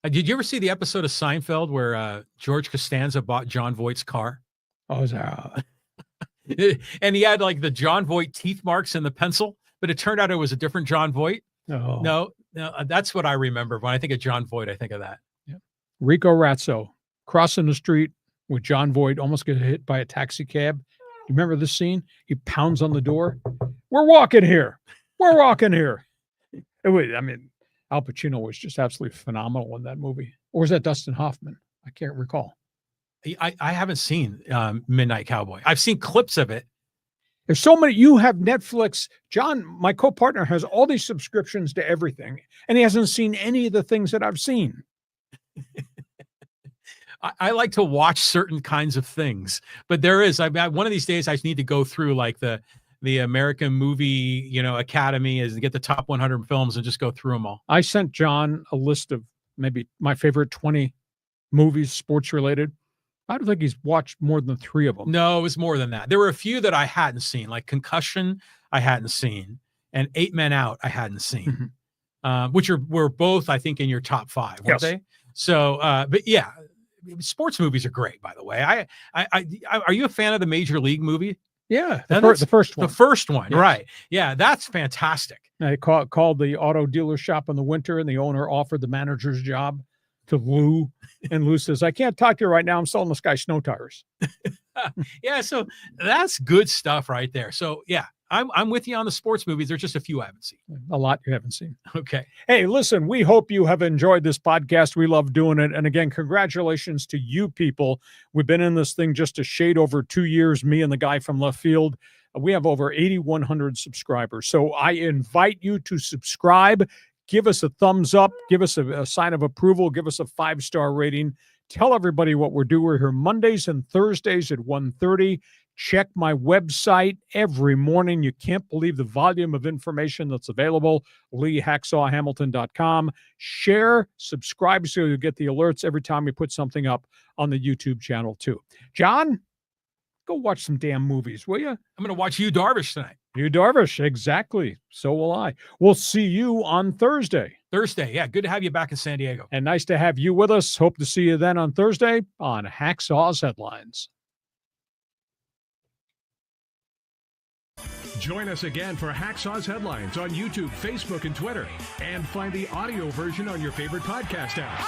Did you ever see the episode of Seinfeld where George Costanza bought John Voight's car? Oh, is that? And he had like the John Voight teeth marks in the pencil, but it turned out it was a different John Voight. Oh. No, that's what I remember. When I think of John Voight, I think of that. Yeah. Rico Razzo crossing the street with John Voight, almost get hit by a taxi cab. You remember this scene? He pounds on the door. We're walking here. We're walking here. Al Pacino was just absolutely phenomenal in that movie. Or was that Dustin Hoffman? I can't recall. I haven't seen Midnight Cowboy. I've seen clips of it. There's so many. You have Netflix. John, my co-partner, has all these subscriptions to everything, and he hasn't seen any of the things that I've seen. I like to watch certain kinds of things, but there is. One of these days, I just need to go through like the American Movie, Academy, is to get the top 100 films and just go through them all. I sent John a list of maybe my favorite 20 movies, sports related. I don't think he's watched more than 3 of them. No, it was more than that. There were a few that I hadn't seen, like Concussion, I hadn't seen, and 8 Men Out, I hadn't seen, which were both, I think, in your top 5, weren't they? So, but yeah, sports movies are great, by the way. Are you a fan of the Major League movie? Yeah, the first one. The first one, yes. Right. Yeah, that's fantastic. They called the auto dealer shop in the winter, and the owner offered the manager's job to Lou, and Lou says, I can't talk to you right now. I'm selling this guy snow tires. Yeah, so that's good stuff right there. So, yeah, I'm with you on the sports movies. There's just a few I haven't seen. A lot you haven't seen. Okay. Hey, listen, we hope you have enjoyed this podcast. We love doing it. And again, congratulations to you people. We've been in this thing just a shade over 2 years, me and the guy from left field. We have over 8,100 subscribers. So I invite you to subscribe. Give us a thumbs up. Give us a sign of approval. Give us a 5-star rating. Tell everybody what we're doing. We're here Mondays and Thursdays at 1:30. Check my website every morning. You can't believe the volume of information that's available. LeeHacksawHamilton.com. Share, subscribe so you'll get the alerts every time we put something up on the YouTube channel too. John, go watch some damn movies, will you? I'm going to watch Yu Darvish tonight. Yu Darvish, exactly. So will I. We'll see you on Thursday. Yeah. Good to have you back in San Diego. And nice to have you with us. Hope to see you then on Thursday on Hacksaw's Headlines. Join us again for Hacksaw's Headlines on YouTube, Facebook, and Twitter. And find the audio version on your favorite podcast app.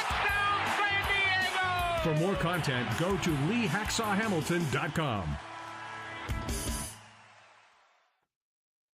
For more content, go to LeeHacksawHamilton.com.